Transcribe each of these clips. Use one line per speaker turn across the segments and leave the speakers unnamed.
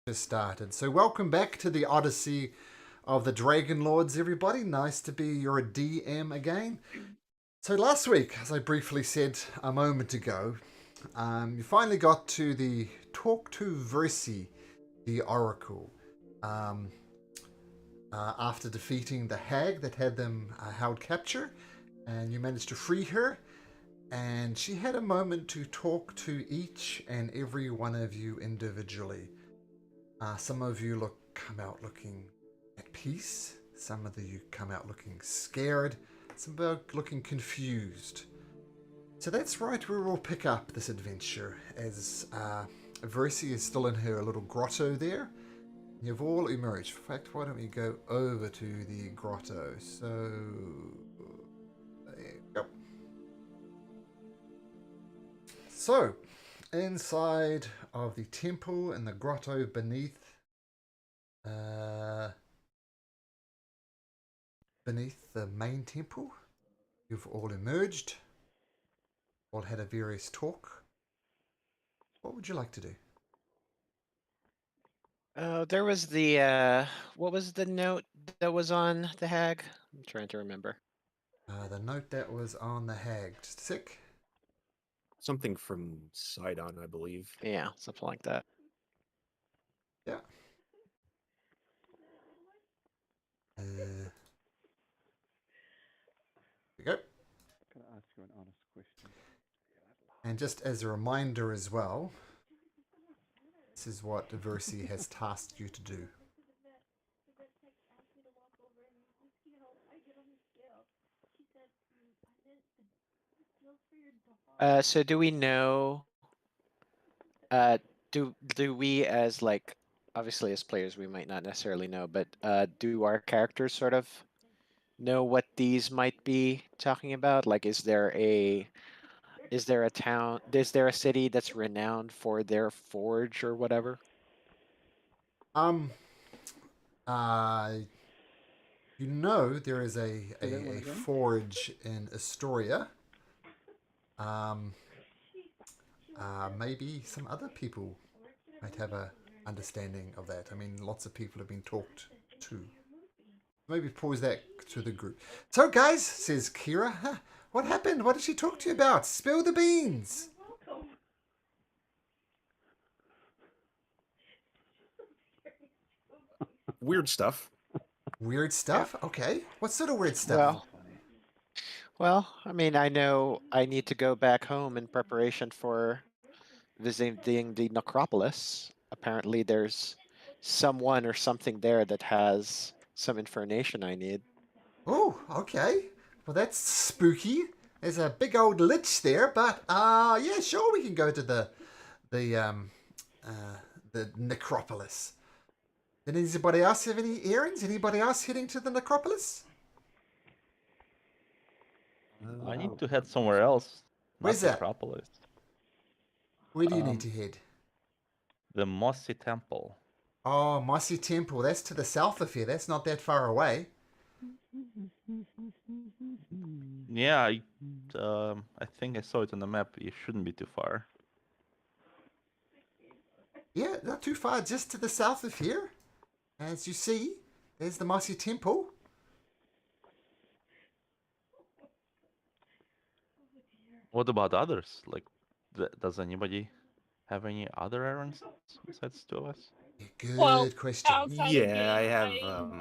Just started. So welcome back to the Odyssey of the Dragonlords, everybody. Nice to be your DM again. So last week, as I briefly said a moment ago, you finally got to the talk to Versi, the Oracle, um, after defeating the hag that had them held capture, and you managed to free her. And she had a moment to talk to each and every one of you individually. Some of you come out looking at peace. Some of you come out looking scared. Some are looking confused. So that's right where we'll pick up this adventure, as Versi is still in her little grotto there. You've all emerged. In fact, why don't we go over to the grotto? So, there you go. So, inside of the temple and the grotto beneath the main temple, you've all emerged, all had a various talk. What would you like to do?
There was what was the note that was on the hag? I'm trying to remember.
The note that was on the hag. Just a sec.
Something from Sidon, I believe.
Yeah, something like that.
Yeah. There we go.
Can I ask you an honest question?
And just as a reminder as well, this is what Versi has tasked you to do.
So do we know? Do we as obviously as players we might not necessarily know, but do our characters sort of know what these might be talking about? Like, is there a town? Is there a city that's renowned for their forge or whatever?
You know there is a forge in Astoria. Maybe some other people might have a understanding of that. I mean, lots of people have been talked to. Maybe pause that to the group. So, guys, says Kira, huh, what happened? What did she talk to you about? Spill the beans.
Weird stuff.
Weird stuff? Okay. What sort of weird stuff?
Well, I mean, I know I need to go back home in preparation for visiting the necropolis. Apparently, there's someone or something there that has some information I need.
Oh, okay. Well, that's spooky. There's a big old lich there, but yeah, sure, we can go to the necropolis. Did anybody else have any errands? Anybody else heading to the necropolis?
I need to head somewhere else.
Where's
Not
that?
Necropolis.
Where do you need to head?
The Mossy Temple.
Oh, Mossy Temple. That's to the south of here. That's not that far away.
Yeah, I think I saw it on the map. It shouldn't be too far.
Yeah, not too far. Just to the south of here. As you see, there's the Mossy Temple.
What about others? Like, does anybody have any other errands besides two of us?
Good question.
Outside of
Yeah, I have.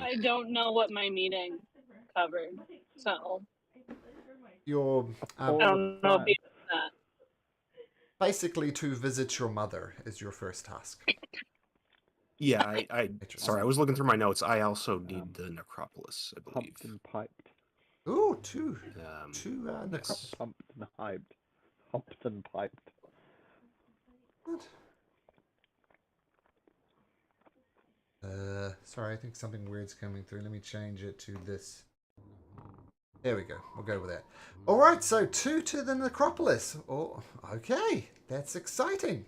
I don't know what my meeting covered, so
Your
I don't know if that.
basically to visit your mother is your first task.
Yeah, sorry, I was looking through my notes. I also need the necropolis, I believe.
Pumped and piped.
Ooh, two
Yes.
Pumped and hyped. Pumped and piped.
Sorry, I think something weird's coming through. Let me change it to this. There we go. We'll go with that. All right, so two to the necropolis. Oh, okay. That's exciting.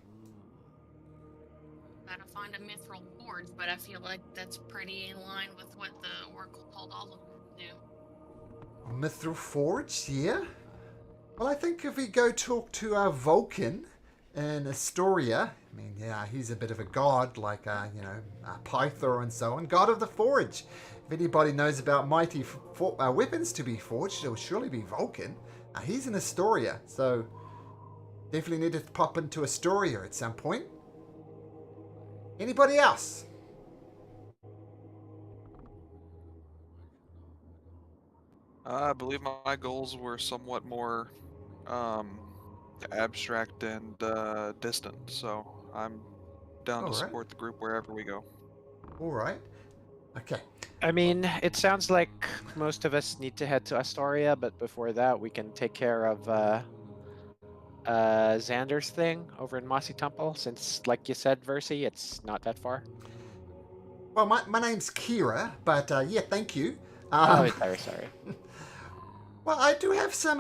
Gotta find a mithril forge, but I feel like that's pretty in line with what the Oracle told all of them to do.
Mithril Forge, yeah. Well, I think if we go talk to our Vulcan in Astoria, I mean, yeah, he's a bit of a god, like, Pythor and so on. God of the Forge. If anybody knows about mighty weapons to be forged, it will surely be Vulcan. He's an Astoria, so definitely need to pop into Astoria at some point. Anybody else?
I believe my goals were somewhat more abstract and distant, so I'm down to
All right.
support the group wherever we go.
All right. Okay.
I mean, it sounds like most of us need to head to Astoria, but before that, we can take care of Xander's thing over in Mossy Temple, since, like you said, Versi, it's not that far.
Well, my name's Kira, but yeah, thank you.
Sorry.
Well, I do have some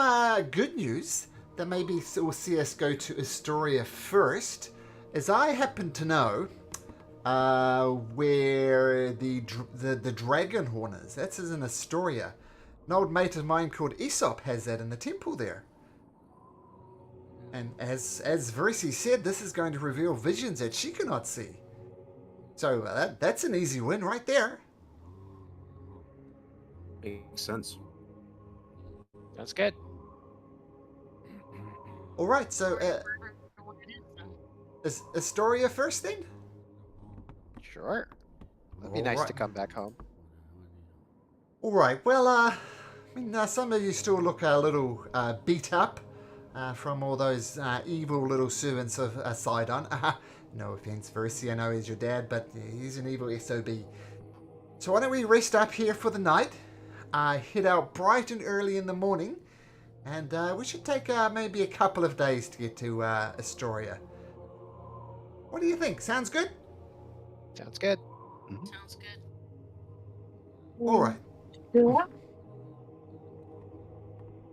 good news that maybe will see us go to Astoria first, as I happen to know where the Dragonhorn is. That's in Astoria. An old mate of mine called Aesop has that in the temple there. And as Versi said, this is going to reveal visions that she cannot see. So that's an easy win right there.
Makes sense.
Sounds good.
All right, so
What it is, then.
is Astoria first then?
Sure. It'd be
All
nice
right.
to come back home.
All right. Well, I mean, some of you still look a little beat up from all those evil little servants of Sidon. No offense, Versi. I know he's your dad, but he's an evil SOB. So why don't we rest up here for the night? Head out bright and early in the morning, and we should take maybe a couple of days to get to Astoria. What do you think? Sounds good?
Sounds good.
Sounds good.
All right.
What?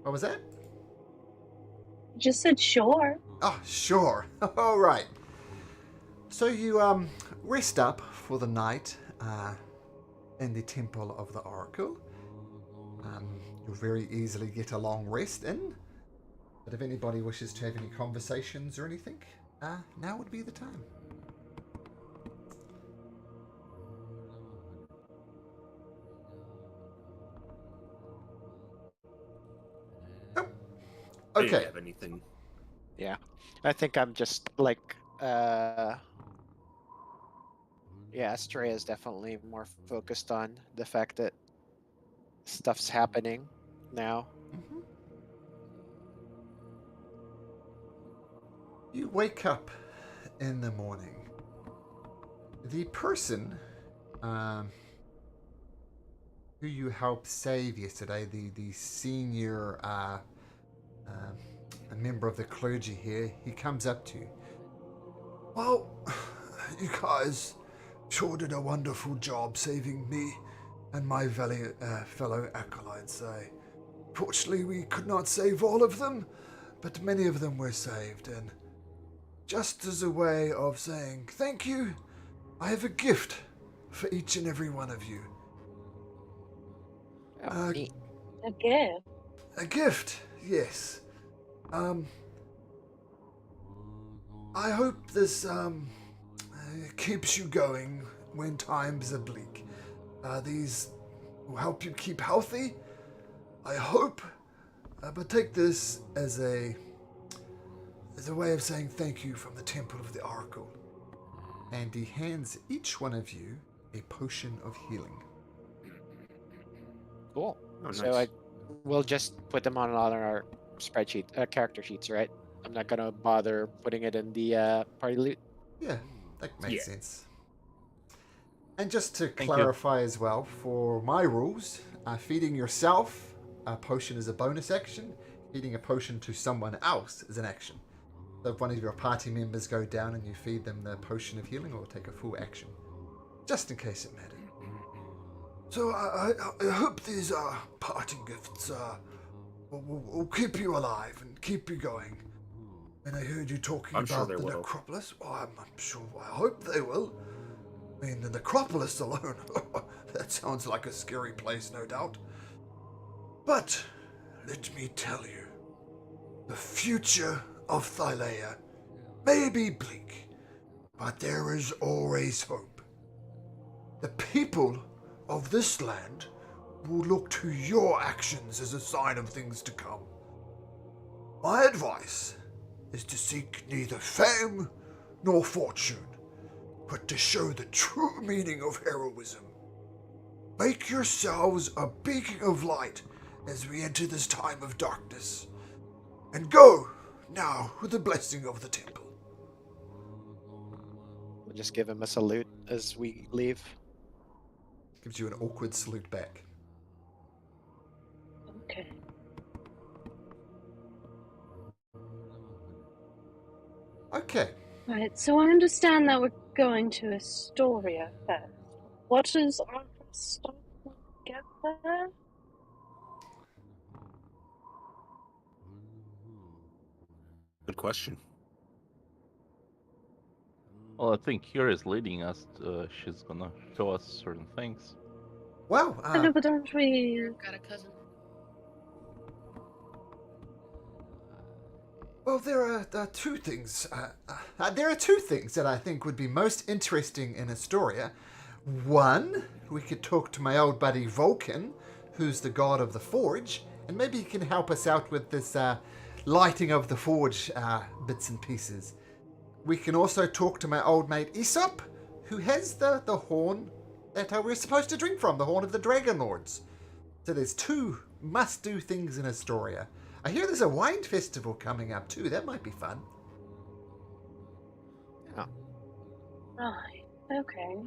What was that?
Just said sure.
Oh, sure. All right. So you rest up for the night in the Temple of the Oracle. You'll very easily get a long rest in. But if anybody wishes to have any conversations or anything, now would be the time. Oh.
I didn't
Okay.
have anything.
Yeah. I think I'm just like yeah, Astoria is definitely more focused on the fact that stuff's happening now.
Mhm. You wake up in the morning. The person who you helped save yesterday, the senior a member of the clergy here, he comes up to you. Well, you guys sure did a wonderful job saving me and my fellow acolytes. Fortunately, we could not save all of them, but many of them were saved, and just as a way of saying thank you, I have a gift for each and every one of you.
Oh, neat.
A gift.
A gift, yes. I hope this keeps you going when times are bleak. These will help you keep healthy, I hope. But take this as a way of saying thank you from the Temple of the Oracle. And he hands each one of you a potion of healing.
Cool.
Oh,
So
nice.
we'll just put them on our spreadsheet, character sheets, right? I'm not gonna bother putting it in the party loot.
Yeah, that makes
Yeah.
sense. And just to
you.
clarify as well, for my rules, feeding yourself a potion is a bonus action. Feeding a potion to someone else is an action. So if one of your party members go down and you feed them the potion of healing, it will take a full action. Just in case it mattered. So I hope these parting gifts will keep you alive and keep you going. And I heard you talking
I'm sure
about
they
the
will.
necropolis. Oh, I'm sure. I hope they will. I mean, the necropolis alone. That sounds like a scary place, no doubt. But let me tell you, the future of Thylea may be bleak, but there is always hope. The people of this land will look to your actions as a sign of things to come. My advice is to seek neither fame nor fortune, but to show the true meaning of heroism. Make yourselves a beacon of light as we enter this time of darkness. And go now with the blessing of the temple.
We'll just give him a salute as we leave.
Gives you an awkward salute back.
Okay.
Okay.
Right, so I understand that we're going to Astoria first. What is our first stop when we get there?
Good question.
Well, I think Kira is leading us. She's gonna show us certain things.
Well,
I know, but aren't we...
I've got a cousin.
well, there are two things. There are two things that I think would be most interesting in Astoria. One, we could talk to my old buddy Vulcan, who's the god of the forge, and maybe he can help us out with this lighting of the forge bits and pieces. We can also talk to my old mate Aesop, who has the horn that we're supposed to drink from, the horn of the Dragonlords. So there's two must-do things in Astoria. I hear there's a wine festival coming up too. That might be fun.
Yeah.
Right, okay.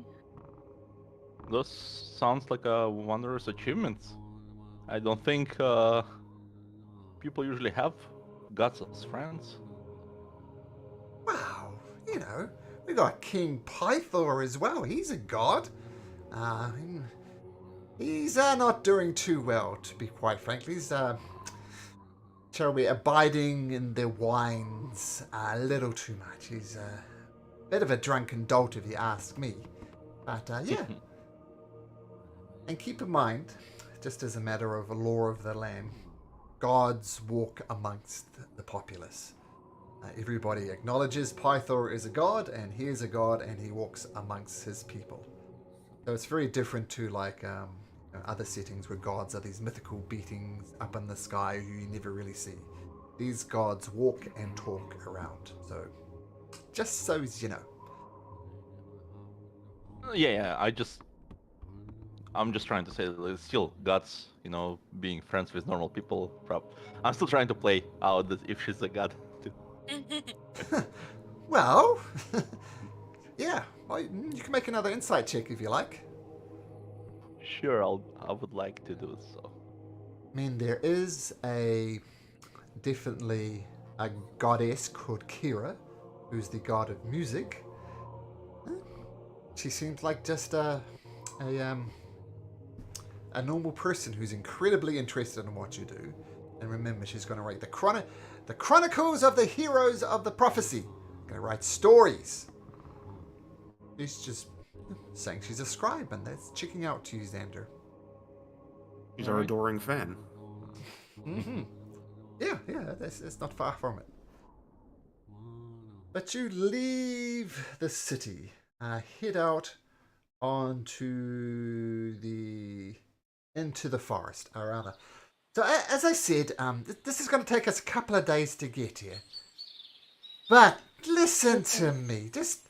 This sounds like a wondrous achievement. I don't think people usually have gods as friends.
Wow, you know, we got King Pythor as well. He's a god. He's not doing too well, to be quite frank. He's, shall we, abiding in the wines a little too much. He's a bit of a drunken dolt, if you ask me. But, yeah. And keep in mind, just as a matter of a law of the land, gods walk amongst the populace. Everybody acknowledges Pythor is a god, and he is a god, and he walks amongst his people. So it's very different to like other settings where gods are these mythical beings up in the sky who you never really see. These gods walk and talk around. So just so you know.
Yeah. I'm just trying to say that it's still gods, being friends with normal people. I'm still trying to play out that if she's a god too.
Well, yeah. Well, you can make another insight check if you like.
Sure, I would like to do so.
I mean, there is definitely a goddess called Kira, who's the god of music. She seems like just a normal person who's incredibly interested in what you do. And remember, she's going to write the Chronicles of the Heroes of the Prophecy. Going to write stories. She's just saying she's a scribe, and that's checking out to you, Xander.
He's our adoring fan.
Mm-hmm. Yeah, it's not far from it. But you leave the city, head out into the forest, or rather. So as I said, this is going to take us a couple of days to get here. But listen to me. Just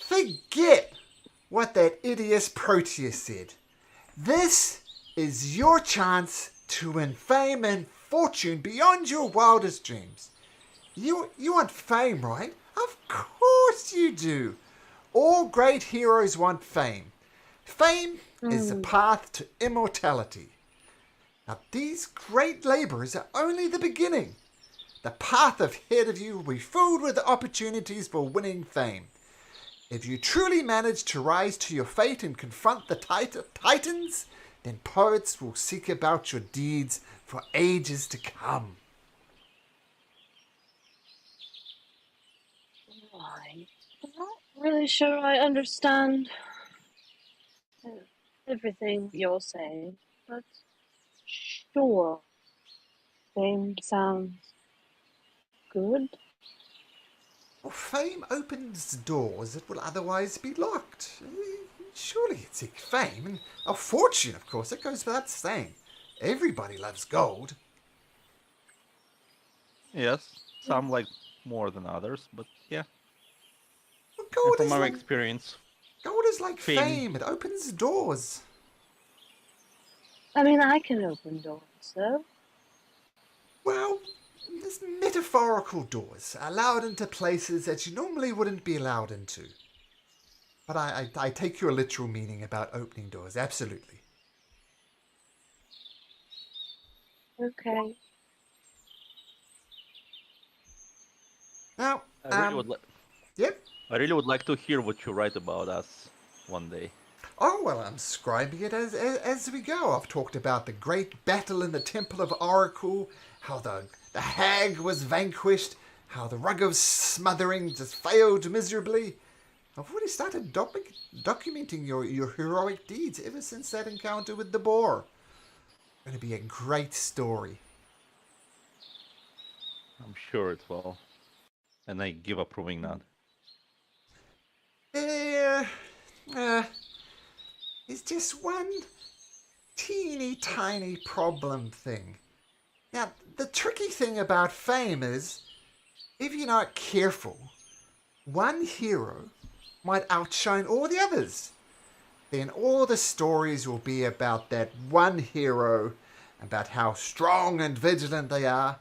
forget what that idiot Proteus said. This is your chance to win fame and fortune beyond your wildest dreams. You want fame, right? Of course you do. All great heroes want fame. Fame is the path to immortality. Now, these great labours are only the beginning. The path ahead of you will be filled with opportunities for winning fame. If you truly manage to rise to your fate and confront the titans, then poets will seek about your deeds for ages to come.
Right. I'm not really sure I understand everything you're saying, but sure. Fame sounds good.
Well, fame opens doors that will otherwise be locked. Surely it's fame and a fortune, of course. It goes without saying. Everybody loves gold.
Yes, some like more than others, but yeah.
Well,
And from my experience,
gold is like
fame.
fame. It opens doors.
I mean, I can open doors, though.
Well, there's metaphorical doors allowed into places that you normally wouldn't be allowed into. But I take your literal meaning about opening doors, absolutely.
Okay.
Now, yep.
I really would like to hear what you write about us one day.
Oh, well, I'm scribing it as we go. I've talked about the great battle in the Temple of Oracle, how the hag was vanquished, how the rug of smothering just failed miserably. I've already started documenting your heroic deeds ever since that encounter with the boar. It's going to be a great story.
I'm sure it will. And I give a proving nod.
It's just one teeny tiny problem thing. Now, the tricky thing about fame is, if you're not careful, one hero might outshine all the others. Then all the stories will be about that one hero, about how strong and vigilant they are,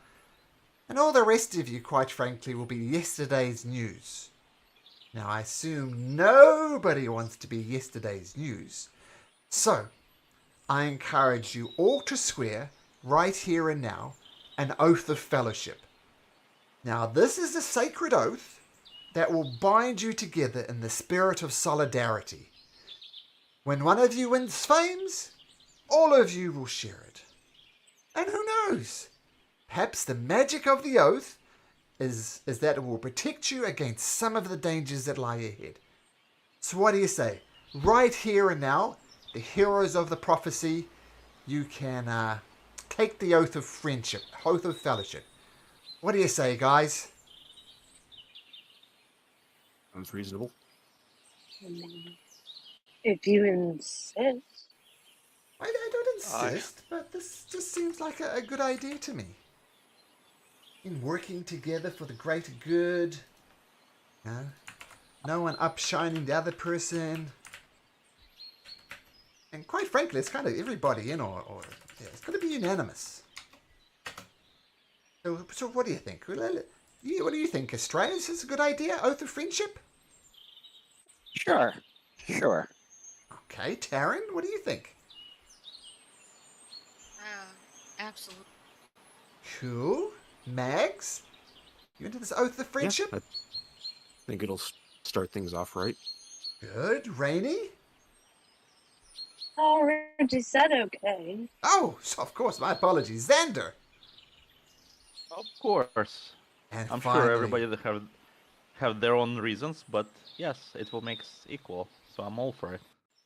and all the rest of you, quite frankly, will be yesterday's news. Now, I assume nobody wants to be yesterday's news. So, I encourage you all to swear, right here and now, an oath of fellowship. Now, this is a sacred oath that will bind you together in the spirit of solidarity. When one of you wins fames, all of you will share it. And who knows? Perhaps the magic of the oath is that it will protect you against some of the dangers that lie ahead. So what do you say? Right here and now, the heroes of the prophecy, you can take the oath of friendship, oath of fellowship. What do you say, guys?
Sounds reasonable.
If you insist.
I don't insist, but this just seems like a good idea to me. In working together for the greater good, no one upshining the other person. And quite frankly, it's kind of everybody in, or it's going to be unanimous. So what do you think? What do you think, Australia? Is this a good idea? Oath of friendship?
Sure.
Okay, Taryn, what do you think?
Absolutely.
Cool. Mags? You into this oath of friendship?
Yeah, I think it'll start things off right.
Good. Rainy?
I already said okay.
Oh, of course, my apologies. Xander?
Of course.
And
I'm
finally,
sure everybody have their own reasons, but yes, it will make us equal. So I'm all for it.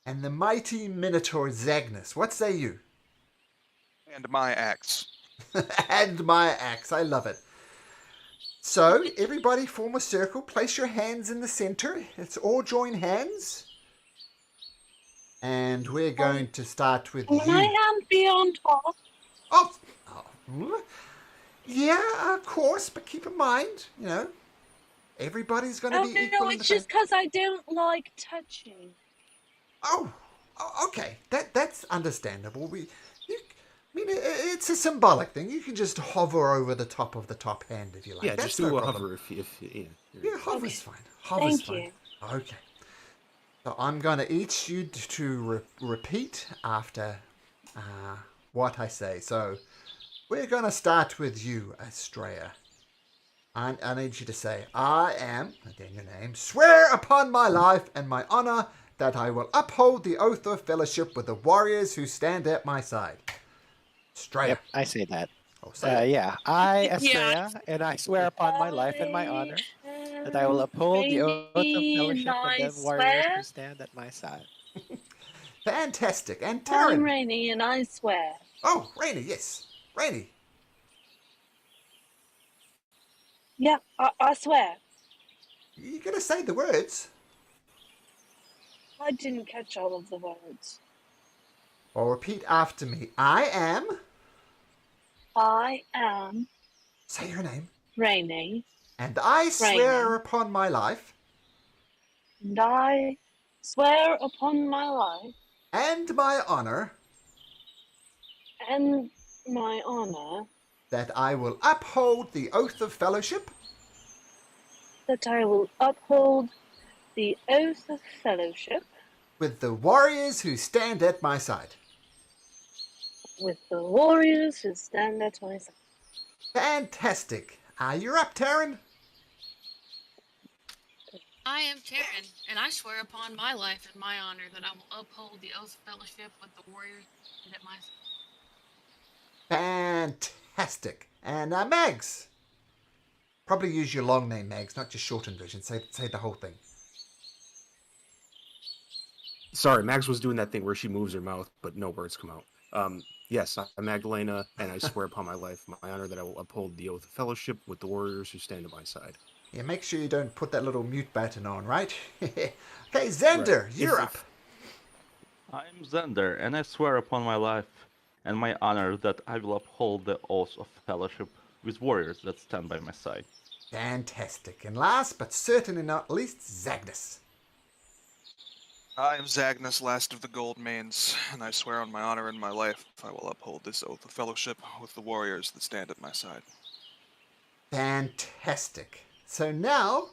and the mighty Minotaur Zagnus. What say you?
And my axe.
And my axe. I love it. So, everybody form a circle. Place your hands in the center. Let's all join hands. And we're going to start with
Can
you.
my hand be on top?
Oh, yeah, of course. But keep in mind, everybody's going to
Oh,
be equal.
no, it's just because I don't like touching.
Oh, okay. That's understandable. It's a symbolic thing. You can just hover over the top of the top hand if you like.
Yeah,
That's
just do
no
a
problem.
hover if yeah.
Yeah, hover's fine. Hover's
Thank
fine.
you.
Okay. So I'm going to each you to repeat after what I say. So we're going to start with you, Estrella. I need you to say, I am, and then your name, swear upon my life and my honor that I will uphold the oath of fellowship with the warriors who stand at my side. Estrella.
Yep, I say that.
Oh, say it.
Yeah, I,
Yeah.
Estrella, and I swear upon my life and my honor that I will uphold the oath of fellowship with the warriors who stand at my side.
Fantastic. And
I'm
Taryn.
Rainy and I swear.
Oh, Rainy, yes. Rainy.
Yeah, I swear.
You gotta say the words.
I didn't catch all of the words.
Or repeat after me. I am.
I am
Say your name.
Rainy,
And I swear
Rainy.
upon my life.
and I swear upon my life
And my honor.
and my honor
That I will uphold the oath of fellowship.
that I will uphold the oath of fellowship
With the warriors who stand at my side.
with the warriors who stand at my side.
Fantastic. You're up, Taryn.
I am Taryn, and I swear upon my life and my honor that I will uphold the oath of fellowship with the warriors at my side.
Fantastic. And Mags. Probably use your long name, Mags, not just shortened version. Say the whole thing.
Sorry, Mags was doing that thing where she moves her mouth, but no words come out. Yes, I'm Magdalena, and I swear upon my life, my honor, that I will uphold the oath of fellowship with the warriors who stand at my side.
Yeah, make sure you don't put that little mute button on, right? Okay, Xander,
Right.
you're up.
I'm Zender, and I swear upon my life and my honor that I will uphold the oath of fellowship with warriors that stand by my side.
Fantastic. And last but certainly not least, Zagnus.
I am Zagnus, last of the Gold Mains, and I swear on my honor and my life I will uphold this oath of fellowship with the warriors that stand at my side.
Fantastic. So now,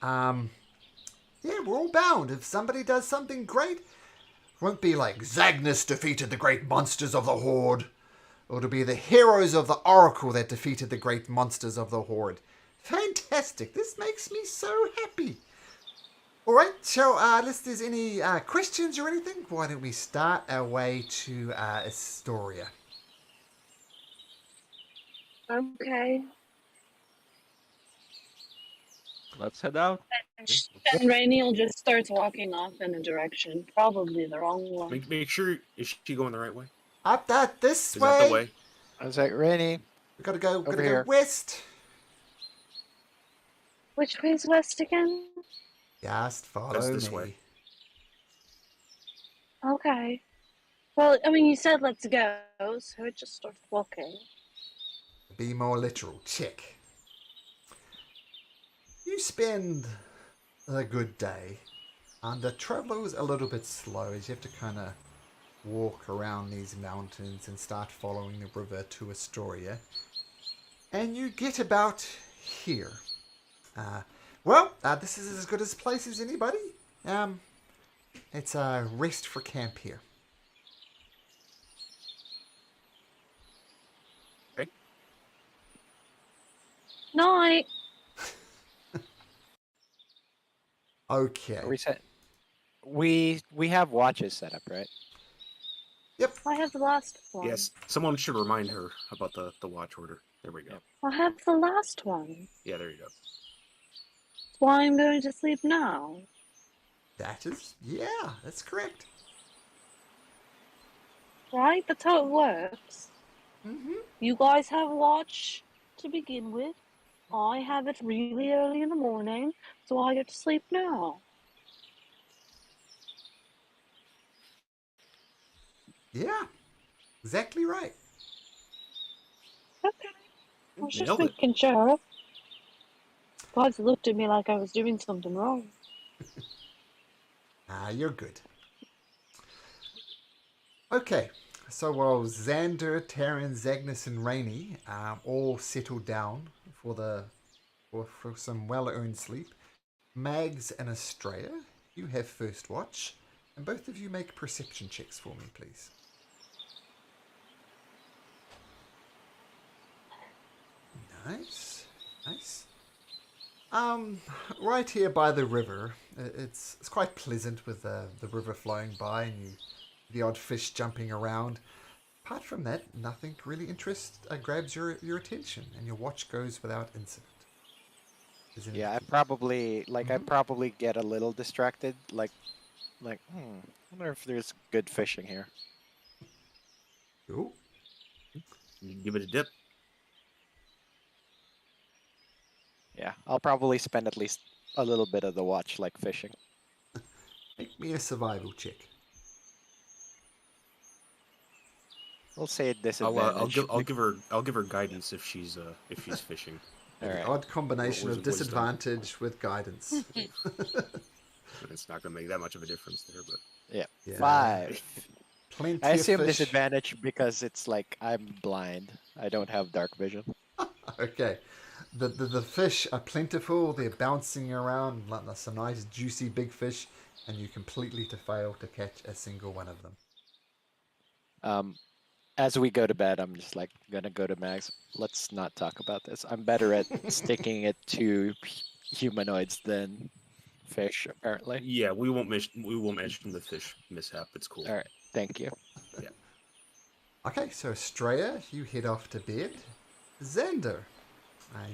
yeah, we're all bound. If somebody does something great, it won't be like Zagnus defeated the great monsters of the Horde. Or it'll be the heroes of the Oracle that defeated the great monsters of the Horde. Fantastic. This makes me so happy. All right, so unless there's any questions or anything, why don't we start our way to Astoria?
Okay.
Let's head out.
And Rainy will just starts walking off in a direction, probably the wrong one.
Make sure, is she going the right way?
Up that this
Is
way.
that the way?
I was like, Rainy,
We gotta go.
Over
Gotta
here.
go west.
Which way's west again?
Just follow
That's this
me.
way.
Okay. Well, I mean, you said let's go, so it just starts walking.
Be more literal. Check. You spend a good day, and the travel is a little bit slow as you have to kind of walk around these mountains and start following the river to Astoria. And you get about here. This is as good a place as anybody. It's a rest for camp here.
Okay.
Night.
Okay.
we have watches set up, right?
Yep.
I have the last one.
Yes, someone should remind her about the watch order. There we go.
Yep.
I have the last one.
Yeah, there you go.
That's why I'm going to sleep now.
That's correct.
Right? That's how it works.
Mm-hmm.
You guys have a watch to begin with. I have it really early in the morning, so I get to sleep now.
Yeah. Exactly right.
Okay. I was just
Nailed it.
making sure. Guys looked at me like I was doing something wrong.
You're good. Okay, so while Xander, Taryn, Zagnus, and Rainy all settle down for some well-earned sleep, Mags and Estrella, you have first watch, and both of you make perception checks for me, please. Nice. Right here by the river, it's quite pleasant with the river flowing by and the odd fish jumping around. Apart from that, nothing really grabs your attention, and your watch goes without incident.
Yeah, I probably get a little distracted. I wonder if there's good fishing here.
Cool.
You can give it a dip.
Yeah, I'll probably spend at least A little bit of the watch, like fishing.
Make me a survival check.
We'll say
I'll
disadvantage.
give her guidance if she's fishing.
The
Alright.
odd combination
What
of
was wisdom?
disadvantage with guidance.
It's not gonna make that much of a difference there, but
Yeah.
Yeah.
5.
Plenty
I
of
assume
fish.
disadvantage because it's like I'm blind. I don't have dark vision.
Okay. The fish are plentiful. They're bouncing around like some nice juicy big fish, and you completely fail to catch a single one of them.
As we go to bed, I'm just like gonna go to Max. Let's not talk about this. I'm better at sticking it to humanoids than fish, apparently.
yeah, we won't mention the fish mishap. It's cool.
All right, thank you.
Okay, so Estrella, you head off to bed. Xander,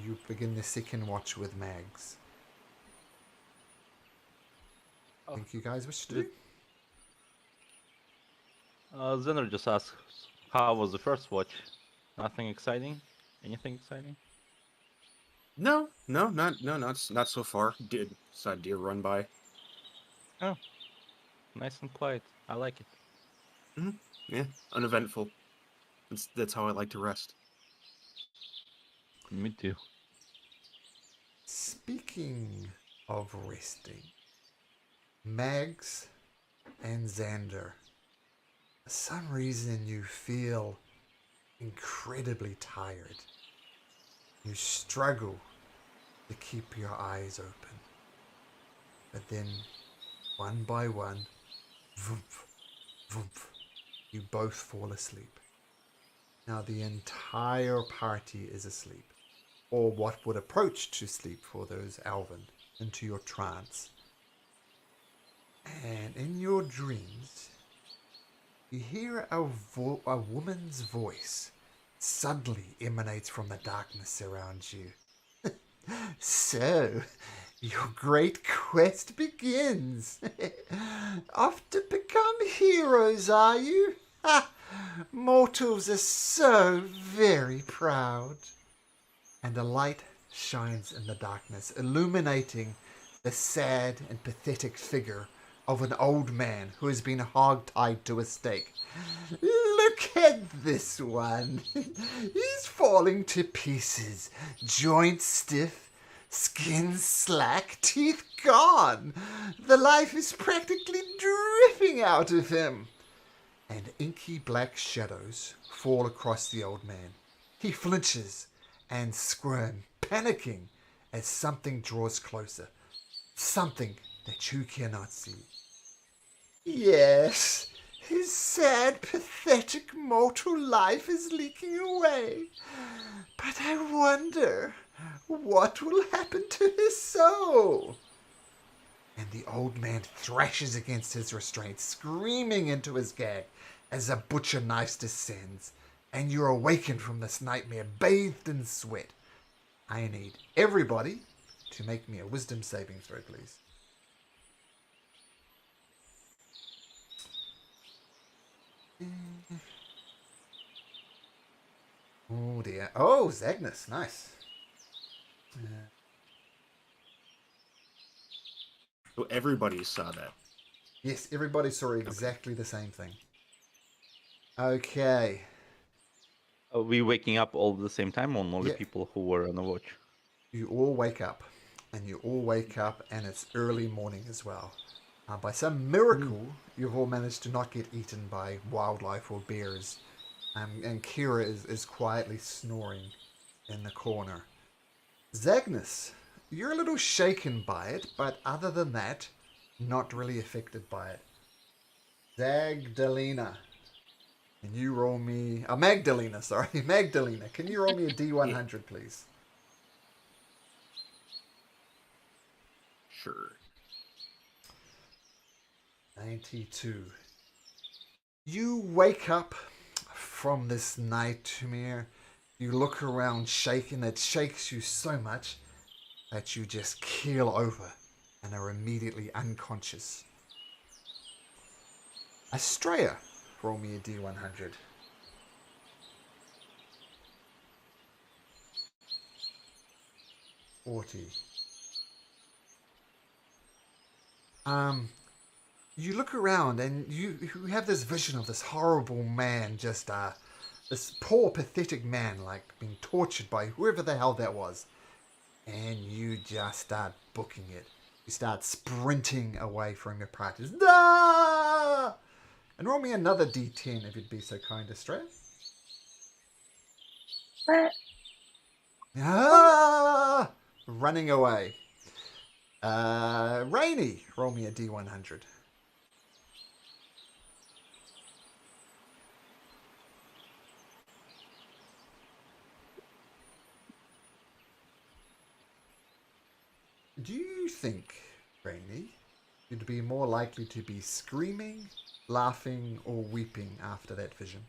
you begin the second watch with Mags. Think you guys wish to do?
Zener just asks, how was the first watch? Nothing exciting? Anything exciting?
No, not so far. Saw a deer run by.
Oh, nice and quiet. I like it.
Yeah, uneventful. That's how I like to rest.
Me too.
Speaking of resting, Mags and Xander, for some reason you feel incredibly tired. You struggle to keep your eyes open. But then, one by one, voomp, voomp, you both fall asleep. Now the entire party is asleep, or what would approach to sleep for those Alvin, into your trance. And in your dreams, you hear a woman's voice suddenly emanates from the darkness around you. So, your great quest begins. Off to become heroes, are you? Ha! Mortals are so very proud. And a light shines in the darkness, illuminating the sad and pathetic figure of an old man who has been hog-tied to a stake. Look at this one. He's falling to pieces. Joints stiff, skin slack, teeth gone. The life is practically dripping out of him. And inky black shadows fall across the old man. He flinches and squirms, panicking as something draws closer. Something that you cannot see. Yes, his sad, pathetic mortal life is leaking away. But I wonder what will happen to his soul. And the old man thrashes against his restraint, screaming into his gag as a butcher knife descends, and you're awakened from this nightmare, bathed in sweat. I need everybody to make me a wisdom saving throw, please. Oh dear. Oh, Zagnus, nice.
So everybody saw that.
Yes, everybody saw exactly the same thing. Okay.
Are we waking up all at the same time, or only
Yeah.
people who were on the watch?
You all wake up. And you all wake up, and it's early morning as well. By some miracle, you've all managed to not get eaten by wildlife or bears. And Kira is quietly snoring in the corner. Zagnus, you're a little shaken by it, but other than that, not really affected by it. Magdalena, can you roll me... Magdalena, sorry. Magdalena, can you roll me a D100, please?
Sure.
92. You wake up from this nightmare. You look around shaking. It shakes you so much that you just keel over and are immediately unconscious. Estrella, roll me a D100. $40. You look around and you have this vision of this horrible man, just this poor, pathetic man, like being tortured by whoever the hell that was. And you just start booking it. You start sprinting away from your practice. Ah! And roll me another d10 if you'd be so kind, Australia. Ah! Running away. Rainy, roll me a d100. Do you think, Rainy, you'd be more likely to be screaming, laughing, or weeping after that vision?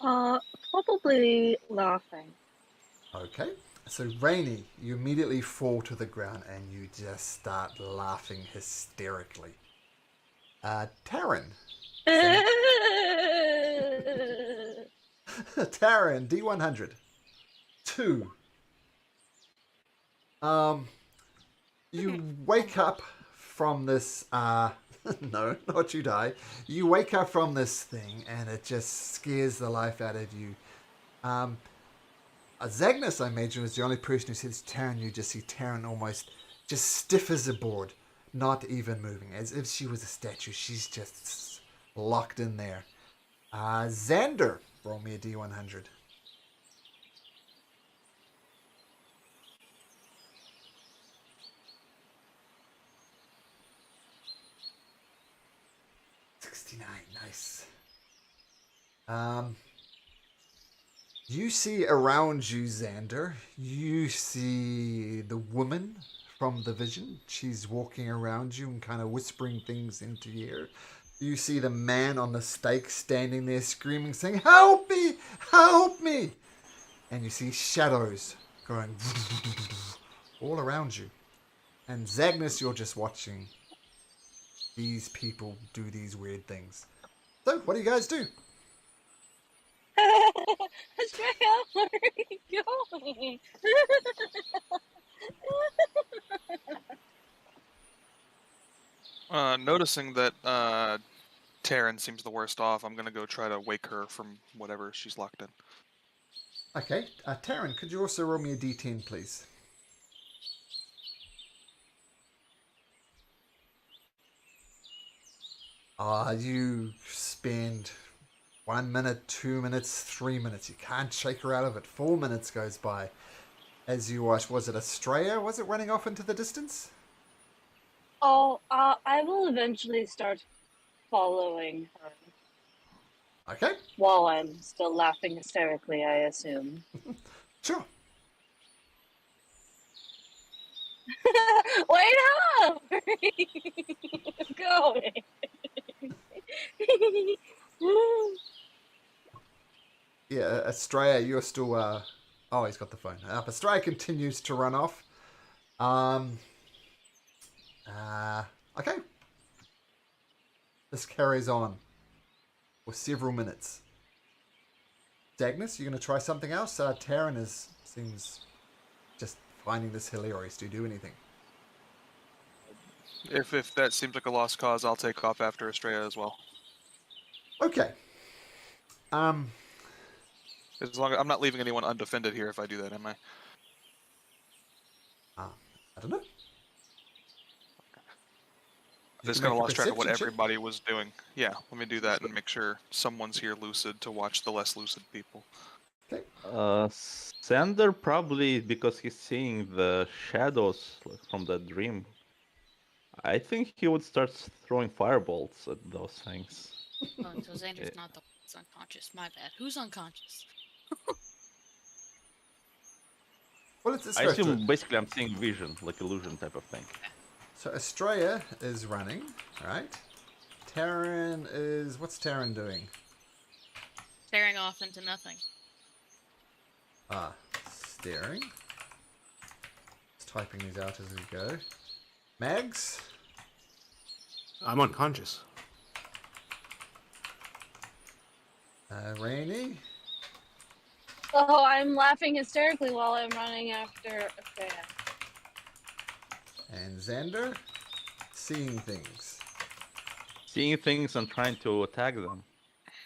Probably laughing.
Okay. So, Rainy, you immediately fall to the ground and you just start laughing hysterically. Taryn. Taryn, D100. 2. You wake up from this, no, not you die. You wake up from this thing and it just scares the life out of you. Zagnus, I imagine, was the only person who says Taryn. You just see Taryn almost just stiff as a board, not even moving, as if she was a statue. She's just locked in there. Xander, roll me a D100. Nice. You see around you, Xander, you see the woman from the vision. She's walking around you and kind of whispering things into your ear. You see the man on the stake standing there screaming, saying, "Help me! Help me!" And you see shadows going all around you. And Zagnus, you're just watching these people do these weird things. So, what do you guys do?
Australia, where are you going?
Noticing that Taryn seems the worst off, I'm gonna go try to wake her from whatever she's locked in.
Okay, Taryn, could you also roll me a d10, please? You spend 1 minute, 2 minutes, 3 minutes. You can't shake her out of it. 4 minutes goes by as you watch. Was it Australia? Was it running off into the distance?
Oh, I will eventually start following her.
Okay.
While I'm still laughing hysterically, I assume.
Sure.
Wait up! Go away.
Yeah, Australia, you're still... Oh, he's got the phone. Australia continues to run off. Okay. This carries on for several minutes. Dagnus, you going to try something else? Taryn seems just finding this hilarious. Do you do anything?
If that seems like a lost cause, I'll take off after Estrella as well.
Okay.
As long as I'm not leaving anyone undefended here if I do that, am I?
I don't know.
I just kind of lost track of what everybody was doing. Yeah, let me do that and make sure someone's here lucid to watch the less lucid people.
Okay.
Sander probably because he's seeing the shadows from that dream. I think he would start throwing firebolts at those things.
Oh, so Xander's not the one that's unconscious. My bad. Who's unconscious?
Well, it's
I assume basically I'm seeing vision, like illusion type of thing.
So Estrella is running, right? Taryn is... What's Taryn doing?
Staring off into nothing.
Staring. Just typing these out as we go. Mags?
I'm unconscious.
Rainy?
Oh, I'm laughing hysterically while I'm running after Australia.
And Xander, seeing things.
Seeing things and trying to attack them.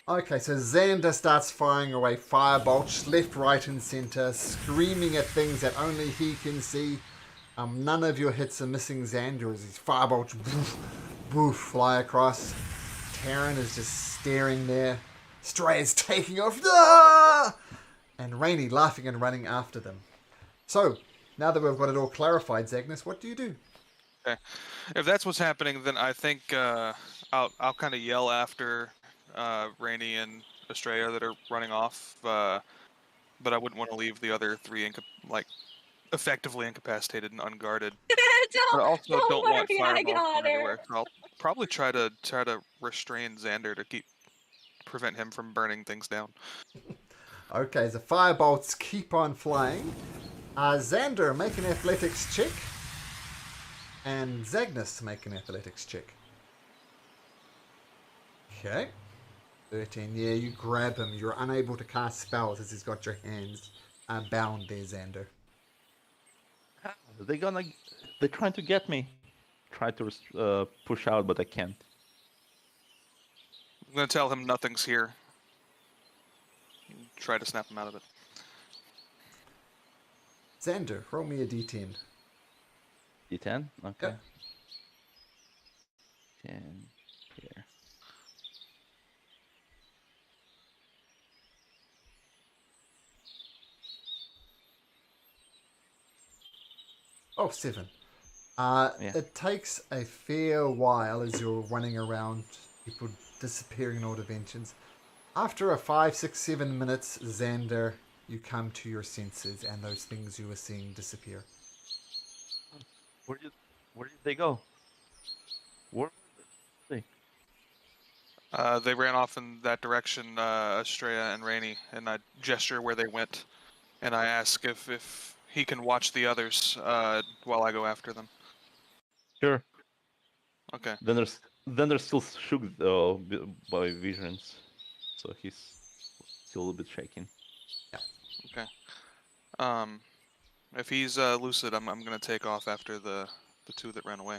Okay, so Xander starts firing away firebolts left, right, and center, screaming at things that only he can see. None of your hits are missing Xander as these firebolt woof, woof, fly across. Taryn is just staring there. Stray is taking off. Ah! And Rainy laughing and running after them. So, now that we've got it all clarified, Zagnus, what do you do?
Okay. If that's what's happening, then I think I'll kind of yell after Rainy and Estrella that are running off, but I wouldn't want to leave the other three effectively incapacitated and unguarded. But I also don't want
worry, I
fireballs
got
going
her.
everywhere. So I'll probably try to restrain Xander to prevent him from burning things down.
Okay, the firebolts keep on flying. Xander, make an athletics check. And Zagnus, make an athletics check. Okay. 13. Yeah, you grab him. You're unable to cast spells as he's got your hands bound there, Xander.
They're trying to get me. Try to push out, but I can't.
I'm gonna tell him nothing's here. Try to snap him out of it.
Xander, roll me a d10.
D10? Okay.
Yep.
10 here.
Oh, 7.
Yeah.
It takes a fair while as you're running around, people disappearing in all dimensions. After a 5, 6, 7 minutes, Xander, you come to your senses and those things you were seeing disappear.
Where did they go? Where were they?
They ran off in that direction, Estrella and Rainy, and I gesture where they went, and I ask if he can watch the others while I go after them.
Sure.
Okay.
Then there's still shook by visions, so he's still a little bit shaking.
Okay. If he's lucid, I'm gonna take off after the two that ran away.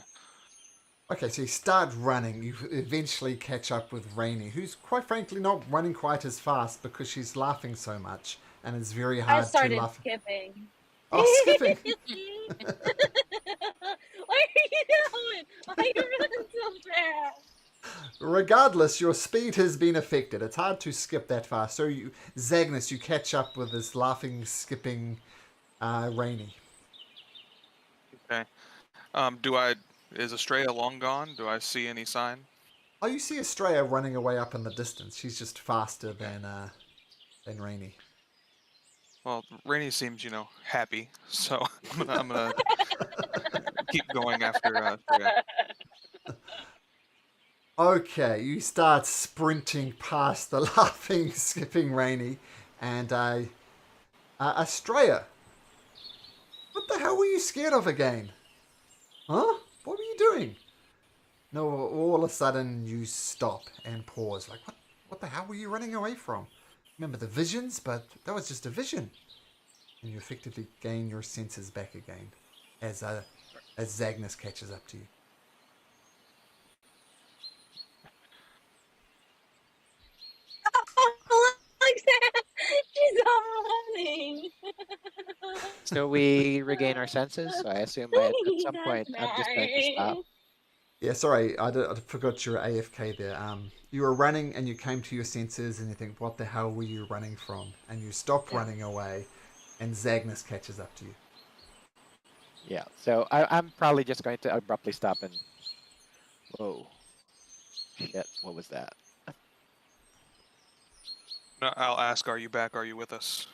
Okay, so you start running. You eventually catch up with Rainy, who's quite frankly not running quite as fast because she's laughing so much, and it's very
I
hard to
started
laugh.
skipping.
Oh, skipping!
What are you doing? Why are you running so fast?
Regardless, your speed has been affected. It's hard to skip that fast. So, Zagnus, you catch up with this laughing, skipping Rainy.
Okay. Is Estrella long gone? Do I see any sign?
Oh, you see Estrella running away up in the distance. She's just faster than Rainy.
Well, Rainy seems, happy, so I'm gonna keep going after Estrella.
Okay, you start sprinting past the laughing, skipping Rainy, and Estrella. What the hell were you scared of again? Huh? What were you doing? No, all of a sudden you stop and pause. Like, what the hell were you running away from? Remember the visions, but that was just a vision. And you effectively gain your senses back again as Zagnus catches up to you.
Like that. She's all running.
So we regain our senses. So I assume at some point I'm just going to stop.
Yeah, sorry, I forgot you were AFK there. You were running and you came to your senses and you think, what the hell were you running from? And you stop running away and Zagnus catches up to you.
Yeah. So I'm probably just going to abruptly stop and. Whoa. Shit. What was that?
No, I'll ask, are you back? Are you with us?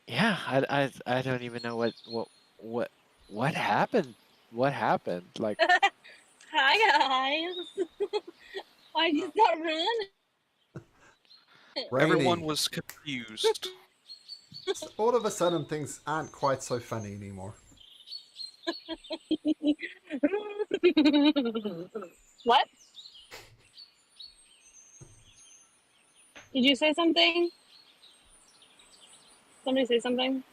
Yeah. I don't even know what happened. What happened? Like.
Hi guys. Why'd you start running?
Rainy,
Everyone was confused.
all of a sudden things aren't quite so funny anymore.
What? Did you say something? Somebody say something?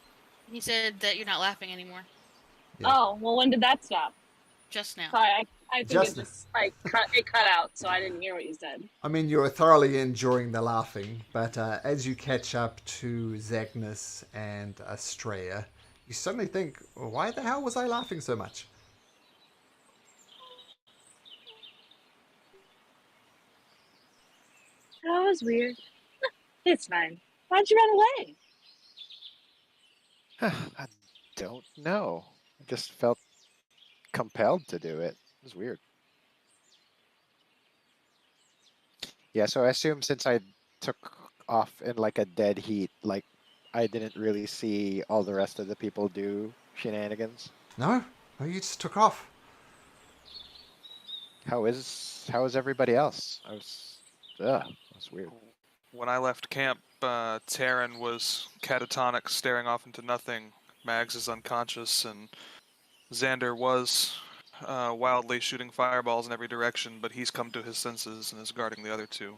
He said that you're not laughing anymore.
Yeah.
Oh, well, when did that stop?
Just now.
Sorry, I think
Just
it just like cut out, so I didn't hear what you said.
I mean, you were thoroughly enjoying the laughing, but as you catch up to Zagnus and Estrella, you suddenly think, why the hell was I laughing so much?
That was weird. It's fine. Why'd you run away?
I don't know. I just felt compelled to do it. It was weird. Yeah, so I assume since I took off in like a dead heat, like I didn't really see all the rest of the people do shenanigans.
No? No, you just took off.
How is everybody else? That's weird.
When I left camp, Taryn was catatonic, staring off into nothing. Mags is unconscious, and Xander was wildly shooting fireballs in every direction, but he's come to his senses and is guarding the other two.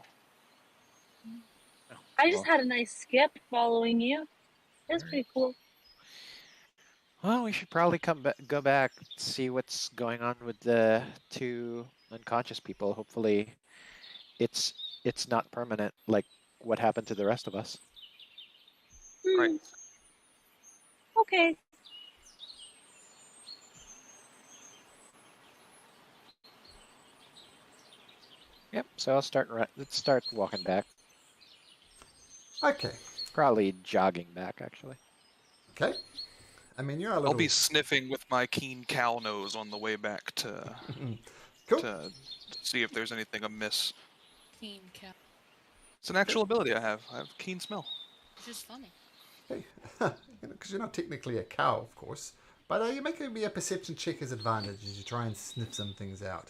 I just had a nice skip following you. It was pretty cool.
Well, we should probably go back, see what's going on with the two unconscious people. Hopefully, it's not permanent, like what happened to the rest of us.
Right.
Okay.
Yep. So let's start walking back.
Okay.
Probably jogging back, actually.
Okay. I mean, you're a little...
I'll be sniffing with my keen cow nose on the way back to
Cool.
to see if there's anything amiss.
Keen cow.
It's an actual ability I have. I have keen smell.
It's just funny.
Hey, because you're not technically a cow, of course. But you're making me a perception check as advantage as you try and sniff some things out.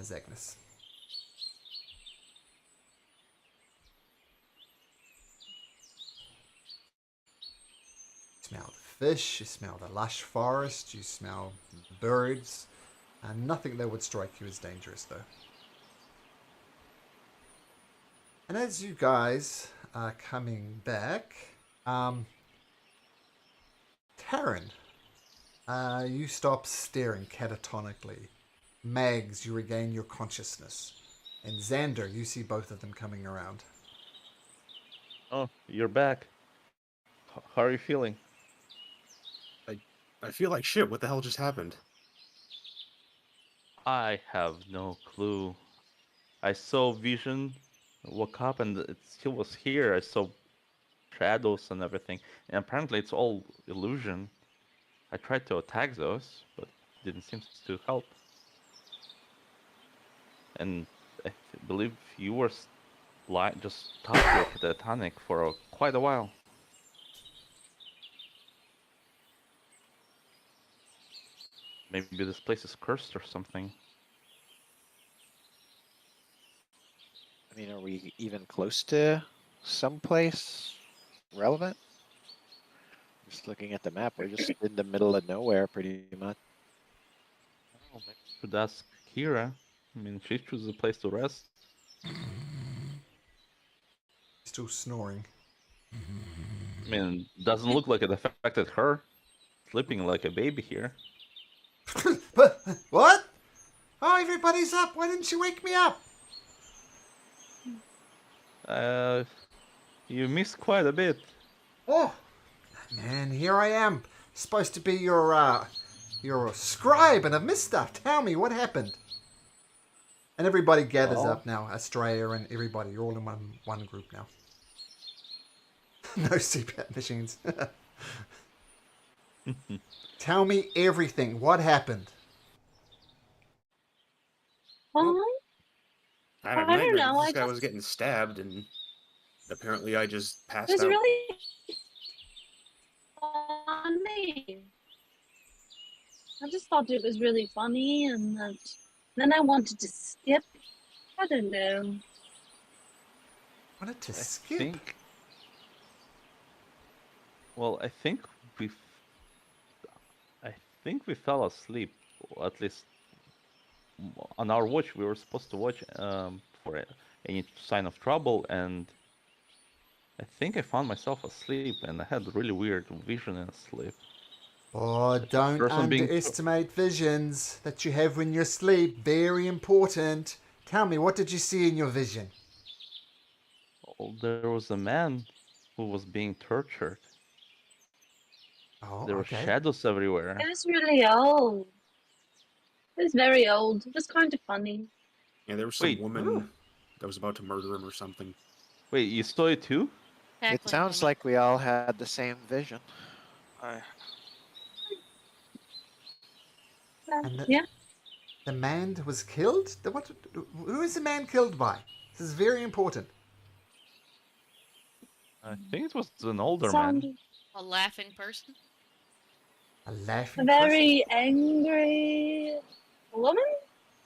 Zagnus. You smell the fish, you smell the lush forest, you smell birds. Nothing that would strike you as dangerous, though. And as you guys are coming back, Taryn, you stop staring catatonically. Mags, you regain your consciousness. And Xander, you see both of them coming around.
Oh, you're back. How are you feeling?
I feel like shit. What the hell just happened?
I have no clue. I saw vision, woke up, and it still was here. I saw shadows and everything, and apparently it's all illusion. I tried to attack those, but didn't seem to help. And I believe you were just stopped your catatonic for quite a while. Maybe this place is cursed or something.
I mean, are we even close to someplace relevant? Just looking at the map, we're just in the middle of nowhere, pretty much.
Oh, maybe we should ask Kira. I mean, she chooses a place to rest.
Still snoring.
I mean, doesn't look like it affected her. Sleeping like a baby here.
But, what? Oh, everybody's up. Why didn't you wake me up?
You missed quite a bit.
Oh, man, here I am. Supposed to be your scribe, and I've missed stuff. Tell me, what happened? And everybody gathers up now. Estrella and everybody. You're all in one group now. No CPAP machines. Tell me everything. What happened?
Well,
I don't
I don't know,
This
I
guy
just-
was getting stabbed, and apparently I just passed
it was
out.
really funny. I just thought it was really funny, and then I wanted to skip. I don't know.
Wanted to
I
skip.
think. Well, I think we fell asleep. Or at least on our watch, we were supposed to watch for any sign of trouble, and I think I found myself asleep, and I had really weird vision in sleep.
Oh, don't
person being
underestimate visions that you have when you sleep. Very important. Tell me, what did you see in your vision?
there was a man who was being tortured.
Oh,
There were
okay.
shadows everywhere.
It was really old. It was very old. It was kind of funny.
Yeah, there was some
Wait.
woman that was about to murder him or something.
Wait, you saw it too?
It
Tackling
sounds
woman.
like we all had the same vision.
I
And
Yeah.
the man was killed? Who is the man killed by? This is very important.
I think it was an older man.
Sounded
A laughing person.
A
a
laughing person?
very angry woman?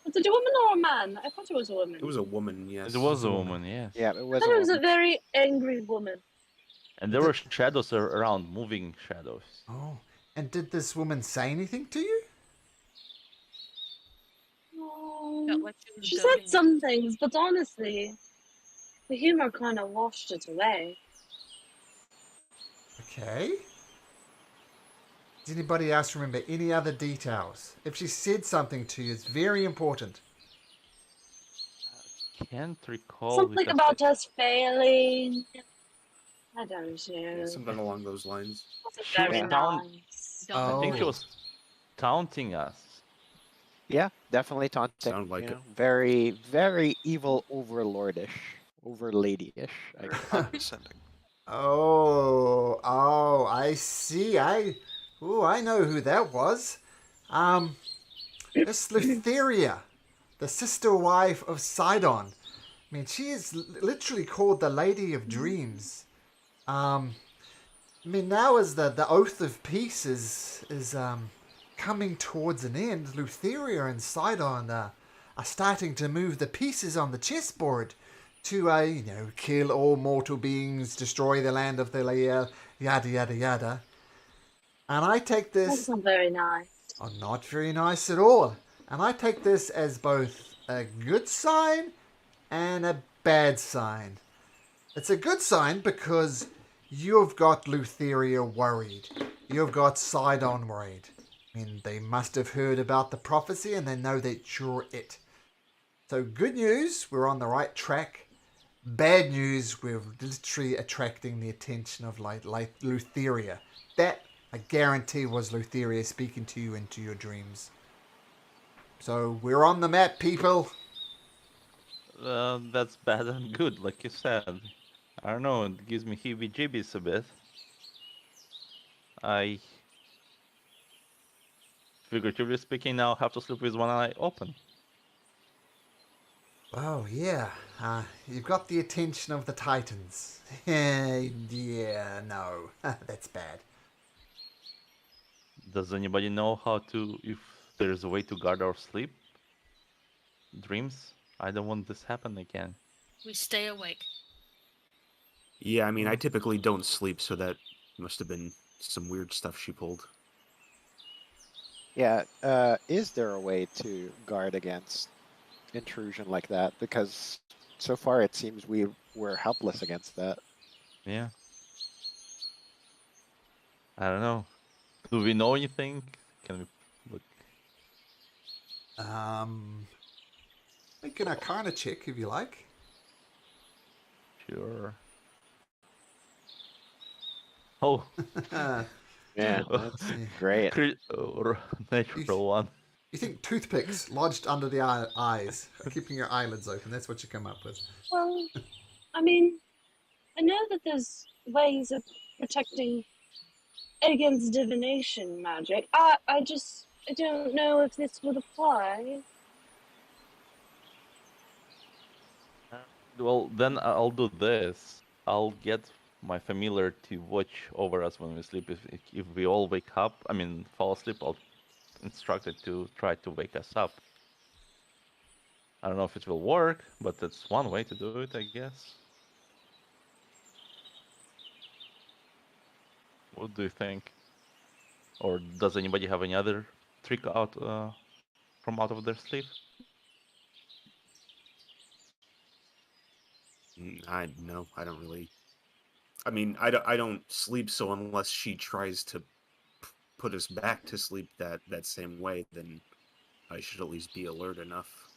Was it a woman or a man? I thought it was a woman.
It was a woman, yes.
It was a woman, yes.
Yeah, it
I
was
thought
a
it was a
woman.
very angry woman.
And there were shadows around, moving shadows.
Oh, and did this woman say anything to you?
Felt like she was
She
goading
said
me.
some things, but honestly, the humor kind of washed it away.
Okay. Does anybody else remember any other details? If she said something to you, it's very important.
Can't recall.
Something
because
about us failing. I don't know.
Yeah, something along those lines.
Wasn't
She was
very
down-
nice.
Don't
I think she
Oh.
was taunting us.
Yeah, definitely taunting.
Sound like
you
it.
know, very, very evil overlordish, overladyish. I guess.
condescending.
Oh, I see. I know who that was. It's Lutheria, the sister wife of Sidon. I mean, she is literally called the Lady of Dreams. I mean, now as the oath of peace is coming towards an end, Lutheria and Sidon are starting to move the pieces on the chessboard to kill all mortal beings, destroy the land of the Lael, yada yada yada. And I take
That's
this
not very nice.
not very nice at all. And I take this as both a good sign and a bad sign. It's a good sign because you've got Lutheria worried. You've got Sidon worried. I mean, they must have heard about the prophecy and they know that you're it. So good news, we're on the right track. Bad news, we're literally attracting the attention of like Lutheria. That, I guarantee, was Lutheria speaking to you into your dreams. So we're on the map, people.
That's bad and good, like you said. I don't know, it gives me heebie-jeebies a bit. I, figuratively speaking, now have to sleep with one eye open.
Oh, yeah. You've got the attention of the Titans. Yeah, no. That's bad.
Does anybody know if there's a way to guard our sleep? Dreams? I don't want this happen again.
We stay awake.
Yeah, I mean, I typically don't sleep, so that must have been some weird stuff she pulled.
Yeah, is there a way to guard against intrusion like that? Because so far it seems we're helpless against that.
Yeah. I don't know. Do we know anything? Can we look?
Make an Arcana check if you like.
Sure. Oh,
Yeah, that's great.
natural one.
You think toothpicks lodged under the eyes, keeping your eyelids open. That's what you come up with.
Well, I mean, I know that there's ways of protecting against divination magic. I don't know if this would apply.
Well, then I'll do this. I'll get my familiar to watch over us when we sleep. If we all wake up, I mean, fall asleep, I'll instruct it to try to wake us up. I don't know if it will work, but that's one way to do it, I guess. What do you think? Or does anybody have any other trick out from out of their sleep?
I don't really. I mean, I don't sleep, so unless she tries to put us back to sleep that same way, then I should at least be alert enough.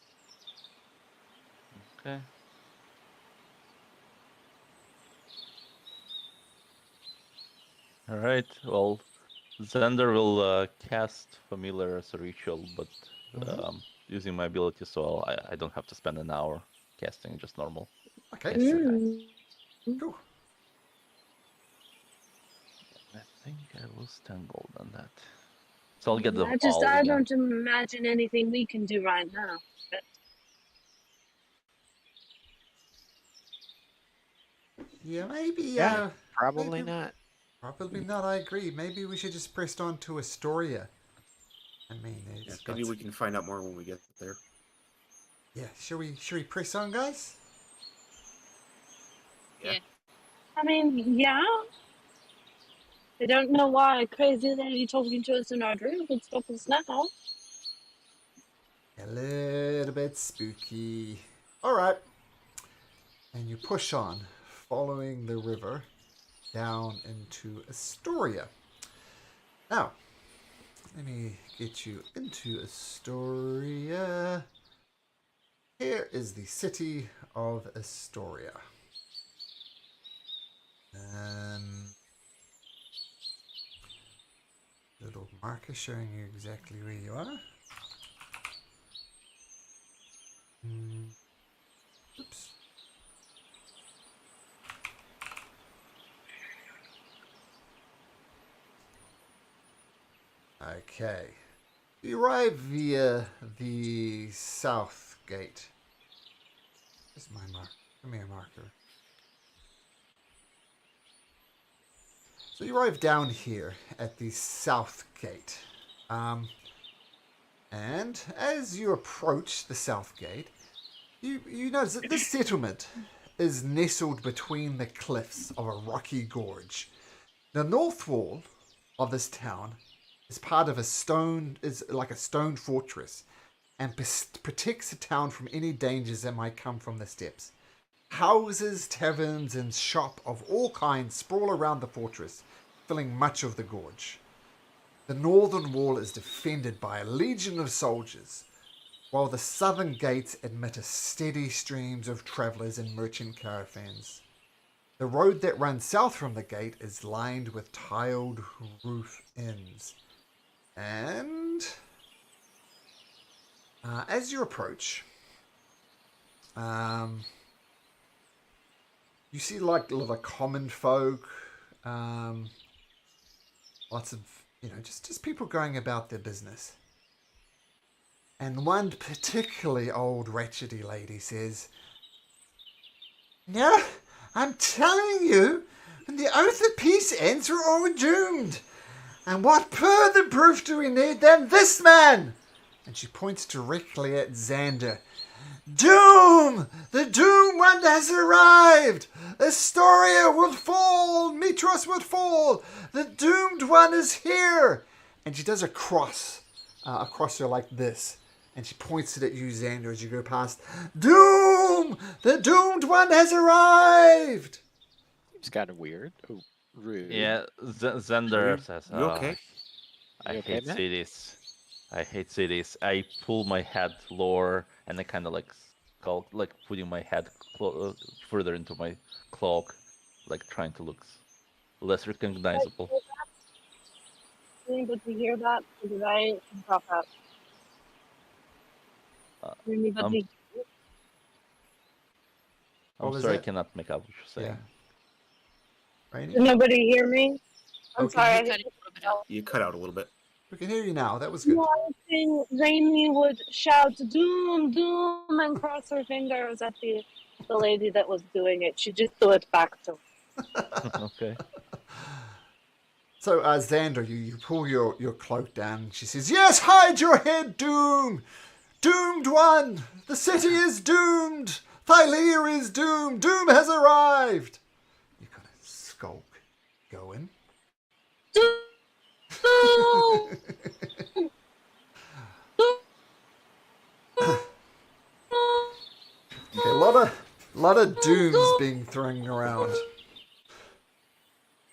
Okay. All right. Well, Xander will cast Familiar as a ritual, but using my ability, so I don't have to spend an hour casting, just normal.
Okay.
casting.
Cool.
I think I lose 10 gold on that. So I'll get the
I
all again.
don't imagine anything we can do right now. But
Yeah, maybe.
Yeah, probably
maybe,
not.
Probably not. I agree. Maybe we should just press on to Astoria. I mean,
Yeah,
it's
maybe we can find out more when we get there.
Yeah, should we press on, guys?
Yeah.
I mean, yeah. I don't know why a crazy lady talking to us in our dream would stop us now.
A little bit spooky. All right. And you push on, following the river down into Astoria. Now, let me get you into Astoria. Here is the city of Astoria. Little marker showing you exactly where you are. Oops. Okay. You arrive via the south gate. Where's my marker? Give me a marker. So you arrive down here at the south gate. And as you approach the south gate, you notice that this settlement is nestled between the cliffs of a rocky gorge. The north wall of this town is part of a stone fortress and protects the town from any dangers that might come from the steppes. Houses, taverns, and shop of all kinds sprawl around the fortress, filling much of the gorge. The northern wall is defended by a legion of soldiers, while the southern gates admit a steady streams of travellers and merchant caravans. The road that runs south from the gate is lined with tiled roof inns. And as you approach, you see like a lot of common folk, lots of, just people going about their business. And one particularly old wretchedy lady says, "No, I'm telling you, when the oath of peace ends, we're all doomed. And what further proof do we need than this man?" And she points directly at Xander. "Doom! The Doom One has arrived! Astoria will fall! Mitros will fall! The Doomed One is here!" And she does a cross across her like this. And she points it at you, Xander, as you go past. "Doom! The Doomed One has arrived!"
It's kind of weird. Oh, rude.
Yeah, Xander says,
You okay?
I
You okay,
hate
Matt?
cities. I hate cities. I pull my head lower and I kind of like putting my head further into my cloak, like trying to look less recognizable.
Anybody hear that? Because I can drop out. Anybody?
What
I'm
was
sorry, I
that?
cannot make out what you're saying.
Rainy?
Did nobody hear me? I'm
Okay.
sorry. I
Cut
didn't
it a little bit out.
You cut out a little bit.
We can hear you now. That was good.
I think Rainy would shout "Doom, Doom" and cross her fingers at the lady that was doing it. She just threw it back to her.
Okay.
So, Xander, you pull your cloak down. She says, "Yes, hide your head, Doom! Doomed One! The city is doomed! Thyleir is doomed! Doom has arrived!" You kind of skulk, going.
Doom!
Okay, a lot of dooms being thrown around.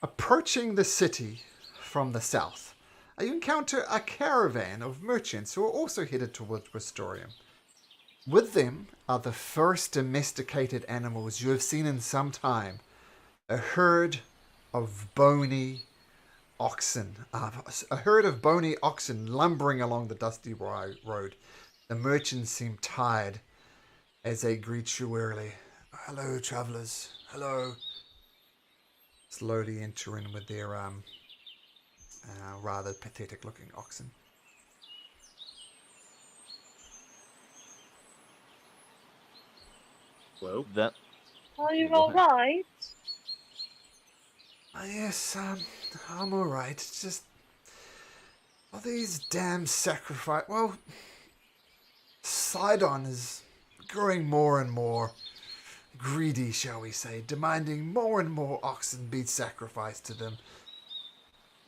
Approaching the city from the south, you encounter a caravan of merchants who are also headed towards Restorium. With them are the first domesticated animals you have seen in some time. A herd of bony oxen. A herd of bony oxen lumbering along the dusty road. The merchants seem tired as they greet you wearily. Hello, travellers. Hello. Slowly enter in with their rather pathetic-looking oxen.
Hello?
Then
Are you
Go ahead.
alright?
Yes, I'm alright. It's just all these damn sacrifice. Well, Sidon is growing more and more greedy, shall we say, demanding more and more oxen be sacrificed to them.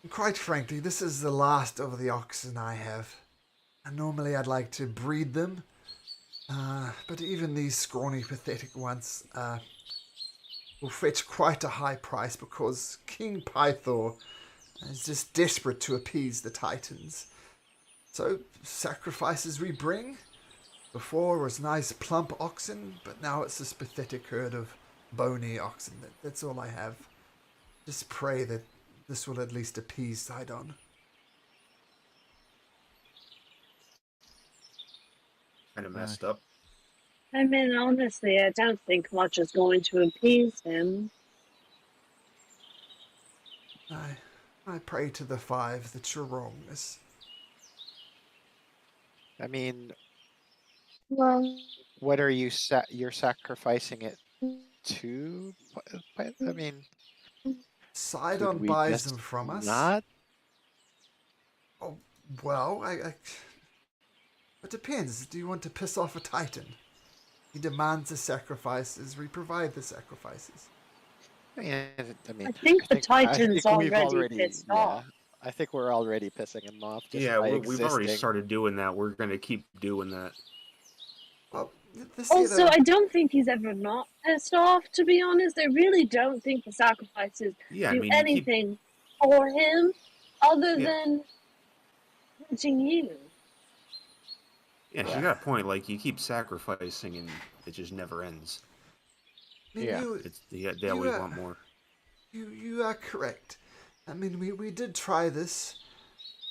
And quite frankly, this is the last of the oxen I have. And normally I'd like to breed them, but even these scrawny, pathetic ones will fetch quite a high price because King Pythor is just desperate to appease the Titans. So, sacrifices we bring. Before it was nice plump oxen, but now it's this pathetic herd of bony oxen. That's all I have. Just pray that this will at least appease Sidon.
Kind of messed up.
I mean, honestly, I don't think much is going to appease him.
I pray to the five that you're wrong, miss.
I mean,
Well,
what are you you're sacrificing it to? I mean,
Sidon
could we
buys
just
them from us.
not?
Oh, well, it depends. Do you want to piss off a Titan? He demands the sacrifices. We provide the sacrifices.
I mean,
I think the Titan's
we've
already pissed off.
I think we're already pissing him off. Just
Yeah,
by
we've already
existing.
started doing that. We're going to keep doing that.
Well,
Also, I don't think he's ever not pissed off, to be honest. I really don't think the sacrifices
Yeah, I
do
mean, you keep,
anything for him other
Yeah.
than hurting you.
yeah,
Yeah.
you got a point. Like, you keep sacrificing and it just never ends.
I mean,
Yeah.
They always want more.
You are correct. I mean, we did try this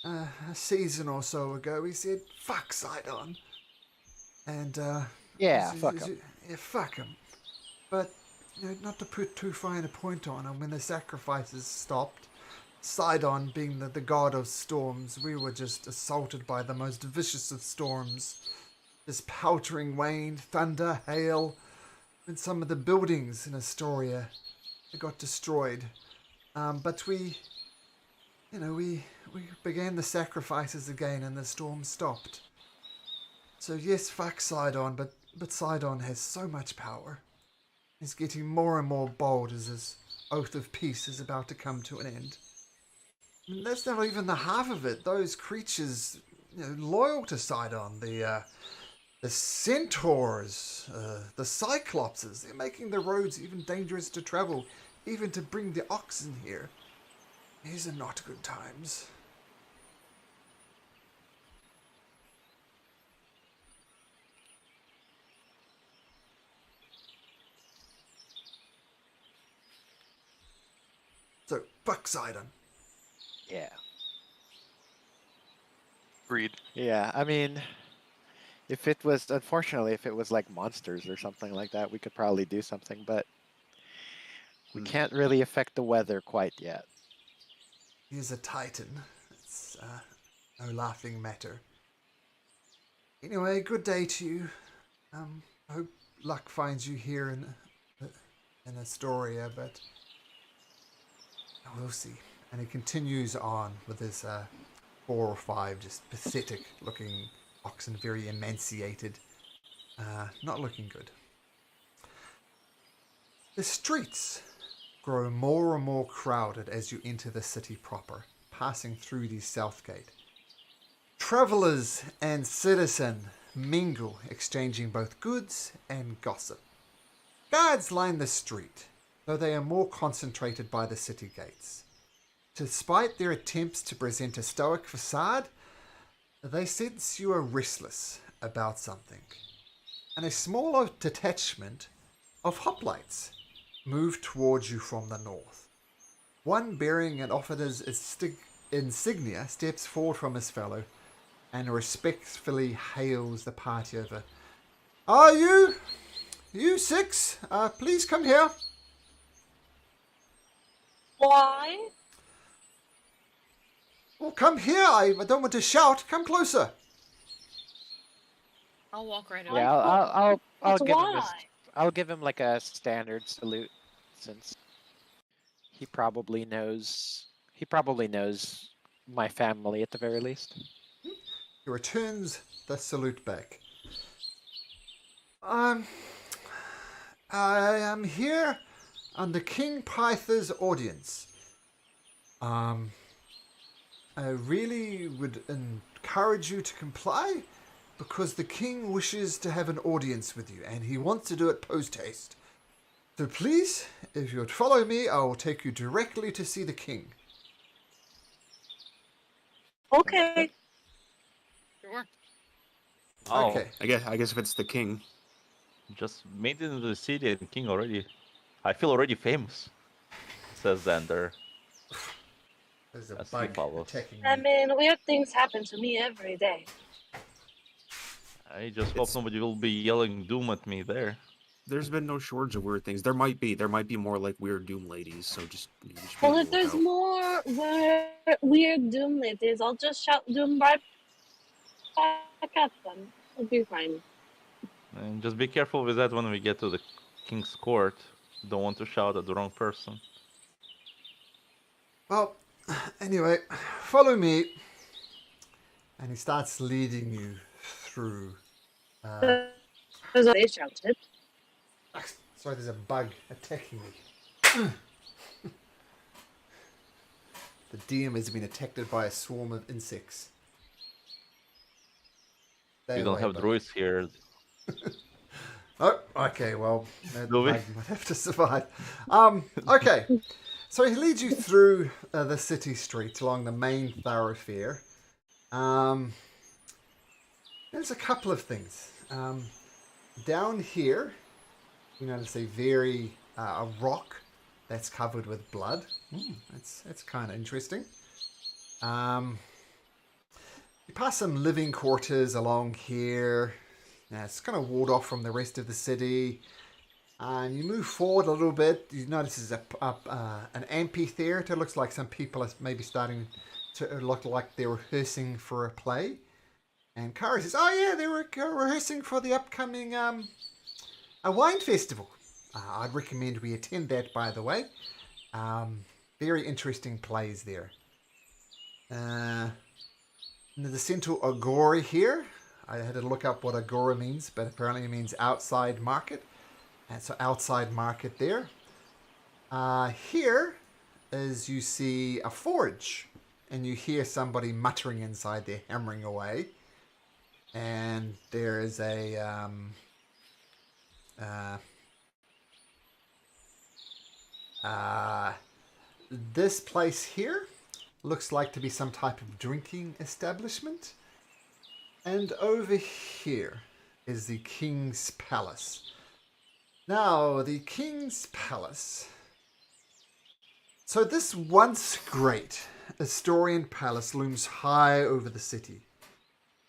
a season or so ago. We said, fuck Sidon. And,
Yeah, fuck him.
Yeah, fuck him. But, not to put too fine a point on him, when the sacrifices stopped, Sidon being the god of storms, we were just assaulted by the most vicious of storms. This powdering rain, thunder, hail, and some of the buildings in Astoria got destroyed. But we began the sacrifices again and the storm stopped. So yes, fuck Sidon, but Sidon has so much power. He's getting more and more bold as his oath of peace is about to come to an end. I mean, that's not even the half of it. Those creatures, loyal to Sidon, the centaurs, the cyclopses, they're making the roads even dangerous to travel, even to bring the oxen here. These are not good times. So, fuck Sidon.
Yeah.
Agreed.
Yeah, I mean, unfortunately, if it was like monsters or something like that, we could probably do something, but we can't really affect the weather quite yet.
He's a titan. It's no laughing matter. Anyway, good day to you. I hope luck finds you here in Astoria, but we'll see. And he continues on with his 4 or 5 just pathetic looking oxen, very emaciated. Not looking good. The streets grow more and more crowded as you enter the city proper, passing through the south gate. Travellers and citizen mingle, exchanging both goods and gossip. Guards line the street, though they are more concentrated by the city gates. despite their attempts to present a stoic facade, they sense you are restless about something. And a smaller detachment of hoplites move towards you from the north. One bearing an officer's insignia steps forward from his fellow and respectfully hails the party over. Are you? You six? Please come here.
Why?
Well, come here. I don't want to shout. Come closer.
I'll walk right over.
Yeah, I'll
That's
give him
why.
I'll give him like a standard salute, since he probably knows my family at the very least.
He returns the salute back. I am here under King Pyther's audience. I really would encourage you to comply, because the king wishes to have an audience with you, and he wants to do it post-haste. So please, if you would follow me, I will take you directly to see the king.
Okay.
Sure.
Oh,
Okay.
I guess if it's the king.
just made it into the city and king already. I feel already famous, says Xander.
There's a
As he
bug
follows.
attacking
I
me.
mean, weird things happen to me every day.
I just hope nobody will be yelling doom at me there.
There's been no shortage of weird things. There might be more like weird doom ladies. So just be
Well,
on the
if there's
lookout.
more weird Doom ladies, I'll just shout Doom right back at them. It'll be fine.
And just be careful with that when we get to the king's court. Don't want to shout at the wrong person.
Well, anyway, follow me. And he starts leading you through.
There's they shouted.
Sorry, there's a bug attacking me. The DM has been attacked by a swarm of insects. Stay
We don't
away,
have
bug.
druids here.
Oh, okay, well, that
Do we?
bug might have to survive. Okay, so he leads you through the city streets along the main thoroughfare. There's a couple of things. Down here, you notice a rock that's covered with blood. That's kind of interesting. You pass some living quarters along here. Now, it's kind of walled off from the rest of the city. And you move forward a little bit. You notice there's an amphitheater. It looks like some people are maybe starting to look like they're rehearsing for a play. And Kara says, oh yeah, they were rehearsing for the upcoming a wine festival. I'd recommend we attend that, by the way. Very interesting plays there. In the central agora here, I had to look up what agora means, but apparently it means outside market. And so outside market there. Here is you see a forge, and you hear somebody muttering inside there, hammering away. And there is a this place here looks like to be some type of drinking establishment. And over here is the King's Palace. Now, the King's Palace. So this once great Astorian palace looms high over the city.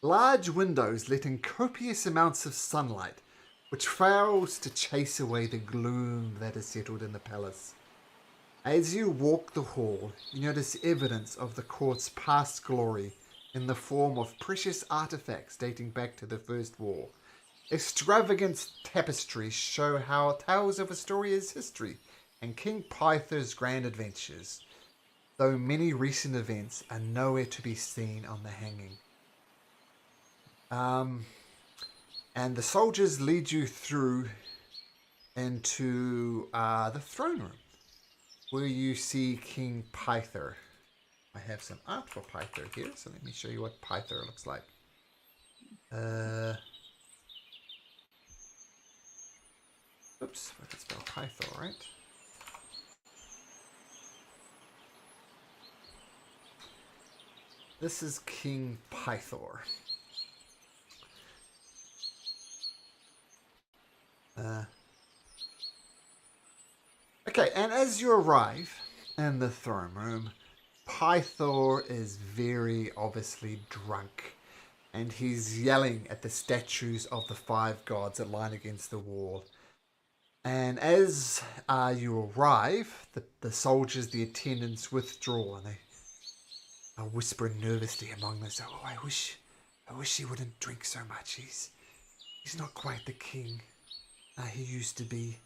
Large windows let in copious amounts of sunlight, which fails to chase away the gloom that has settled in the palace. As you walk the hall, you notice evidence of the court's past glory in the form of precious artifacts dating back to the First War. Extravagant tapestries show how tales of Astoria's history and King Pyther's grand adventures, though many recent events are nowhere to be seen on the hanging. And the soldiers lead you through into the throne room, where you see King Pyther. I have some art for Pyther here, so let me show you what Pyther looks like. Oops, I could spell Pythor, right? This is King Pythor. Okay, and as you arrive in the throne room, Pythor is very obviously drunk. And he's yelling at the statues of the 5 gods that line against the wall. And as you arrive, the soldiers, the attendants withdraw, and they are whispering nervously among themselves. Oh, I wish he wouldn't drink so much. He's not quite the king he used to be.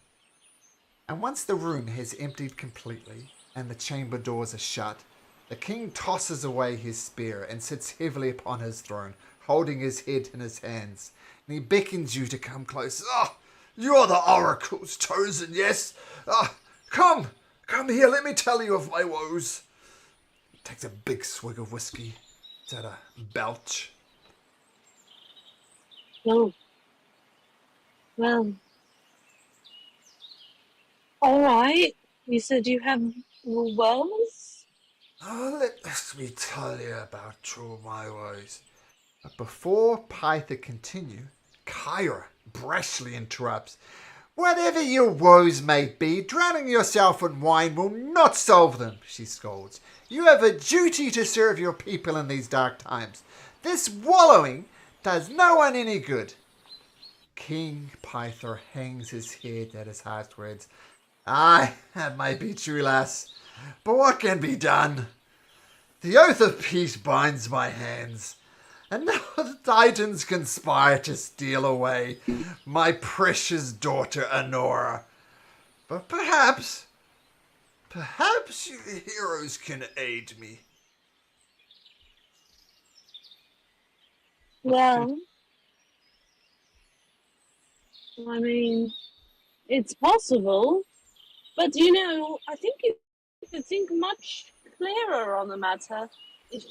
And once the room has emptied completely and the chamber doors are shut, the king tosses away his spear and sits heavily upon his throne, holding his head in his hands. And he beckons you to come close. Oh, you're the oracle's chosen, yes? Come here, let me tell you of my woes. He takes a big swig of whiskey. It's at a belch.
Oh. Well. Alright. You said you have woes?
Oh, let me tell you about my woes. But before Pythor continue, Kyra brashly interrupts. Whatever your woes may be, drowning yourself in wine will not solve them, she scolds. You have a duty to serve your people in these dark times. This wallowing does no one any good. King Pythor hangs his head at his harsh words. Aye, that may be true, lass, but what can be done? The oath of peace binds my hands, and now the Titans conspire to steal away my precious daughter Honora. But perhaps you heroes can aid me.
Well, I mean, it's possible, but I think you could think much clearer on the matter if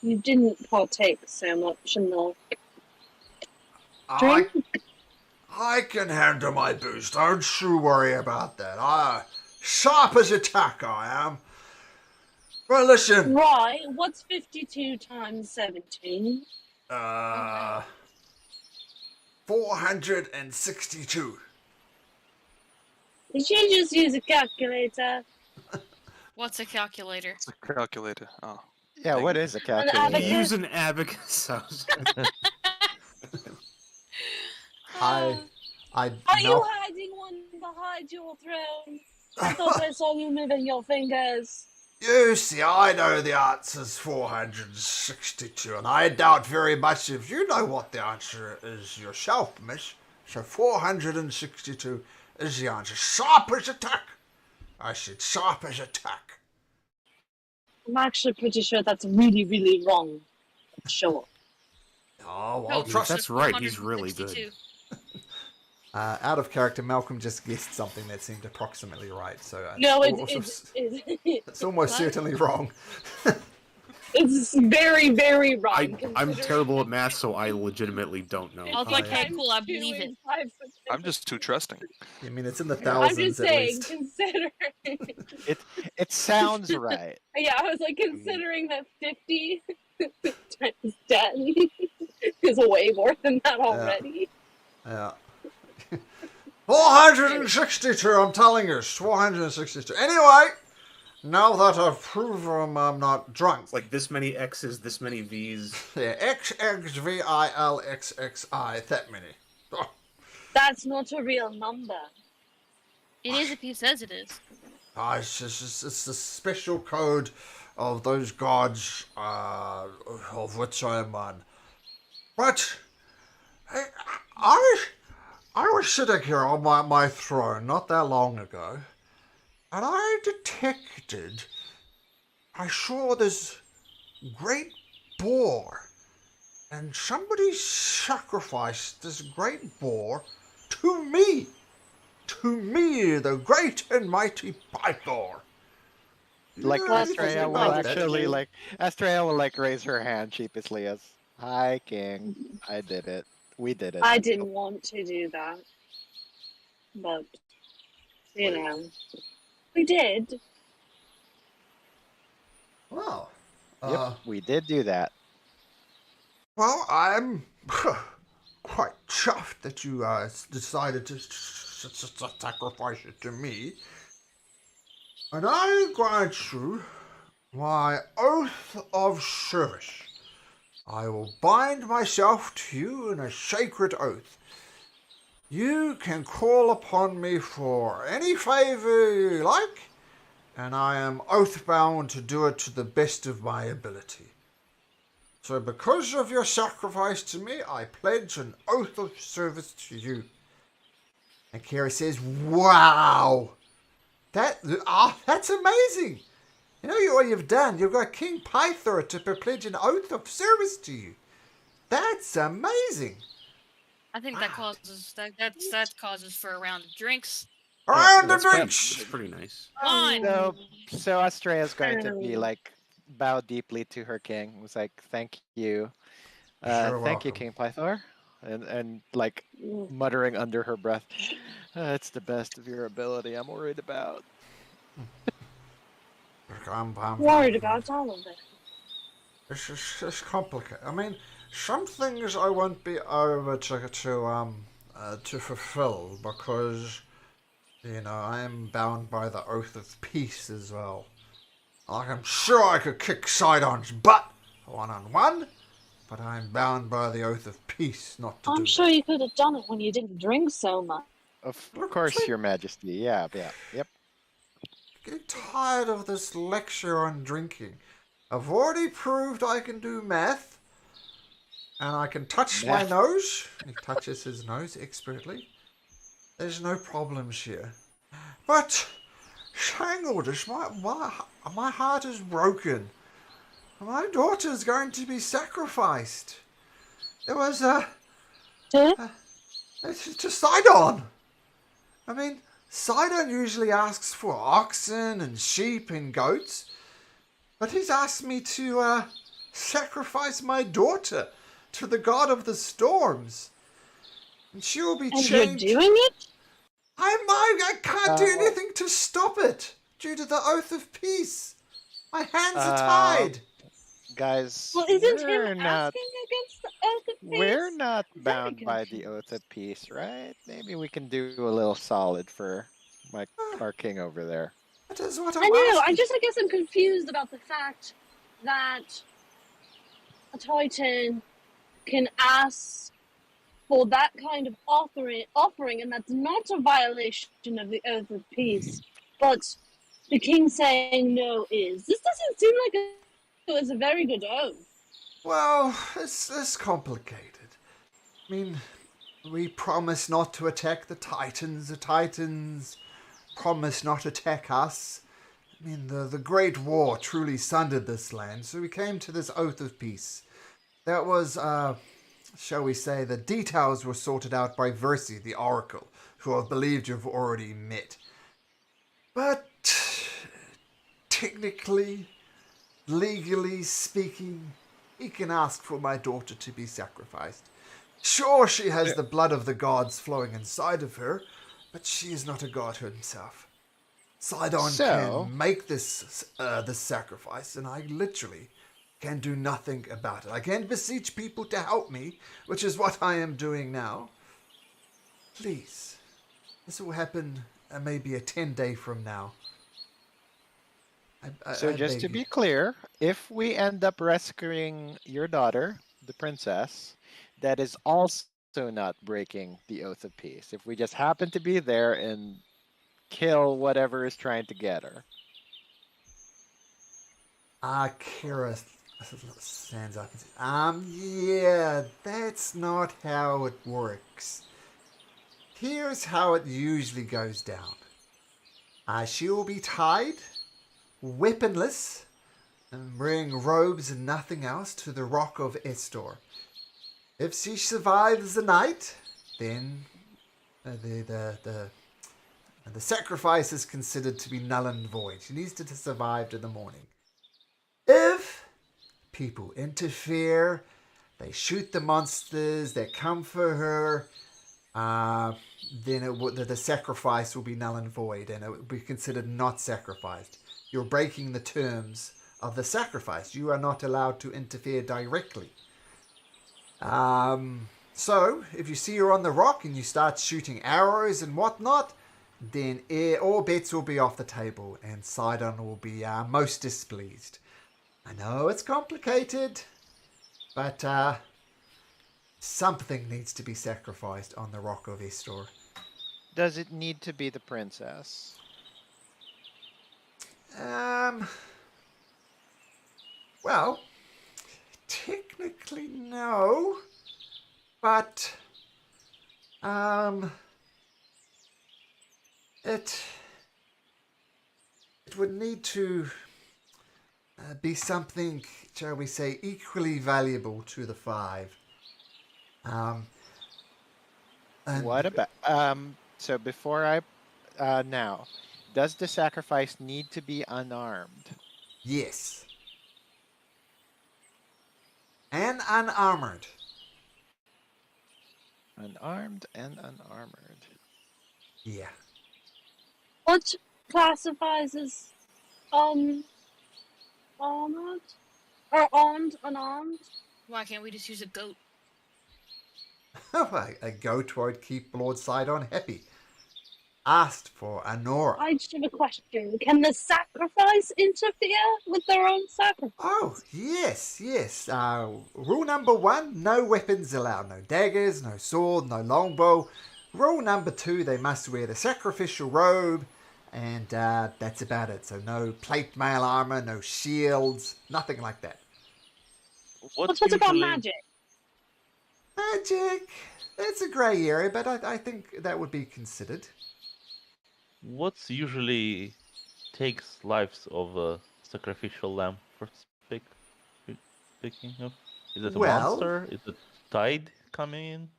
you didn't partake so much in the drink.
I can handle my booze. Don't you worry about that. Sharp as a tack, I am. Well, listen.
Right, what's 52 times 17?
462.
Did you just use a calculator?
What's a calculator?
It's a calculator. Oh.
Yeah, what is a
You
calculator?
abacus?
use an abacus.
I
Are you hiding one behind your throne? I thought I saw you moving your fingers.
You see, I know the answer's 462, and I doubt very much if you know what the answer is yourself, miss. So 462 is the answer. Sharp as a tack. I said sharp as a tack.
I'm actually pretty sure that's really, really wrong. Sure.
Oh,
No,
well, trust.
That's right, he's really good.
462.
Out of character, Malcolm just guessed something that seemed approximately right. So
No,
it's almost certainly wrong.
It's very, very wrong.
I'm
considering
terrible at math, so I legitimately don't know.
I was like,
yeah.
hey, cool, I believe it.
5%.
I'm just too trusting.
I mean, it's in the
I'm
thousands
just
at
saying,
least.
considering.
It sounds right.
Yeah, I was like, considering that 50 times 10 is way more than that already.
Yeah. 462, I'm telling you, 462. Anyway, now that I've proven I'm not drunk.
It's like this many X's, this many V's.
Yeah, XXVILXXI, that many. Oh,
That's not a real number.
It is if he says it is.
it's the special code of those gods of which I am one. But I was sitting here on my throne not that long ago, and I saw this great boar, and somebody sacrificed this great boar to me, the great and mighty Pythor.
Like
You know anything
Astrea will
about that?
actually Astrea will raise her hand sheepishly as, "Hi, King. I did it. We did it."
I didn't want to do that. But, we did.
Well,
Yep, we did do that.
Well, I'm quite chuffed that you decided to sacrifice it to me. And I grant you my oath of service. I will bind myself to you in a sacred oath. You can call upon me for any favor you like, and I am oath-bound to do it to the best of my ability. So because of your sacrifice to me, I pledge an oath of service to you. And Kira says, wow! That's amazing! You know what you've done? You've got King Pythor to pledge an oath of service to you. That's amazing!
I think that causes that causes for a round of drinks.
Around the
That's
drinks!
pretty nice.
One.
So Astrea's going to be like bow deeply to her king. It was like, thank you,
You're
thank you,
welcome.
King Pythor, and like muttering under her breath, "It's the best of your ability. I'm worried about."
I'm
Worried about all of it.
It's complicated. I mean, some things I won't be able to fulfill because, you know, I am bound by the oath of peace as well. Like, I'm sure I could kick Sidon's butt one-on-one, but I'm bound by the oath of peace not to do
I'm sure you could have done it when you didn't drink so much.
Of course, Your Majesty. Yeah, yep.
Getting tired of this lecture on drinking. I've already proved I can do math, and I can touch my nose. He touches his nose expertly. There's no problems here. But, saying all this, my heart is broken. My daughter's going to be sacrificed. It was, it's to Sidon. I mean, Sidon usually asks for oxen and sheep and goats, but he's asked me to sacrifice my daughter to the god of the storms. And she will be changed.
You're doing it?
I can't do anything to stop it due to the oath of peace. My hands are tied.
Guys,
Well, isn't him
we're not
asking against the oath of peace?
we're not
Very
bound by the
confused.
oath of peace, right? Maybe we can do a little solid for our king over there.
That is what
I
I'm
know.
asking.
I guess I'm confused about the fact that a Titan can ask for that kind of offering, and that's not a violation of the oath of peace. But the king saying no is. This doesn't seem like it was a very good oath.
Well, it's complicated. I mean, we promise not to attack the Titans. The Titans promise not to attack us. I mean, the Great War truly sundered this land, so we came to this oath of peace. That was, shall we say, the details were sorted out by Versi, the Oracle, who I believed you've already met. But, technically, legally speaking, he can ask for my daughter to be sacrificed. Sure, she has the blood of the gods flowing inside of her, but she is not a god herself. Sidon can make this sacrifice, and I literally can do nothing about it. I can beseech people to help me, which is what I am doing now. Please, this will happen maybe a 10-day from now.
So just to be clear, if we end up rescuing your daughter, the princess, that is also not breaking the oath of peace. If we just happen to be there and kill whatever is trying to get her.
Kira stands up and says, yeah, that's not how it works. Here's how it usually goes down. She will be tied, weaponless, and wearing robes and nothing else to the rock of Estor. If she survives the night, then the sacrifice is considered to be null and void. She needs to survive to the morning. If people interfere, they shoot the monsters, they come for her, then the sacrifice will be null and void, and it will be considered not sacrificed. You're breaking the terms of the sacrifice. You are not allowed to interfere directly. So, if you see her on the rock and you start shooting arrows and whatnot, then all bets will be off the table and Sidon will be most displeased. I know it's complicated, but something needs to be sacrificed on the rock of Estor.
Does it need to be the princess?
Well, technically no, but it would need to be something, shall we say, equally valuable to the five. And
What about so before I now, does the sacrifice need to be unarmed?
yes, and unarmored.
Unarmed and unarmored.
Yeah.
What classifies as armored or armed, unarmed?
Why can't we just use a goat?
A goat won't keep Lord Sidon happy. Asked for Anora.
I just have a question. Can the sacrifice interfere with their own sacrifice?
Oh, yes. Rule number 1, no weapons allowed. No daggers, no sword, no longbow. Rule number 2, they must wear the sacrificial robe. And that's about it. So no plate mail armor, no shields, nothing like that.
What about magic?
Magic. It's a grey area, but I think that would be considered.
What's usually takes lives of a sacrificial lamb for speaking of? Is it a monster? Is it tide coming in?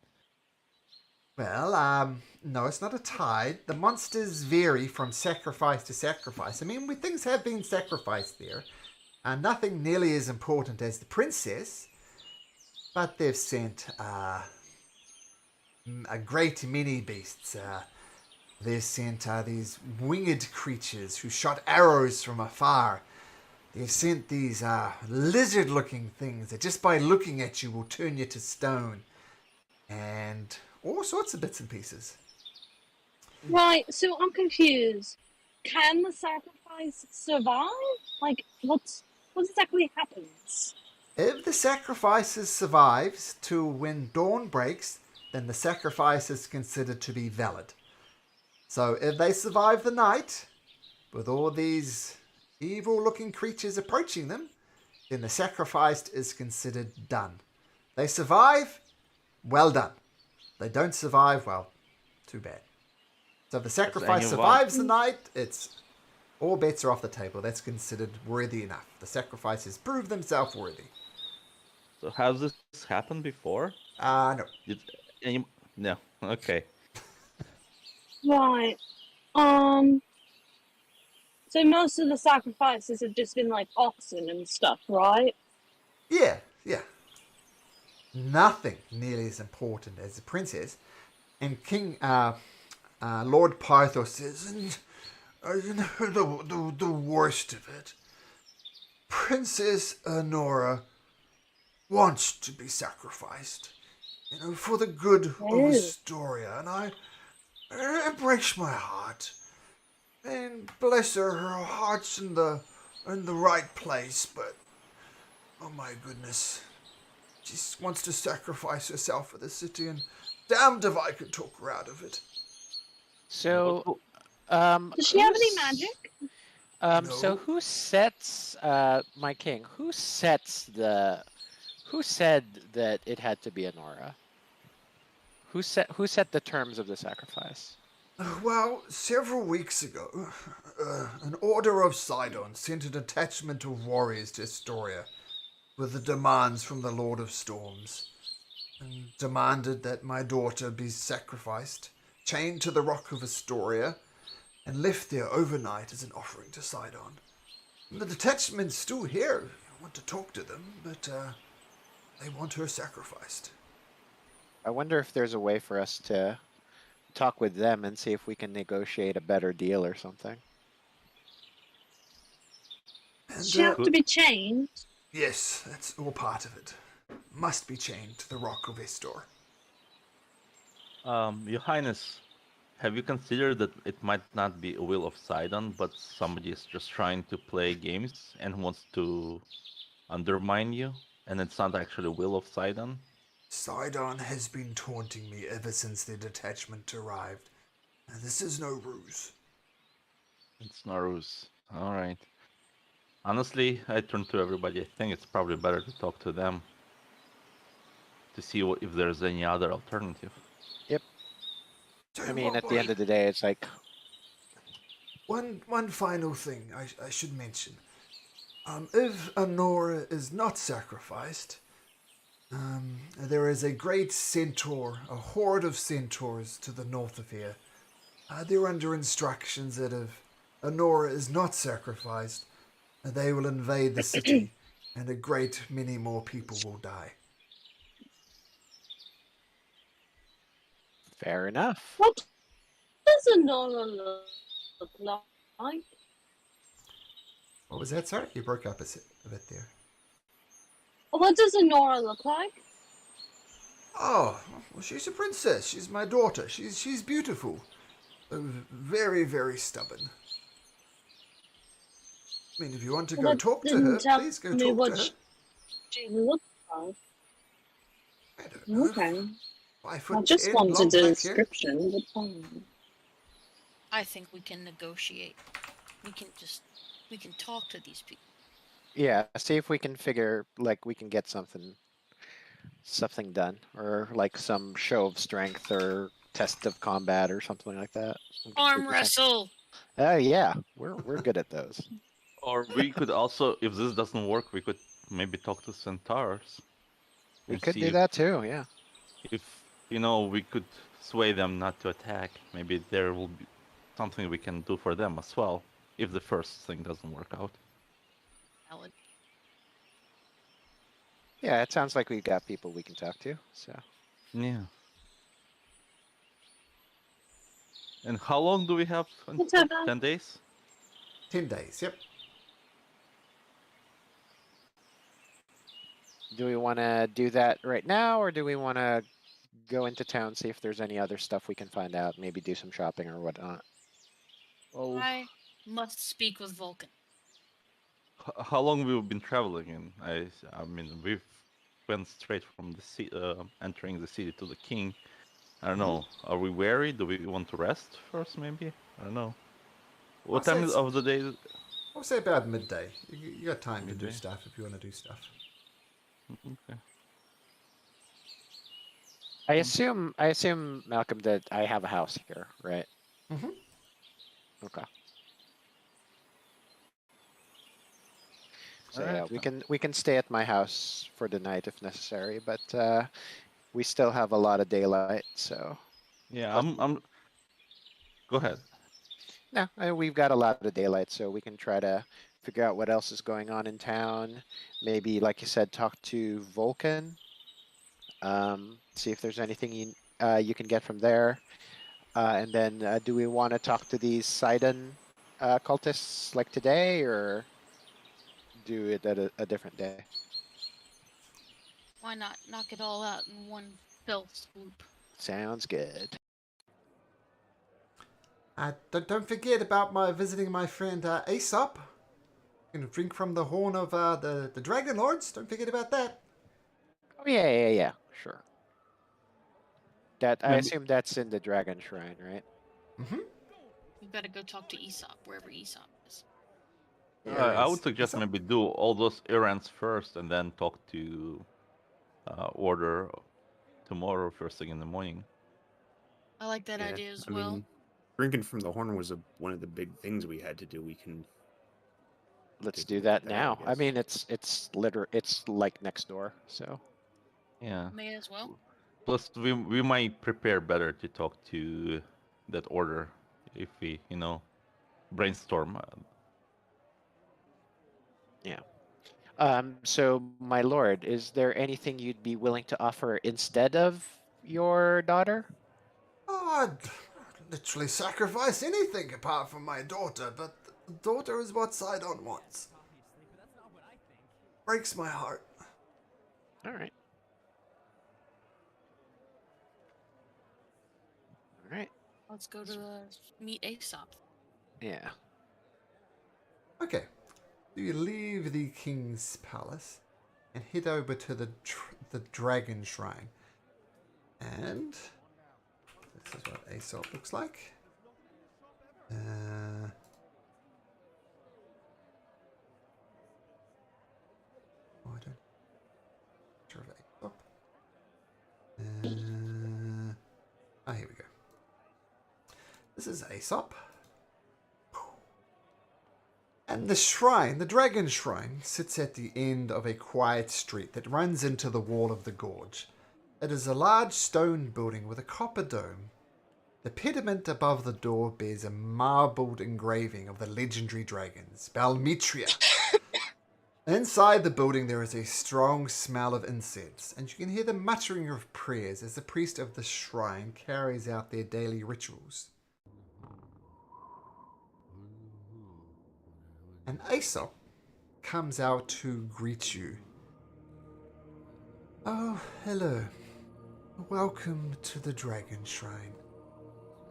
Well, no, it's not a tide. The monsters vary from sacrifice to sacrifice. I mean, things have been sacrificed there. Nothing nearly as important as the princess, but they've sent a great many beasts. They've sent these winged creatures who shot arrows from afar. They've sent these lizard-looking things that just by looking at you will turn you to stone. And all sorts of bits and pieces.
Right, so I'm confused. Can the sacrifice survive? Like, what exactly happens?
If the sacrifice survives till when dawn breaks, then the sacrifice is considered to be valid. So if they survive the night, with all these evil-looking creatures approaching them, then the sacrifice is considered done. They survive, well done. They don't survive, well, too bad. So if the sacrifice survives the night, it's all bets are off the table. That's considered worthy enough. The sacrifices prove themselves worthy.
So has this happened before?
No.
No. Okay.
Right. So most of the sacrifices have just been like oxen and stuff, right?
Yeah. Nothing nearly as important as the princess. And King Lord Parthos says, and you know the worst of it. Princess Anora wants to be sacrificed, for the good of Astoria, and it breaks my heart. And bless her heart's in the right place, but oh my goodness, she just wants to sacrifice herself for the city, and damned if I could talk her out of it.
So,
does she have any magic?
No.
So who sets my king? Who said that it had to be Anora? Who set the terms of the sacrifice?
Well, several weeks ago, an Order of Sidon sent a detachment of warriors to Astoria with the demands from the Lord of Storms, and demanded that my daughter be sacrificed, chained to the rock of Astoria, and left there overnight as an offering to Sidon. And the detachment's still here. I want to talk to them, but they want her sacrificed.
I wonder if there's a way for us to talk with them and see if we can negotiate a better deal or something.
And,
She have to be chained.
yes, that's all part of it. Must be chained to the Rock of Estor.
Your Highness, have you considered that it might not be a will of Sidon, but somebody is just trying to play games and wants to undermine you, and it's not actually a will of Sidon?
Sidon has been taunting me ever since their detachment arrived. And this is no ruse.
It's Narus. All right. Honestly, I turn to everybody. I think it's probably better to talk to them to see if there's any other alternative.
Yep. I mean, at the end of the day, it's like,
One final thing I should mention. If Honora is not sacrificed, there is a great centaur, a horde of centaurs to the north of here. They're under instructions that if Honora is not sacrificed, they will invade the city, and a great many more people will die.
fair enough.
What does a Nora look like?
What was that, sorry? You broke up a bit there.
What does a Nora look like?
Oh, well, she's a princess. She's my daughter. She's beautiful. Very, very stubborn. I mean, if you want to go
That
talk to
didn't
her,
tell
please go
me
talk
what
to her.
she looked like.
I don't know.
Okay.
5'10",
I just
long
wanted a
black hair.
description, but fine.
I think we can negotiate. We can talk to these people.
Yeah, see if we can figure, like, we can get something done, or like some show of strength or test of combat or something like that. We can
Arm
figure
wrestle.
yeah, we're good at those.
Or we could also, if this doesn't work, we could maybe talk to centaurs.
We
and
could
see
do that too, yeah.
if we could sway them not to attack. Maybe there will be something we can do for them as well, if the first thing doesn't work out.
Valid.
Yeah, it sounds like we've got people we can talk to, so.
Yeah. And how long do we have?
Whatever.
10 days?
10 days, yep.
Do we want to do that right now, or do we want to go into town, see if there's any other stuff we can find out, maybe do some shopping or whatnot?
Oh,
I must speak with Vulcan.
how long we've been traveling in? I mean, we've went straight from the entering the city to the king. I don't know. Are we wary? Do we want to rest first? Maybe. I don't know. What
I'll
time
say
of the day?
I'll say about midday. You got time to do
Midday.
stuff if you want to do stuff.
Okay.
I assume, Malcolm, that I have a house here, right?
Mm-hmm.
Okay. So
Alright.
yeah, we can stay at my house for the night if necessary, but we still have a lot of daylight, so
Yeah, I'm. Go ahead.
no, we've got a lot of daylight, so we can try to figure out what else is going on in town. Maybe, like you said, talk to Vulcan. See if there's anything you can get from there. And then, do we want to talk to these Sidon cultists like today, or do it at a different day?
Why not knock it all out in one fell swoop?
Sounds good.
Don't forget about my visiting my friend Aesop. You can drink from the horn of the Dragonlords. Don't forget about that.
Oh yeah, sure. That I
Maybe-
assume that's in the Dragon Shrine, right?
Mm-hmm.
We better go talk to Aesop, wherever Aesop is.
I would suggest maybe do all those errands first and then talk to Order tomorrow first thing in the morning.
I like that
Yeah,
idea as
I
well.
mean, drinking from the horn was one of the big things we had to do. We can.
Let's
take a
do
look
that
at that, I
now. I
guess.
mean, it's like next door, so.
Yeah.
May as well.
Plus, we might prepare better to talk to that Order if we brainstorm.
Yeah. So, my lord, is there anything you'd be willing to offer instead of your daughter?
Oh, I'd literally sacrifice anything apart from my daughter, but the daughter is what Sidon wants. Breaks my heart.
All right. All right.
Let's go to meet Aesop.
Yeah.
Okay. So you leave the king's palace and head over to the dragon shrine. And this is what Aesop looks like. Oh, I don't. Sure of Aesop. Here we go. This is Aesop. And the shrine, the dragon shrine, sits at the end of a quiet street that runs into the wall of the gorge. It is a large stone building with a copper dome. The pediment above the door bears a marbled engraving of the legendary dragons, Balmetria. Inside the building there is a strong smell of incense, and you can hear the muttering of prayers as the priest of the shrine carries out their daily rituals. And Aesop comes out to greet you. Oh, hello. Welcome to the Dragon Shrine.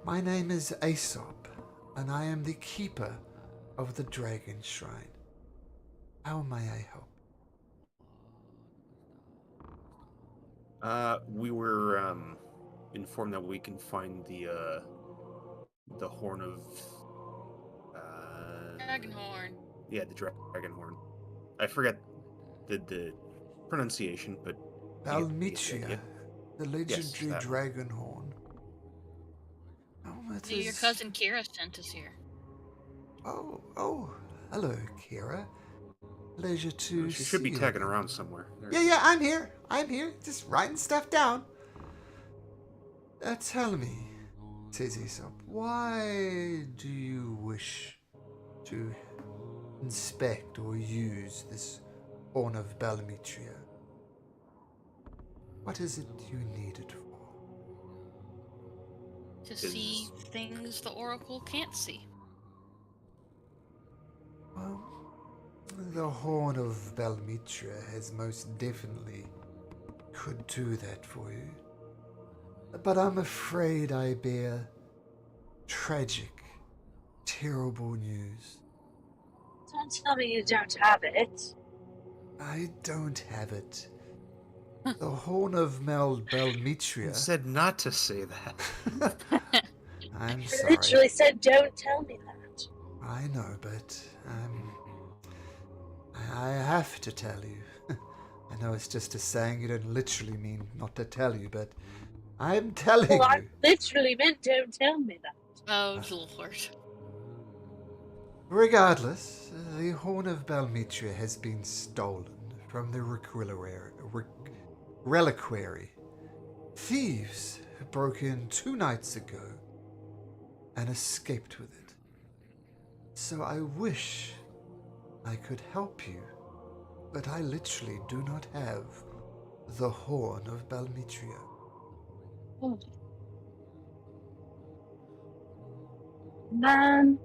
My name is Aesop, and I am the keeper of the Dragon Shrine. How may I help?
We were informed that we can find the horn of
Dragonhorn.
yeah, the dragon horn. I forget the pronunciation, but
Balmetria, the legendary
that one.
dragon horn. Oh, it
Your
is...
cousin Kira sent us here.
Oh, hello, Kira. Pleasure to
She should be
see you.
tagging around somewhere. There
Yeah, I'm here. Just writing stuff down. Tell me, says Aesop, why do you wish to inspect or use this horn of Balmetria? What is it you need it for?
To see things the Oracle can't see.
Well, the horn of Balmetria has most definitely could do that for you. But I'm afraid I bear tragic, terrible news.
Don't tell me you don't have it.
I don't have it. The horn of Balmetria.
You said not to say that.
I'm
I
sorry.
literally said, don't tell me that.
I know, but I have to tell you. I know it's just a saying. You don't literally mean not to tell you, but I'm telling
Well, I
you.
literally meant don't tell me that.
Oh, Lord.
Regardless, the horn of Balmetria has been stolen from the reliquary. Thieves broke in 2 nights ago and escaped with it. So I wish I could help you, but I literally do not have the horn of Balmetria.
Oh. Man.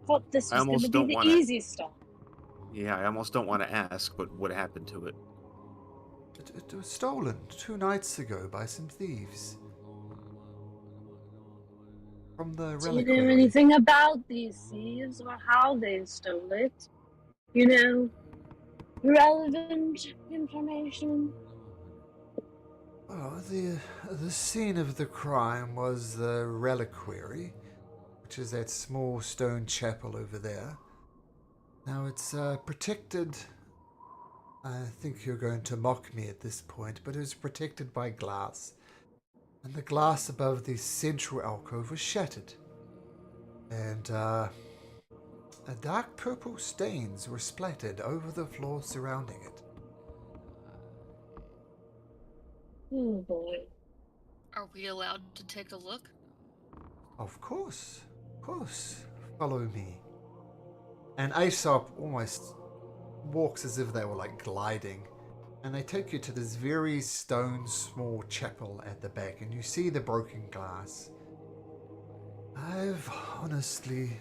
Thought this
I
was going
almost
to be
don't
the
wanna-
easy stuff.
Yeah, I almost don't want to ask, but what happened to it?
It was stolen 2 nights ago by some thieves. From the
Do you know
reliquary.
anything about these thieves or how they stole it? You know, relevant information?
Oh, the scene of the crime was the reliquary, which is that small stone chapel over there. Now it's protected. I think you're going to mock me at this point, but it was protected by glass. And the glass above the central alcove was shattered. And dark purple stains were splattered over the floor surrounding it.
Oh boy.
Are we allowed to take a look?
Of course. Follow me. And Aesop almost walks as if they were like gliding. And they take you to this very stone small chapel at the back, and you see the broken glass. I've honestly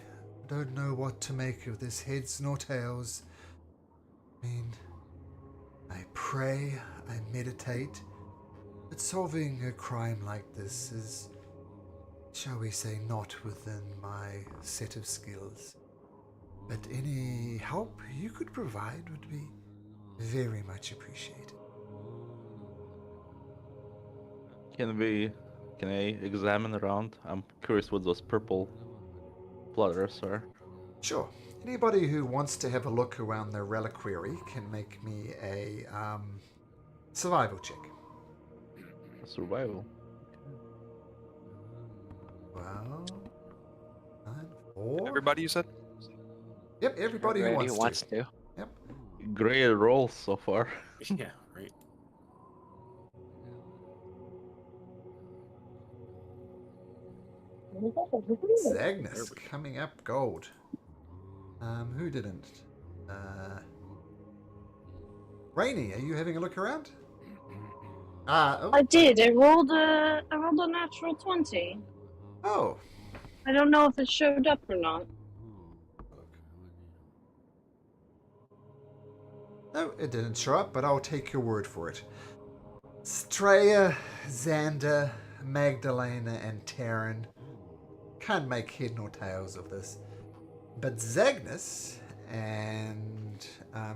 don't know what to make of this, heads nor tails. I mean, I pray, I meditate, but solving a crime like this is, shall we say, not within my set of skills. But any help you could provide would be very much appreciated.
Can I examine around? I'm curious what those purple flutters are.
Sure. Anybody who wants to have a look around the reliquary can make me a survival check.
Survival.
Well, 9, 4.
Everybody, you said?
Yep, everybody who wants to.
to.
Yep.
Great rolls so far.
Yeah, right.
Agnes coming up gold. Who didn't? Rainy, are you having a look around?
I did. I rolled a natural 20.
Oh.
I don't know if it showed up or not.
No, it didn't show up, but I'll take your word for it. Straya, Xander, Magdalena, and Taryn. Can't make head nor tails of this. But Zagnus and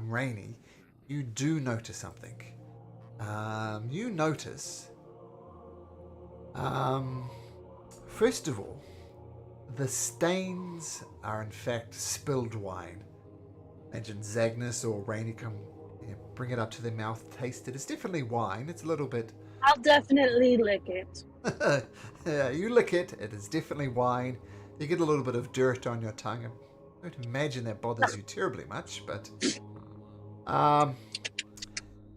Rainy, you do notice something. You notice, first of all, the stains are in fact spilled wine. Imagine Zagnus or Rainy come, bring it up to their mouth, taste it. It's definitely wine. It's a little bit.
I'll definitely lick it.
Yeah, you lick it. It is definitely wine. You get a little bit of dirt on your tongue. I don't imagine that bothers you terribly much, but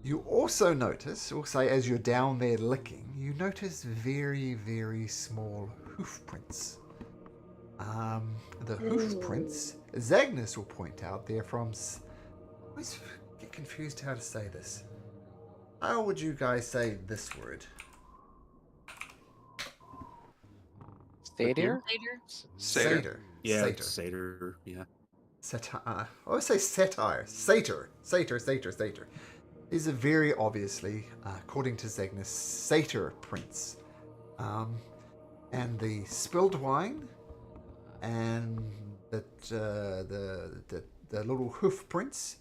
you also notice, as you're down there licking, you notice very, very small hoof prints. The hoof prints, Zagnus will point out, they're from. I always get confused how to say this. How would you guys say this word?
Satyr?
Satyr.
Yeah,
Satyr.
satyr. Yeah.
Satire. I always say satire. Satyr. Satyr. These are very obviously, according to Zagnus, satyr prints. And the spilled wine and the little hoof prints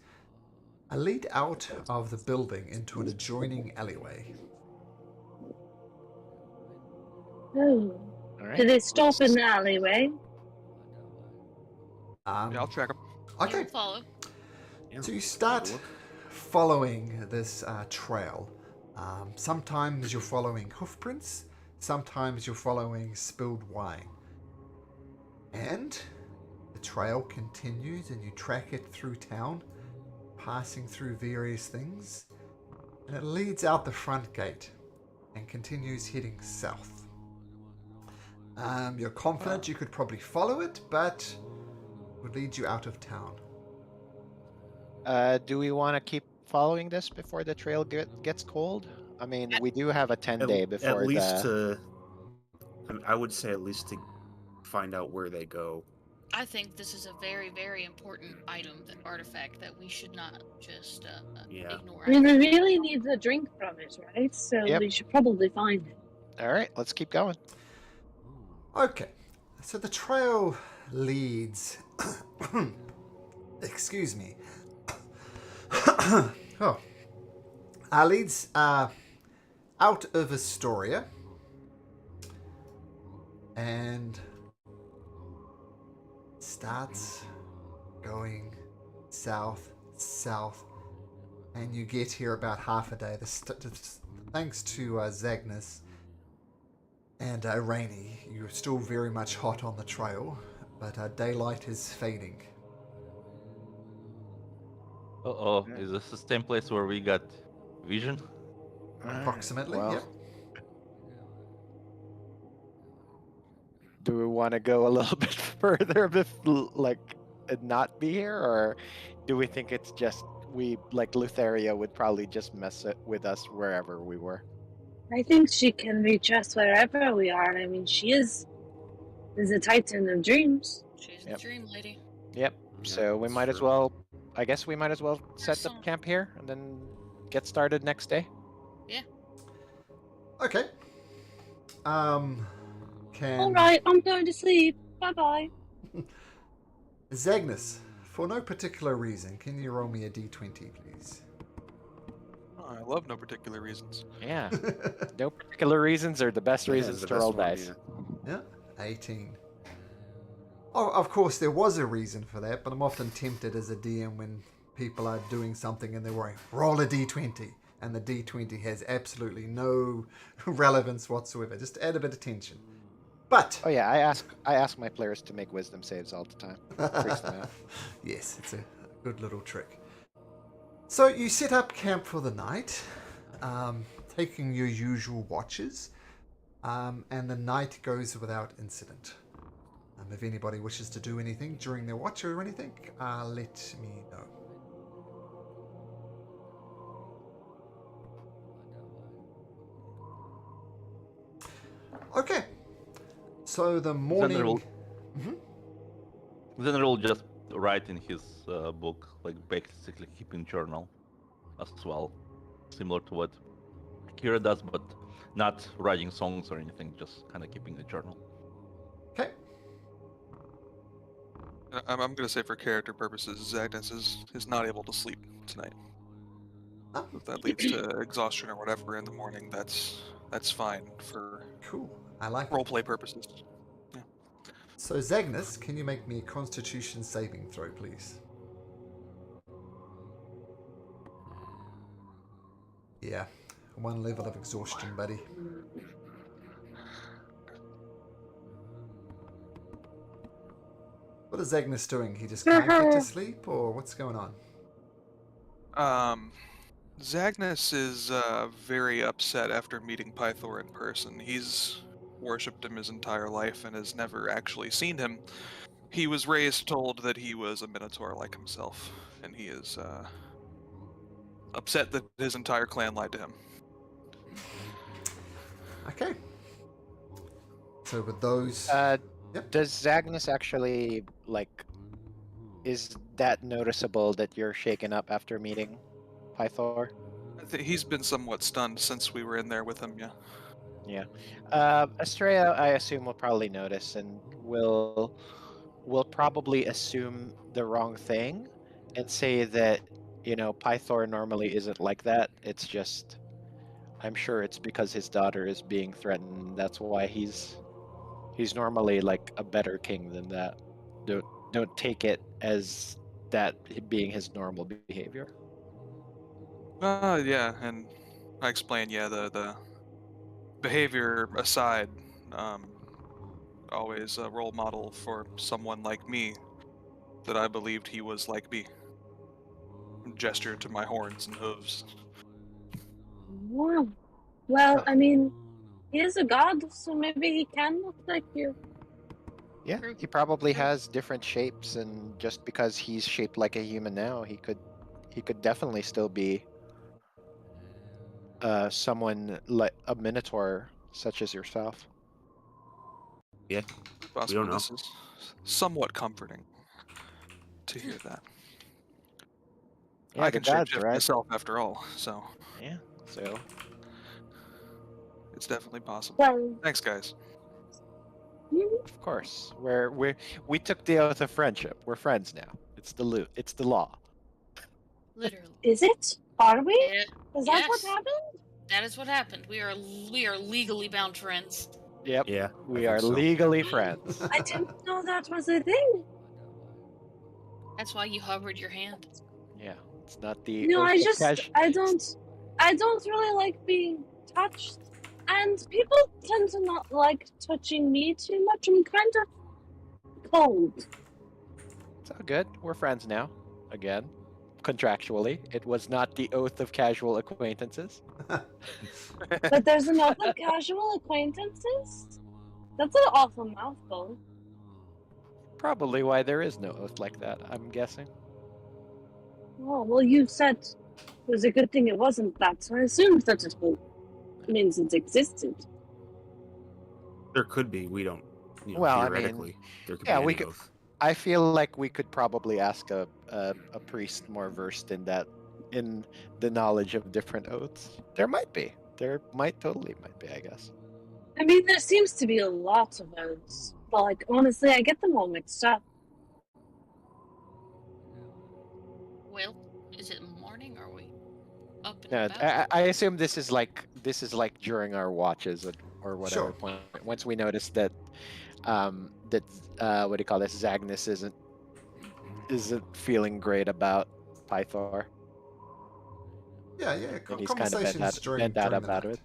lead out of the building into an adjoining alleyway.
Oh.
All right.
Do they stop in the alleyway?
Yeah, I'll track them.
Okay,
We'll follow.
Yeah.
so you start following this trail. Sometimes you're following hoof prints, sometimes you're following spilled wine. And the trail continues and you track it through town, passing through various things, and it leads out the front gate and continues heading south. You're confident you could probably follow it, but it would lead you out of town.
Do we want to keep following this before the trail gets cold? I mean, we do have a 10-day before
at least
the...
I would say at least to find out where they go.
I think this is a very, very important item, that artifact, that we should not just
Yeah.
ignore.
I mean, we really need the drink from it, right? So
Yep.
we should probably find it.
All right, let's keep going.
Okay, so the trail leads. Excuse me. Oh, leads out of Astoria and starts going south, and you get here about half a day. Thanks to Zagnus and Rainy, you're still very much hot on the trail, but daylight is fading.
Uh-oh, is this the same place where we got vision?
Approximately,
well,
yep.
Do we want to go a little bit further, like, and not be here, or do we think it's just Lutheria would probably just mess it with us wherever we were?
I think she can reach us wherever we are. I mean, she is is a titan of dreams.
She's
Yep.
the dream lady.
Yep. So we
that's
might as
true.
well. I guess we might as well set
some-
up camp here and then get started next day.
Okay. Can
Alright, I'm going to sleep. Bye bye.
Zagnus, for no particular reason, can you roll me a d20, please?
Oh, I love no particular reasons.
Yeah. No particular reasons are the best
Yeah,
reasons
the
to
best
roll
one,
dice.
yeah.
Yeah, 18. Oh, of course, there was a reason for that, but I'm often tempted as a DM when people are doing something and they're worrying, roll a d20, and the d20 has absolutely no relevance whatsoever. Just add a bit of tension. But
Oh yeah, I ask my players to make wisdom saves all the time. Freaks them out.
yes, it's a good little trick. So you set up camp for the night, taking your usual watches, and the night goes without incident. If anybody wishes to do anything during their watch or anything, let me know. Okay. So the morning.
General-
Mhm.
Then we'll just write in his book, like basically keeping journal as well, similar to what Kira does, but not writing songs or anything, just kind of keeping a journal.
Okay.
I'm going to say for character purposes, Zagnus is not able to sleep tonight.
Oh,
If that leads to exhaustion or whatever in the morning, that's fine for
cool. I like it.
roleplay purposes.
So Zagnus, can you make me a Constitution saving throw, please? Yeah, 1 level of exhaustion, buddy. What is Zagnus doing? He just can't get to sleep, or what's going on?
Zagnus is very upset after meeting Pythor in person. He's worshipped him his entire life and has never actually seen him. He was raised told that he was a Minotaur like himself, and he is upset that his entire clan lied to him.
Okay. So with those... Yep.
Does Zagnus actually is that noticeable that you're shaken up after meeting Pythor?
I think he's been somewhat stunned since we were in there with him, yeah.
Yeah. Estrella, I assume, will probably notice and will probably assume the wrong thing and say that, Pythor normally isn't like that. It's just, I'm sure it's because his daughter is being threatened. That's why he's normally like a better king than that. Don't take it as that being his normal behavior.
Yeah, and I explained, yeah, the behavior aside, always a role model for someone like me that I believed he was like me. Gesture to my horns and hooves.
Wow. Well, I mean, he is a god, so maybe he can look like you.
Yeah,
True.
he probably has different shapes, and just because he's shaped like a human now, he could definitely still be someone like a minotaur such as yourself.
Yeah,
Possibly
know.
this is somewhat comforting to hear that.
Yeah,
I
the
can
gods,
shapeshift
right?
myself after all, so
Yeah, so
it's definitely possible.
Well,
Thanks, guys.
of course we took the oath of friendship. We're friends now. It's the law.
Literally.
is it? Are we?
Yeah,
Is that what
yes.
happened?
that is what happened. We are legally bound friends.
Yep.
Yeah,
We
I
are
think so.
legally friends.
I didn't know that was a thing.
That's why you hovered your hand.
Yeah, it's not the
No,
oath
I
of
just, I don't really like being touched. And people tend to not like touching me too much. I'm kind of cold.
It's all good. We're friends now. Again, contractually, it was not the oath of casual acquaintances.
But there's an oath of casual acquaintances? That's an awful mouthful.
Probably why there is no oath like that, I'm guessing.
Oh, well, you said it was a good thing it wasn't that, so I assumed that it means it existed.
There could be. We don't
Well, I mean,
theoretically, there could
yeah,
be
we
any
could.
oath.
I feel like we could probably ask a priest more versed in that, in the knowledge of different oaths. There might be. There might totally might be, I guess.
I mean, there seems to be a lot of oaths. But, like, honestly, I get them all mixed up.
Well, is it morning? Are we up and
No,
about?
I assume this is like during our watches or whatever
Sure.
point. Once we notice that what do you call this? Zagnus isn't feeling great about Pythor,
Yeah,
and he's kind of
conversations during
bent out
the
about
night.
it.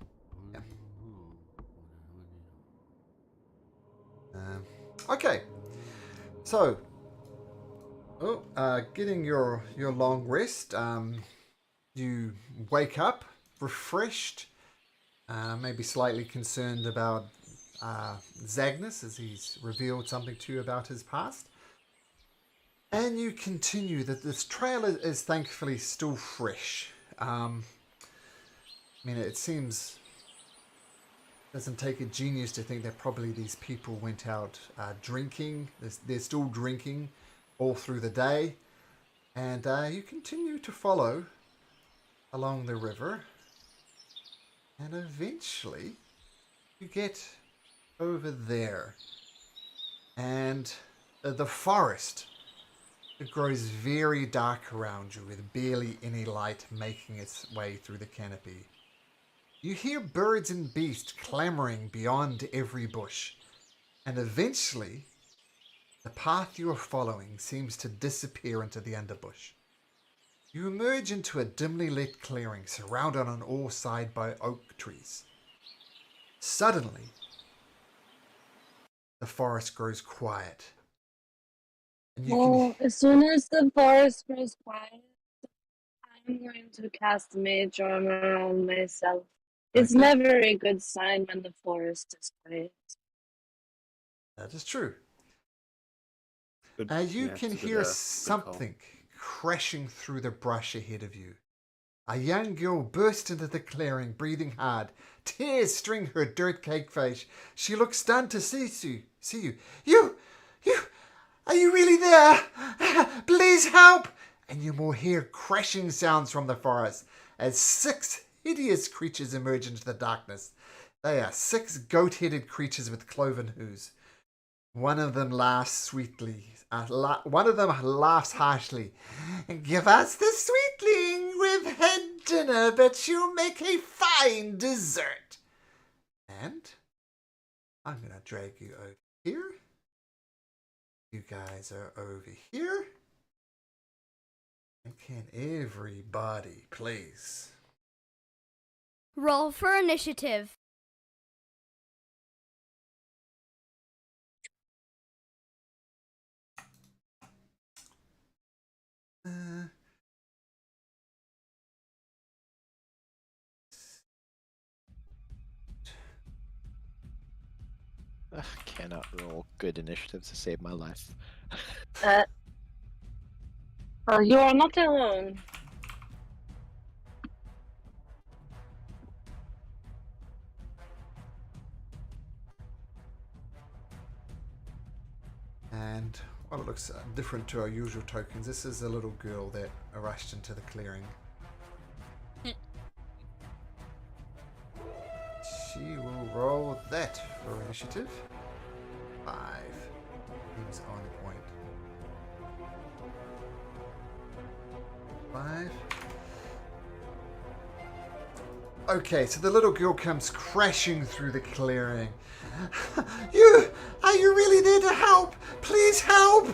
Yeah. Okay, so getting your long rest. You wake up refreshed, maybe slightly concerned about Zagnus as he's revealed something to you about his past. And you continue that this trail is thankfully still fresh. I mean, it seems doesn't take a genius to think that probably these people went out drinking. They're still drinking all through the day. And you continue to follow along the river. And eventually you get over there. And the forest, it grows very dark around you with barely any light making its way through the canopy. You hear birds and beasts clamoring beyond every bush, and eventually the path you are following seems to disappear into the underbush. You emerge into a dimly lit clearing surrounded on all sides by oak trees. Suddenly, the forest grows quiet. And you
Well, as soon as the forest grows quiet, I'm going to cast mage armor on myself. It's
Okay.
never a good sign when the forest is quiet.
That is true.
Good-
You
yeah,
can
it's a good,
hear
good call.
something crashing through the brush ahead of you. A young girl burst into the clearing, breathing hard. Tears string her dirt-caked face. She looks stunned to see you. You, are you really there? Please help! And you more hear crashing sounds from the forest as 6 hideous creatures emerge into the darkness. They are 6 goat-headed creatures with cloven hooves. One of them laughs sweetly. One of them laughs harshly. Give us the sweetling. We've had dinner, but you'll make a fine dessert. And I'm going to drag you over here. You guys are over here. And can everybody please
roll for initiative?
Ugh, cannot roll good initiatives to save my life.
Well, you are not alone.
And well, it looks different to our usual tokens. This is a little girl that rushed into the clearing. She will roll that for initiative. 5. Seems on point. 5. Okay, so the little girl comes crashing through the clearing. Are you really there to help? Please help!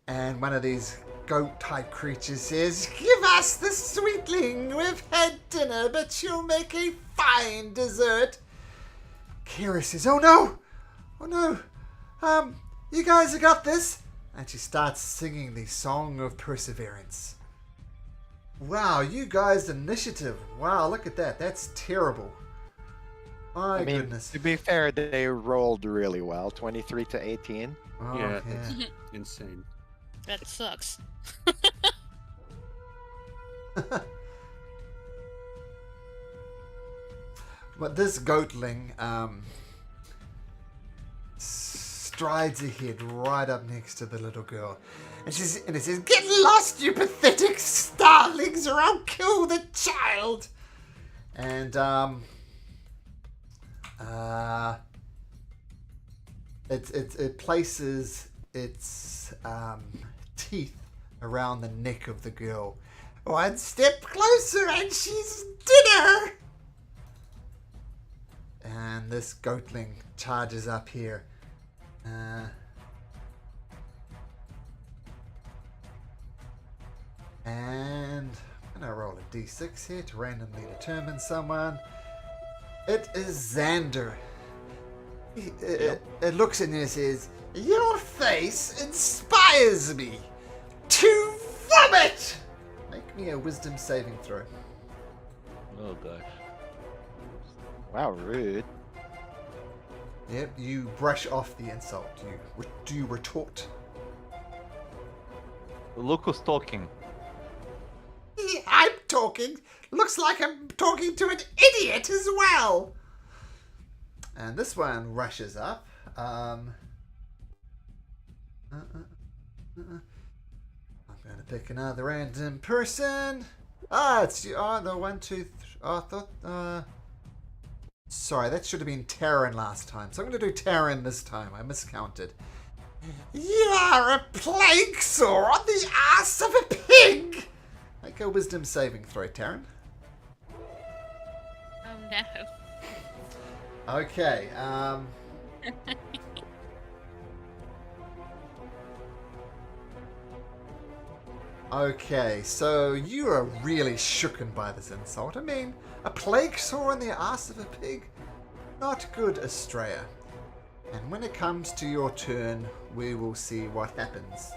And one of these goat-type creatures says, give us the sweetling. We've had dinner, but you'll make a fine dessert. Kira says, oh no! You guys have got this. And she starts singing the Song of Perseverance. Wow, you guys' initiative. Wow, look at that. That's terrible. My goodness.
To be fair, they rolled really well. 23 to 18.
Oh,
Yeah, it's insane.
That sucks.
But this goatling strides ahead right up next to the little girl. And it says, "Get lost, you pathetic starlings, or I'll kill the child." And it places its teeth around the neck of the girl. "One step closer and she's dinner." And this goatling charges up here. And I'm going to roll a d6 here to randomly determine someone. It is Xander. It looks at you and says, "Your face inspires me to vomit." Make me a wisdom saving throw.
Oh gosh.
Wow, rude.
Yep, you brush off the insult. Do you retort?
Look who's talking.
I'm talking. Looks like I'm talking to an idiot as well. And this one rushes up. I'm going to pick another random person. It's you. Oh, the 1, 2, 3. Oh, I thought. Sorry, that should have been Taryn last time. So I'm going to do Taryn this time. I miscounted. "You are a plague sore on the ass of a pig." Make a wisdom saving throw, Taryn.
Oh no.
Okay, Okay, so you are really shooken by this insult. I mean, a plague sore on the ass of a pig? Not good, Estrella. And when it comes to your turn, we will see what happens.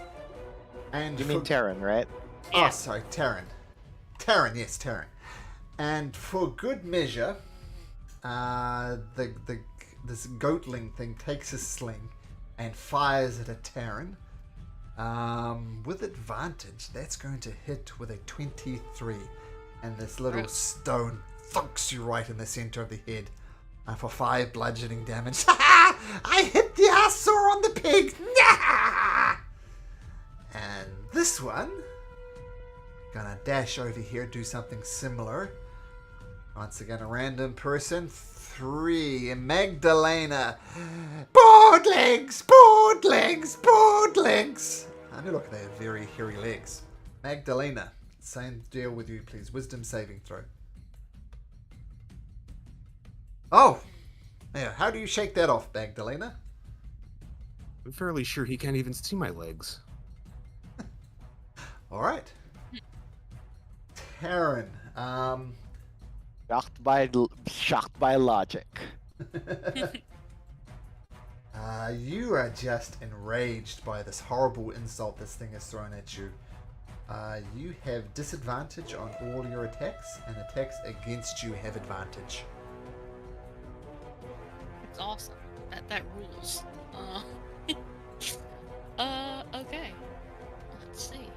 And
You mean Terran, right?
Oh, sorry, Taryn. Taryn, yes, Taryn. And for good measure, this goatling thing takes a sling and fires it at Taryn. With advantage, that's going to hit with a 23. And this little stone thunks you right in the center of the head. For 5 bludgeoning damage. I hit the ass on the pig! And this one, gonna dash over here, do something similar. Once again, a random person. 3, Magdalena. Board legs! Board legs! Board legs! I know, look, they have very hairy legs. Magdalena, same deal with you, please. Wisdom saving throw. Oh! Yeah, how do you shake that off, Magdalena?
I'm fairly sure he can't even see my legs.
Alright. Taryn,
Shocked by logic.
you are just enraged by this horrible insult this thing has thrown at you. You have disadvantage on all your attacks, and attacks against you have advantage.
It's awesome. That rules. Okay. Let's see.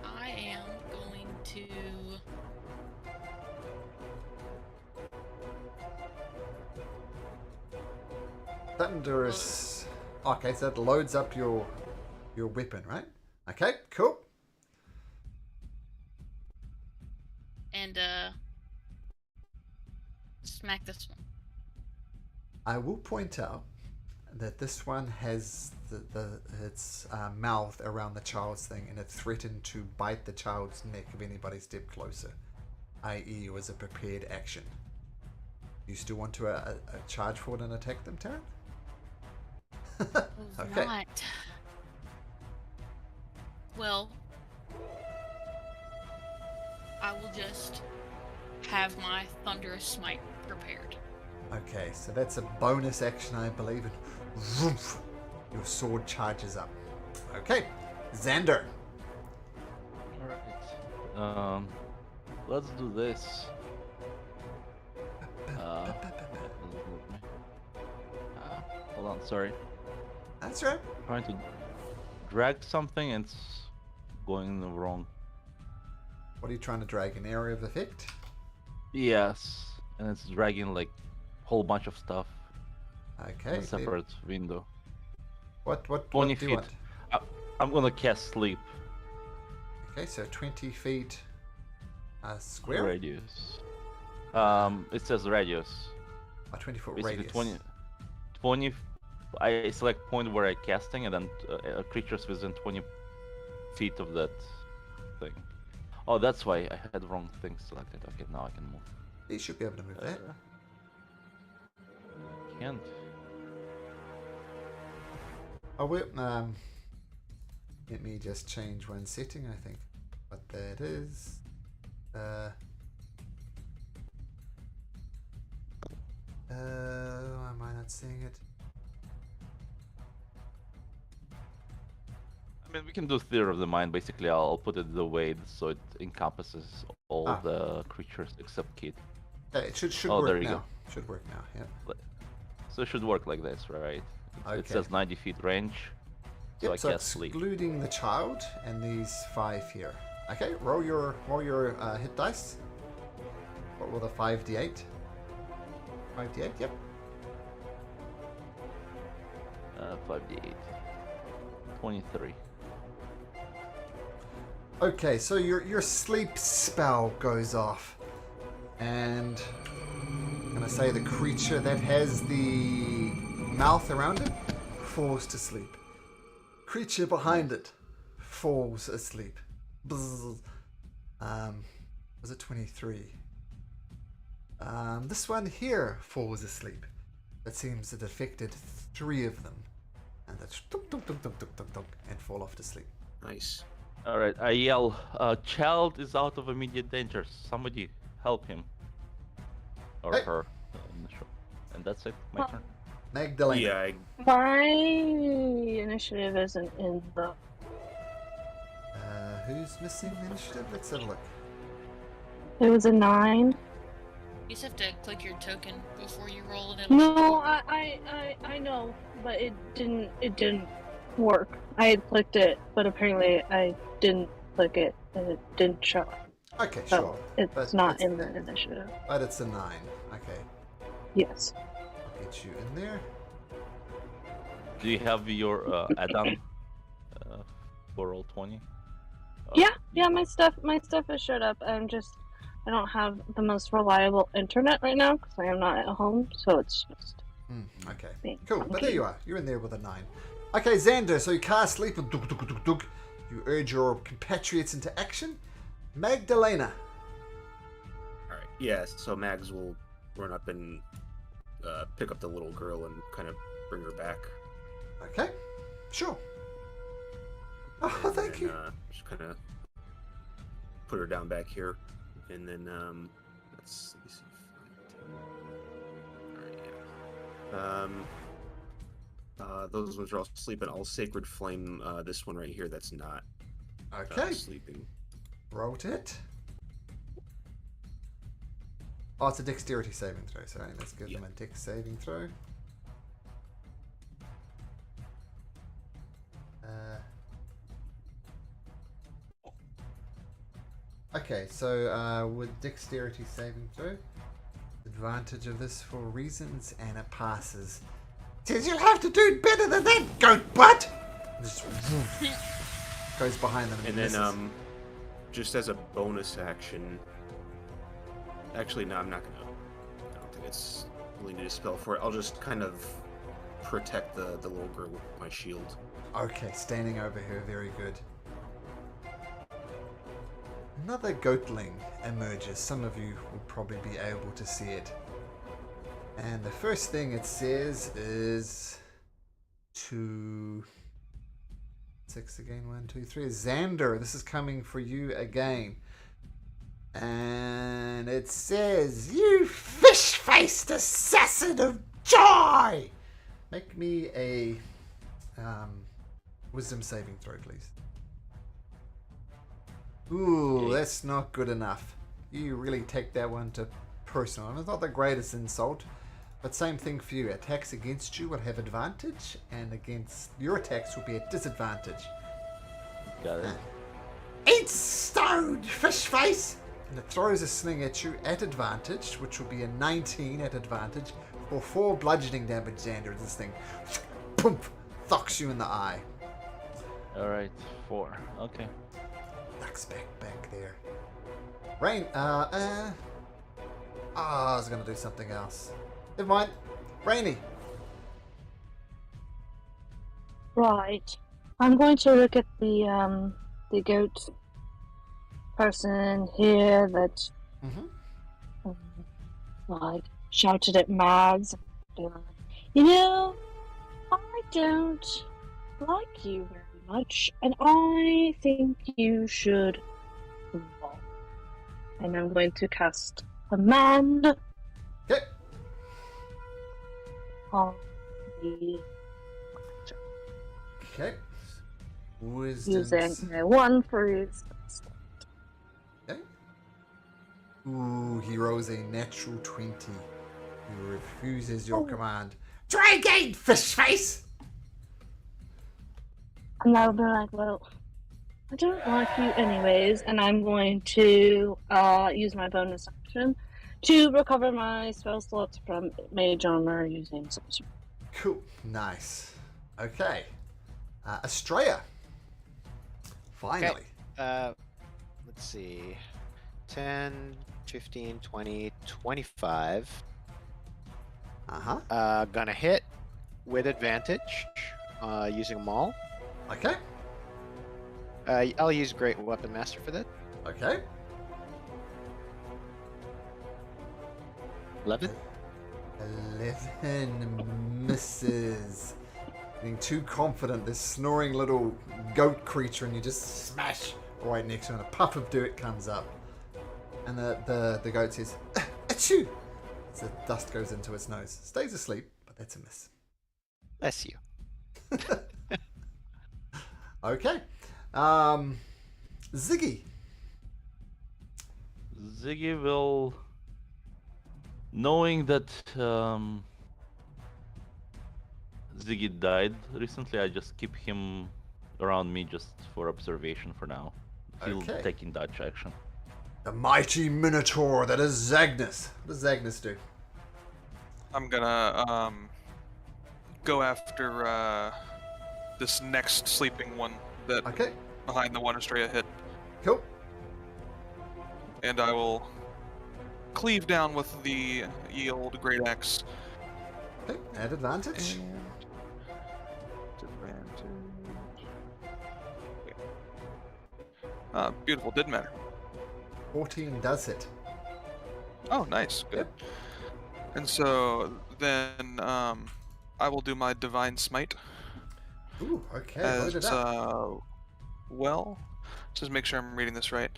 I am going to.
Thunderous. Okay, so that loads up your weapon, right? Okay, cool.
And smack this one.
I will point out that this one has its mouth around the child's thing, and it threatened to bite the child's neck if anybody stepped closer, i.e. it was a prepared action. You still want to charge forward and attack them, Taryn? Okay.
Not. Well, I will just have my thunderous smite prepared.
Okay, so that's a bonus action, I believe, and woof, your sword charges up. Okay, Xander.
Alright. Let's do this. Hold on, sorry.
That's right.
Trying to drag something and it's going wrong.
What are you trying to drag? An area of effect?
Yes, and it's dragging like a whole bunch of stuff.
Okay.
a separate window.
What
20
do you
feet.
want?
I'm gonna cast sleep.
Okay, so 20 feet square?
Radius. It says radius.
A 20-foot
Basically
radius.
20. I select point where I'm casting, and then creatures within 20 feet of that thing. Oh, that's why I had wrong thing selected. Okay, now I can move.
You should be able to move that.
Can't.
Oh, wait, let me just change one setting, I think. What that is. Am I not seeing it?
I mean, we can do theater of the mind. Basically, I'll put it the way so it encompasses all the creatures except Kid.
Okay, it should
Oh,
work
there you
now.
go.
Should work now, yeah.
So it should work like this, right?
Okay.
It says 90 feet range. So
Yep,
I
so
cast sleep.
excluding the child and these 5 here. Okay, roll your hit dice. What will the 5d8? 5d8, yep.
5d8. 23.
Okay, so your sleep spell goes off, and I'm gonna say the creature that has the mouth around it falls to sleep. Creature behind it falls asleep. Bzzz. Was it 23? This one here falls asleep. It seems it affected 3 of them, and that's dunk, dunk, dunk, dunk, dunk, dunk, dunk, and fall off to sleep.
Nice.
All right, I yell, "Child is out of immediate danger. Somebody help him." Or
Hey.
her. Sure. And that's it. My turn.
Magdalena.
Yeah,
My initiative isn't in the.
Who's missing initiative? Let's have a look.
It was a 9.
You just have to click your token before you roll it.
No, I know, but it didn't work. I had clicked it, but apparently I didn't click it and it didn't show up.
Okay,
So
sure.
it's
But
not
it's-
in the initiative.
But it's a 9. Okay.
Yes.
I'll get you in there.
Do you have your add-on for roll 20?
Yeah, my stuff has showed up. I don't have the most reliable internet right now because I am not at home, so it's just
Okay.
being
Cool. But there
funky.
you are. You're in there with a 9. Okay, Xander, so you cast sleep and dug, dug, dug, dug. You urge your compatriots into action. Magdalena.
all right. Yeah, so Mags will run up and pick up the little girl and kind of bring her back.
Okay. Sure. Oh, thank you.
Just kind of put her down back here, and then let's see. All right, yeah. Those ones are all sleeping. I'll sacred flame this one right here. That's not
Okay.
sleeping.
Rolled it. Oh, it's a dexterity saving throw. Sorry, let's give them a dex saving throw. Okay, so with dexterity saving throw, advantage of this for reasons, and it passes. Says you'll have to do better than that, goat butt. Just goes behind them
And
misses.
then just as a bonus action, actually no, I'm not gonna. I don't think it's really need a spell for it. I'll just kind of protect the little girl with my shield.
Okay, standing over her, very good. Another goatling emerges. Some of you will probably be able to see it. And the first thing it says is 2, 6 again, 1, 2, 3. Xander, this is coming for you again. And it says, "You fish-faced assassin of joy!" Make me a wisdom saving throw, please. Ooh, that's not good enough. You really take that one to personal. And it's not the greatest insult, but same thing for you. Attacks against you will have advantage, and against your attacks will be at disadvantage.
Got it.
Eat stone, fish face! And it throws a sling at you at advantage, which will be a 19 at advantage, or 4 bludgeoning damage, Xander, as this thing boom, thucks you in the eye.
All right, 4. Okay.
Ducks back there. Rain, I was gonna do something else. Never mind. Rainy.
Right. I'm going to look at the goat person here that like shouted at Mads. You know, I don't like you very much, and I think you should move on. And I'm going to cast Command
Okay.
on the
Okay. Wisdom.
using one freeze.
Okay. Ooh, he rolls a natural 20. He refuses your command. Try again, fish face!
And I'll be like, well, I don't like you anyways, and I'm going to use my bonus action to recover my spell slots from mage armor using sorcery.
Cool. Nice. Okay. Estrella. Finally.
Let's see. 10, 15, 20, 25.
Uh-huh.
Gonna hit with advantage using Maul.
Okay.
I'll use Great Weapon Master for that.
Okay.
11.
11 misses. Getting too confident, this snoring little goat creature, and you just smash right next to him, and a puff of dirt comes up. And the goat says, achoo! As the dust goes into its nose. Stays asleep, but that's a miss.
Bless you.
Okay. Ziggy.
Ziggy will, knowing that Ziggy died recently, I just keep him around me just for observation for now. He'll
Okay.
taking dodge action.
The mighty Minotaur that is Zagnus. What does Zagnus do?
I'm gonna go after this next sleeping one that
Okay.
behind the one Estrella hit,
Cool.
and I will cleave down with the ye old great axe.
Okay. Add advantage.
Beautiful, didn't matter.
14 does hit.
Oh, nice, good. And so then I will do my divine smite
Ooh, okay. Load it
as
up.
well. Just make sure I'm reading this right.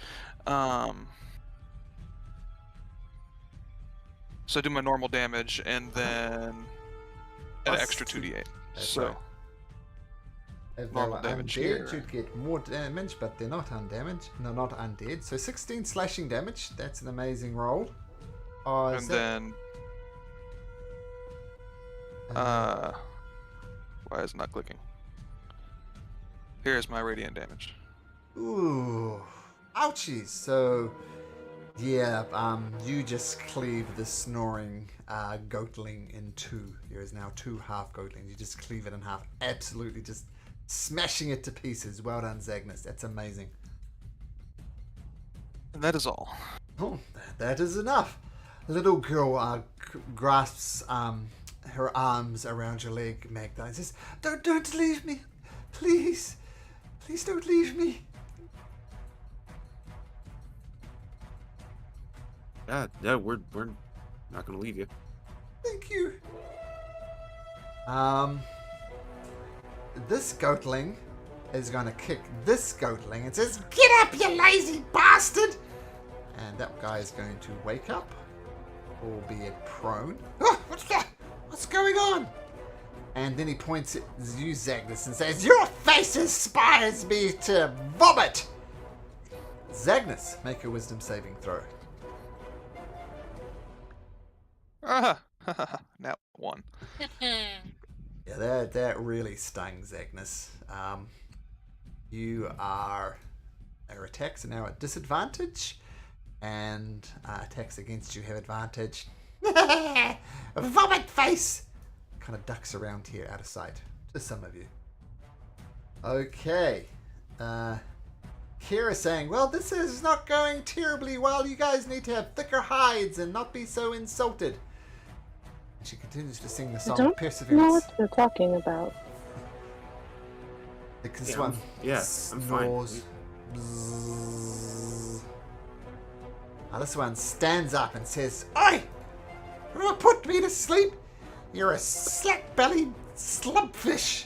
So I do my normal damage and then an
Plus
extra 2d8.
That's
So
right. If they
normal
were
damage
undead,
here.
you'd get more damage, but they're not undamaged. No, not undead. So 16 slashing damage. That's an amazing roll. Oh, is
and
that-
then why is it not clicking? Here's my radiant damage.
Ooh, ouchies. So, yeah, you just cleave the snoring goatling in two. There is now 2 half goatlings. You just cleave it in half. Absolutely, just smashing it to pieces. Well done, Zagnus. That's amazing.
And that is all.
Oh, that is enough. Little girl grasps her arms around your leg, Magda, and says, "Don't leave me, please, please don't leave me."
Yeah, we're not gonna leave you.
Thank you. This goatling is gonna kick this goatling and says, "Get up, you lazy bastard!" And that guy is going to wake up, albeit prone. Oh, what's going on? And then he points at you, Zagnus, and says, "Your face inspires me to vomit." Zagnus, make a wisdom saving throw.
Nat 1.
Yeah, that really stung, Zagnus. Our attacks are now at disadvantage, and attacks against you have advantage. Vomit face! Kind of ducks around here out of sight. To some of you. Okay. Kira's saying, well, this is not going terribly well. You guys need to have thicker hides and not be so insulted. And she continues to sing the
I
song
don't know
Perseverance.
what you're talking about.
Because
Yeah,
one
I'm fine.
snores. Bzzz. Now this one stands up and says, Oi! You put me to sleep? You're a slack-bellied slumpfish.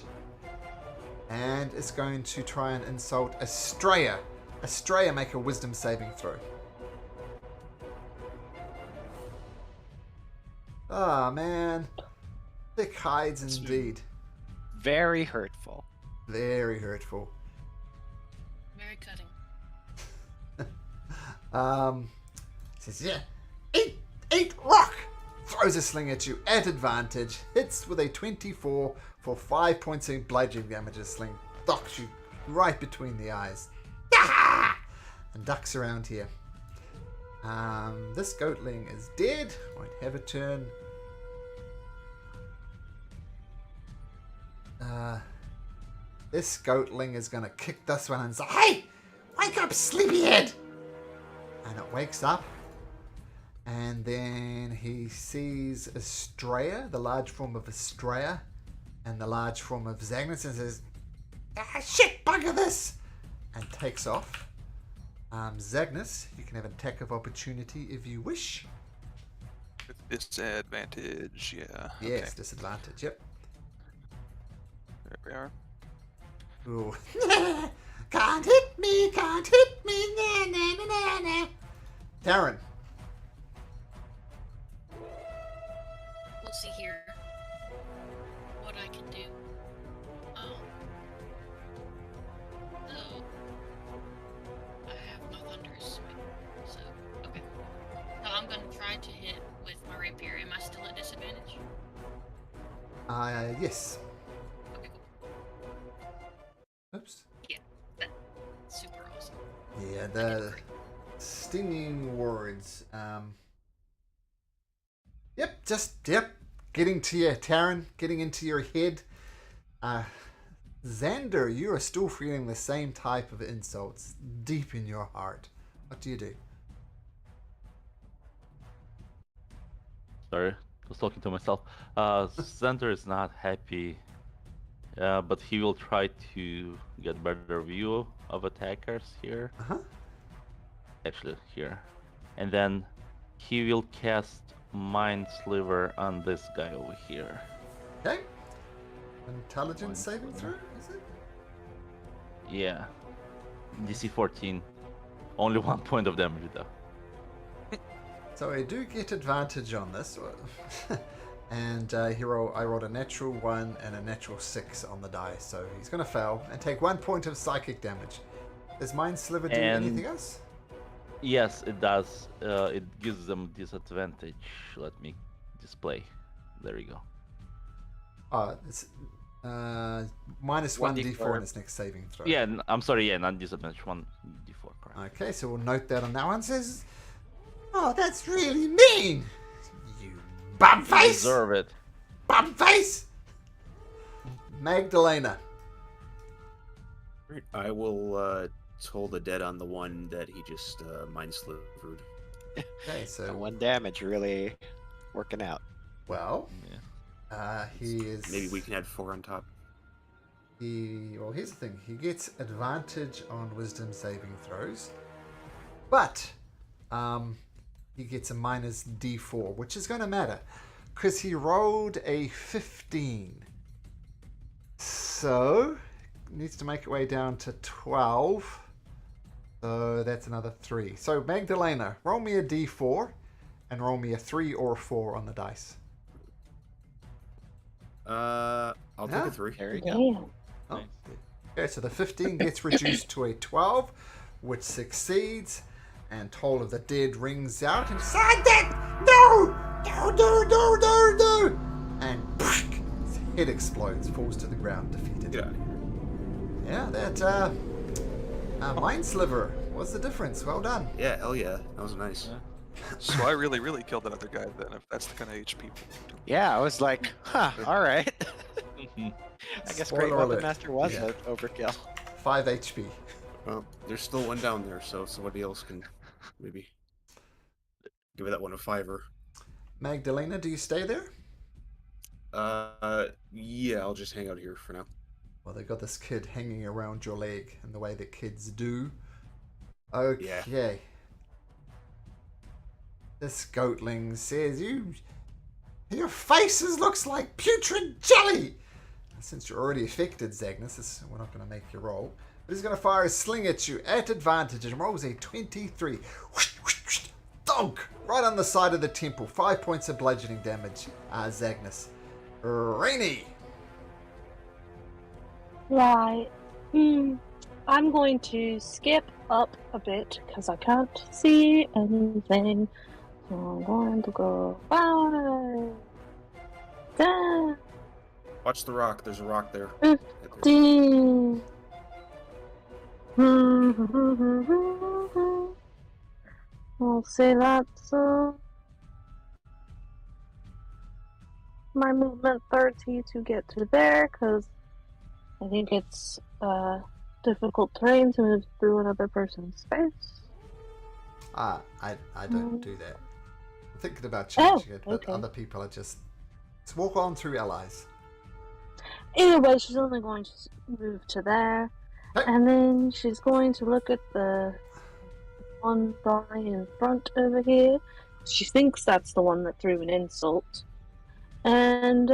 And is going to try and insult Estrella. Estrella, make a wisdom saving throw. Ah, man. Thick hides indeed.
Very hurtful.
Very hurtful.
Very cutting.
Says, yeah, eat rock! Throws a sling at you at advantage. Hits with a 24 for 5 points of bludgeoning damage. A sling docks you right between the eyes. And ducks around here. This goatling is dead. Won't have a turn. This goatling is going to kick this one and say, hey! Wake up, sleepyhead! And it wakes up. And then he sees Estrella, the large form of Estrella, and the large form of Zagnus, and says, ah, shit, bugger this! And takes off. Zagnus, you can have an attack of opportunity if you wish.
With disadvantage, yeah.
Yes,
Okay.
disadvantage, yep.
There we are.
Ooh. Can't hit me, na na na na na. Darren.
We'll see here what I can do. So I have no thunders, so okay. So I'm gonna try to hit with my rapier. Am I still at disadvantage?
Yes.
Okay, cool.
Oops.
Yeah, that's super awesome.
Yeah,
I did
the
great.
stinging words. Yep, getting to you, Taryn, getting into your head. Xander, you are still feeling the same type of insults deep in your heart. What do you do?
Sorry, I was talking to myself. Center is not happy, but he will try to get better view of attackers here.
Uh-huh.
Actually, here. And then he will cast Mind Sliver on this guy over here.
Okay. Intelligence
One
saving
for-
throw, is it?
Yeah. DC 14. Only 1 point of damage though.
So I do get advantage on this. And I rolled a natural 1 and a natural 6 on the die. So he's going to fail and take 1 point of psychic damage. Does Mind Sliver do
And-
anything else?
Yes, it does. It gives them disadvantage. Let me display. There you go.
Oh, it's minus 1d4
1d4.
in its next saving throw.
Yeah, I'm sorry. Yeah, not disadvantage. 1d4. Correct.
Okay, so we'll note that on that one. Says, oh, that's really mean. You bum
You
face!
deserve it.
Bum face! Magdalena.
Right, I will toll the dead on the one that he just mind slivered.
Okay,
So
so,
one damage really working out.
well,
Yeah.
he is...
Maybe we can add 4 on top.
Well, here's the thing. He gets advantage on wisdom saving throws. But, he gets a minus d4, which is going to matter. Because he rolled a 15. So, needs to make it way down to 12. So that's another 3. So Magdalena, roll me a d4 and roll me a 3 or 4 on the dice.
I'll take
Yeah.
a 3.
There you go.
Damn.
Oh.
Nice.
Okay, so the 15 gets reduced to a 12, which succeeds, and Toll of the Dead rings out and said that no, and his head explodes, falls to the ground, defeated.
Get out of here.
Yeah, that Mind Sliver was the difference. Well done.
Yeah, hell yeah. That was nice.
So I really, really killed that other guy then, if that's the kind of HP.
Yeah, I was like, huh, all right.
Mhm.
I guess
Spoiler
Great Weapon
alert.
Master was
Yeah.
an overkill.
5 HP.
Well, there's still one down there, so somebody else can maybe give that one a 5-er.
Magdalena, do you stay there?
Yeah, I'll just hang out here for now.
Well, they got this kid hanging around your leg in the way that kids do. Okay.
Yeah.
This goatling says, your faces looks like putrid jelly! Since you're already affected, Zagnus, we're not going to make you roll. But he's going to fire a sling at you at advantage and rolls a 23. Whoosh, whoosh, whoosh, thunk! Right on the side of the temple. 5 points of bludgeoning damage, Zagnus. Rainy!
Right. I'm going to skip up a bit because I can't see anything. So I'm going to go 5, 10,
Watch the rock. There's a rock there.
15. I'll say that's my movement 30 to get to there because I think it's difficult terrain to move through another person's space.
I don't do that. I'm thinking about changing it, but
okay.
other people are just walk on through allies.
Either way, she's only going to move to there.
Hey.
And then she's going to look at the one guy in front over here. She thinks that's the one that threw an insult. And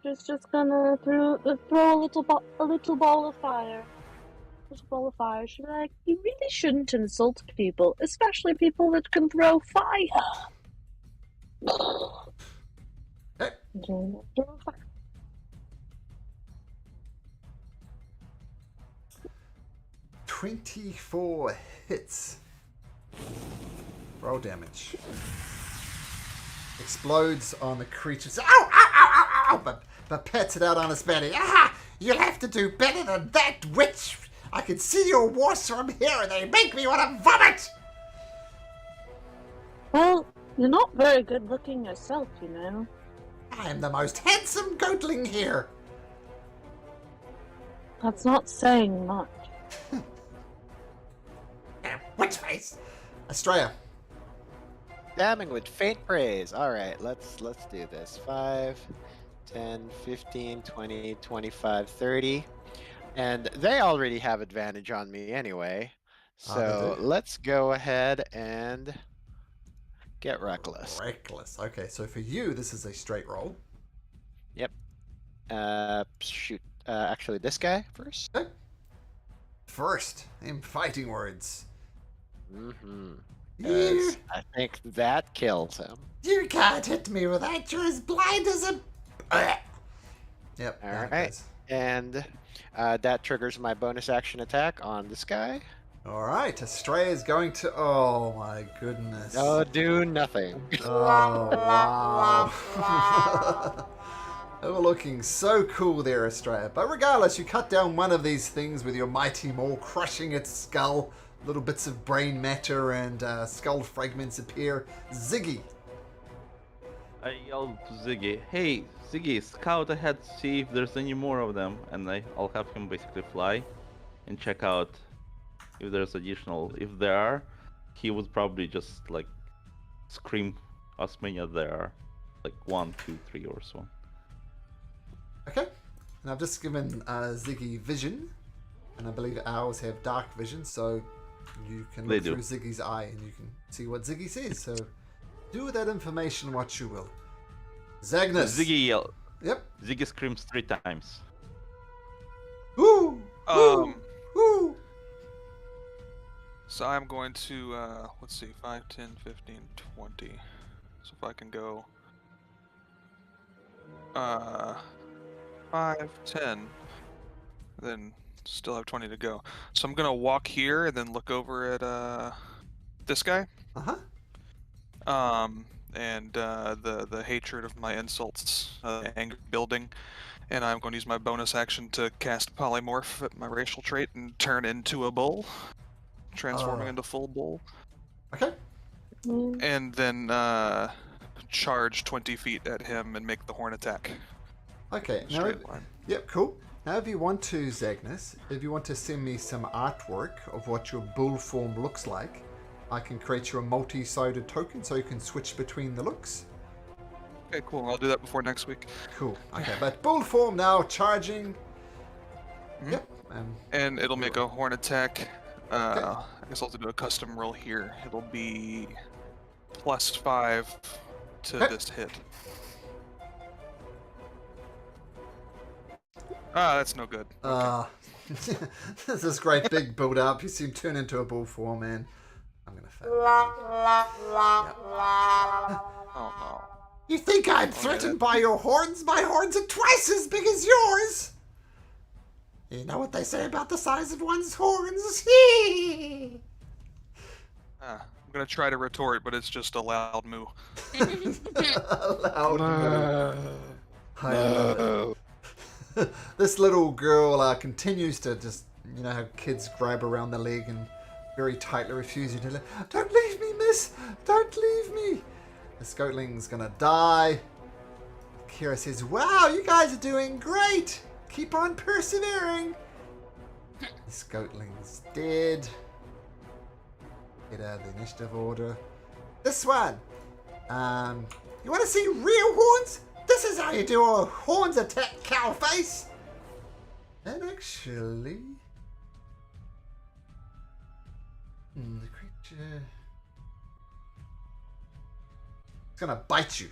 she's just gonna throw a little ball of fire. She's like, you really shouldn't insult people, especially people that can throw fire.
Hey.
Throw fire.
24 hits. Roll damage. Explodes on the creature's. Ow, ow, ow, ow, ow! But pats it out on his belly. Ah! You'll have to do better than that, witch! I can see your warts from here and they make me want to vomit!
Well, you're not very good looking yourself, you know.
I am the most handsome goatling here.
That's not saying much.
Witch face! Australia.
Damning with faint praise. All right, let's do this. 5, 10, 15, 20, 25, 30. And they already have advantage on me anyway. So let's go ahead and get reckless.
Reckless. Okay, so for you, this is a straight roll.
Yep. Shoot. Actually, this guy first.
Okay. First, in fighting words.
Mm-hmm.
You,
I think that kills him.
you can't hit me with that. You're as blind as a... Yep.
All
there it
right.
goes.
And that triggers my bonus action attack on this guy.
All right. Australia is going to... Oh, my goodness.
No, do nothing.
Oh, wow. They were looking so cool there, Australia. But regardless, you cut down one of these things with your mighty maul, crushing its skull. Little bits of brain matter and skull fragments appear. Ziggy.
I yelled to Ziggy, "Hey, Ziggy, scout ahead to see if there's any more of them," and I'll have him basically fly and check out if there's additional. If there are, he would probably just like scream as many as there are, like 1, 2, 3 or so.
Okay. And I've just given Ziggy vision. And I believe owls have dark vision, so you can look through Ziggy's eye and you can see what Ziggy says. So do with that information what you will. Zagnus.
Ziggy yell.
Yep.
Ziggy screams 3 times.
Woo! Woo! Woo!
So I'm going to, let's see, 5, 10, 15, 20. So if I can go 5, 10, then still have 20 to go. So I'm gonna walk here and then look over at this guy.
Uh-huh.
And the hatred of my insults, anger building, and I'm going to use my bonus action to cast polymorph at my racial trait and turn into a bull, transforming into full bull.
Okay.
and then charge 20 feet at him and make the horn attack.
Okay. Now,
Straight line.
yep, cool. Now, if you want to, Zagnus, if you want to send me some artwork of what your bull form looks like, I can create you a multi-sided token so you can switch between the looks.
Okay, cool. I'll do that before next week.
Cool. Okay, but bull form now charging.
Mhm.
Yep.
And it'll make a horn attack. I guess I'll have to do a custom roll here. It'll be +5 to
Okay.
this hit. Ah, that's no good.
There's this great big build up. You see him turn into a bull form, man. I'm gonna fail.
Oh no.
You think I'm threatened by your horns? My horns are twice as big as yours. You know what they say about the size of one's horns?
I'm gonna try to retort, but it's just a loud moo.
Loud moo. I love it. This little girl continues to just, you know how kids grab around the leg and very tightly refuse you to leave. Don't leave me, miss. Don't leave me. The Scotling's gonna die. Kira says, wow, you guys are doing great. Keep on persevering. The Scotling's dead. Get out of the initiative order. This one. You want to see real horns? This is how you do a horns attack, cow face. And actually, the creature is gonna bite you.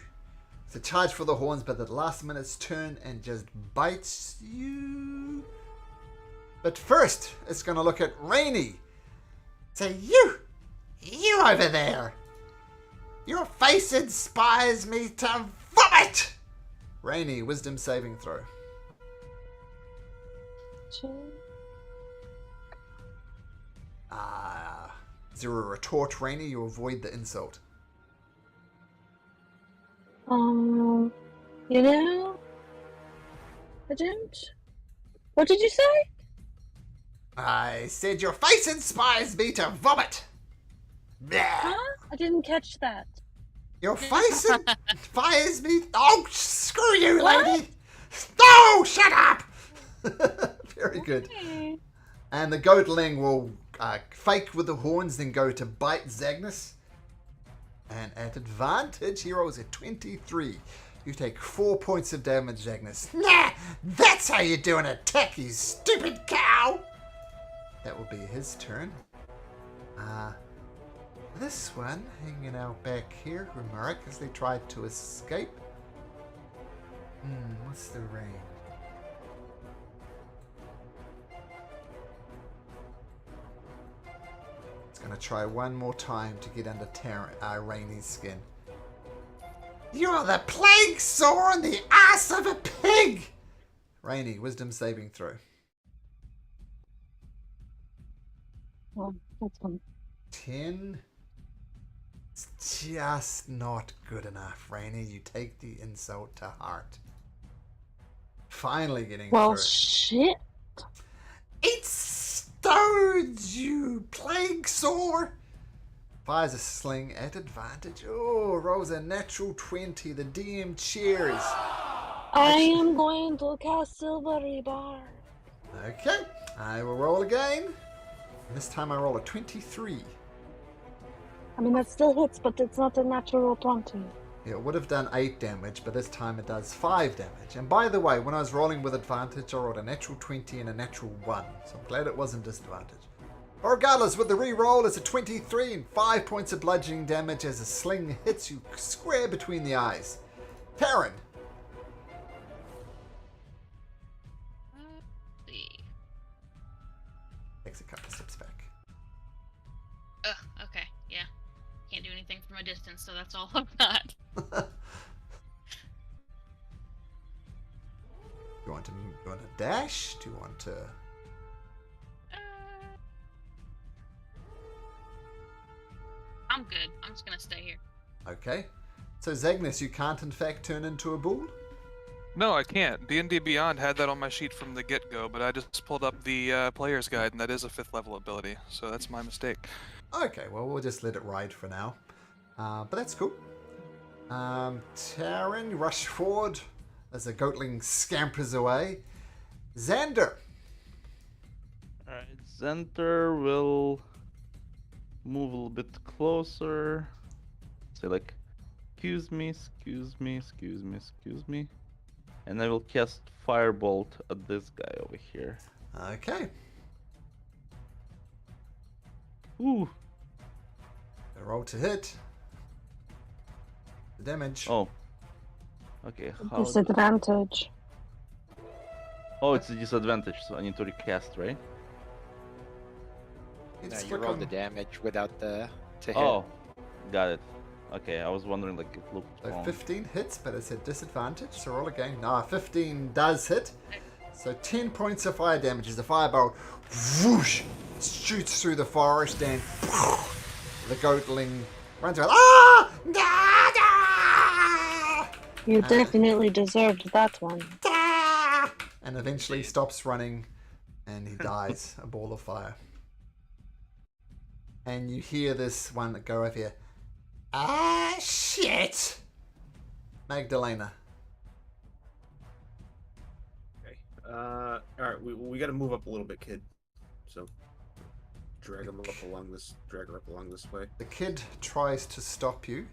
It's a charge for the horns, but at the last minute's turn and just bites you. But first, it's gonna look at Rainy. Say, you over there. Your face inspires me to vomit. Rainy, wisdom saving throw. Is there a retort, Rainy? You avoid the insult.
You know, I don't. What did you say?
I said your face inspires me to vomit.
Huh? I didn't catch that.
Your face inspires me. Oh, screw you,
What?
lady. No, shut up. Very good.
Okay.
And the goatling will fake with the horns, then go to bite Zagnus. And at advantage, he rolls a 23. You take 4 points of damage, Zagnus. Nah, that's how you do an attack, you stupid cow. That will be his turn. This one hanging out back here, Remark, as they tried to escape. What's the range? It's gonna try one more time to get under Rainy's skin. You're the plague sore on the ass of a pig! Rainy, wisdom saving throw.
Well, that's fun.
10. It's just not good enough, Rainy. You take the insult to heart. Finally getting
Well,
through.
shit.
Eat stones, you plague sore! Fires a sling at advantage. Oh, rolls a natural 20. The DM cheers.
I am going to cast Silvery Bar.
Okay, I will roll again. And this time I roll a 23.
I mean, that still hits, but it's not a natural 20.
It would have done 8 damage, but this time it does 5 damage. And by the way, when I was rolling with advantage, I rolled a natural 20 and a natural 1. So I'm glad it wasn't disadvantage. But regardless, with the re-roll, it's a 23 and 5 points of bludgeoning damage as a sling hits you square between the eyes. Taryn.
See.
Takes a couple steps back.
Okay, yeah. Can't do anything from a distance, so that's all I've got.
You want to dash? Do you want to...
I'm good. I'm just gonna stay here.
Okay. So Zagnus, you can't in fact turn into a bull?
No, I can't. D&D Beyond had that on my sheet from the get-go, but I just pulled up the player's guide, and that is a 5th level ability, so that's my mistake.
Okay, well, we'll just let it ride for now. But that's cool. Taryn, you rush forward as the goatling scampers away. Xander.
Alright, Xander will move a little bit closer. Say like, excuse me, excuse me, excuse me, excuse me. And I will cast Firebolt at this guy over here.
Okay.
Ooh.
Roll to hit. The damage.
Oh. Okay, how...
Disadvantage.
Oh, it's a disadvantage, so I need to recast, right?
No,
It's
you
click
rolled
on-
the damage without the to hit.
Oh, got it. Okay, I was wondering, like, it looked
So
wrong.
15 hits, but it's a disadvantage, so roll again. Nah, 15 does hit. So 10 points of fire damage as the firebolt whoosh, shoots through the forest and the goatling runs around. Ah! Da, da!
You definitely deserved that one.
Da! And eventually stops running and he dies, a ball of fire. And you hear this one go over here. Ah, shit! Magdalena.
Okay. All right. We got to move up a little bit, kid. So drag him up along this. Drag her up along this way.
The kid tries to stop you.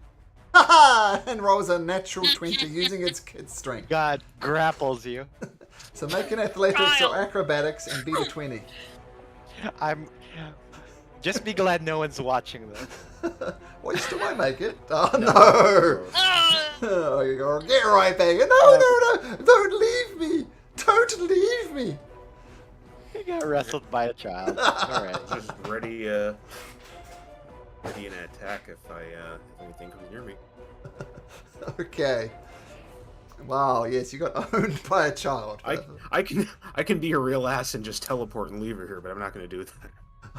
Ha! And rolls a natural 20 using its kid strength.
God grapples you.
So make an athletics or
Kyle.
acrobatics and beat a 20.
I'm. Just be glad no one's watching this.
Well, you still might make it. Oh, no! Oh, you go, get right back. No! Don't leave me! Don't leave me!
You got wrestled by a child. Alright.
Just ready in an attack if anything comes near me.
Okay. Wow, yes, you got owned by a child.
I can be a real ass and just teleport and leave her here, but I'm not going to do that.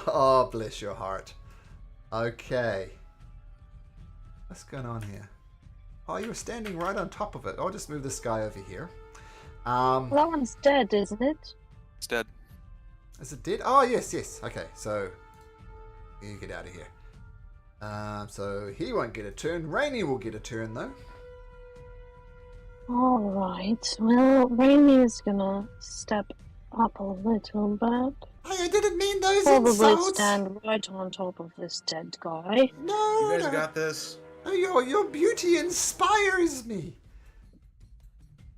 Oh, bless your heart. Okay. What's going on here? Oh, you were standing right on top of it. I'll just move this guy over here.
That one's dead, isn't it?
It's dead.
Is it dead? Oh, yes. Okay, so you get out of here. So he won't get a turn. Rainy will get a turn, though.
Alright, well, Rainy is gonna step up a little bit.
I didn't mean those
Probably
insults.
stand right on top of this dead guy.
No,
You guys
no.
got this.
Oh, your beauty inspires me.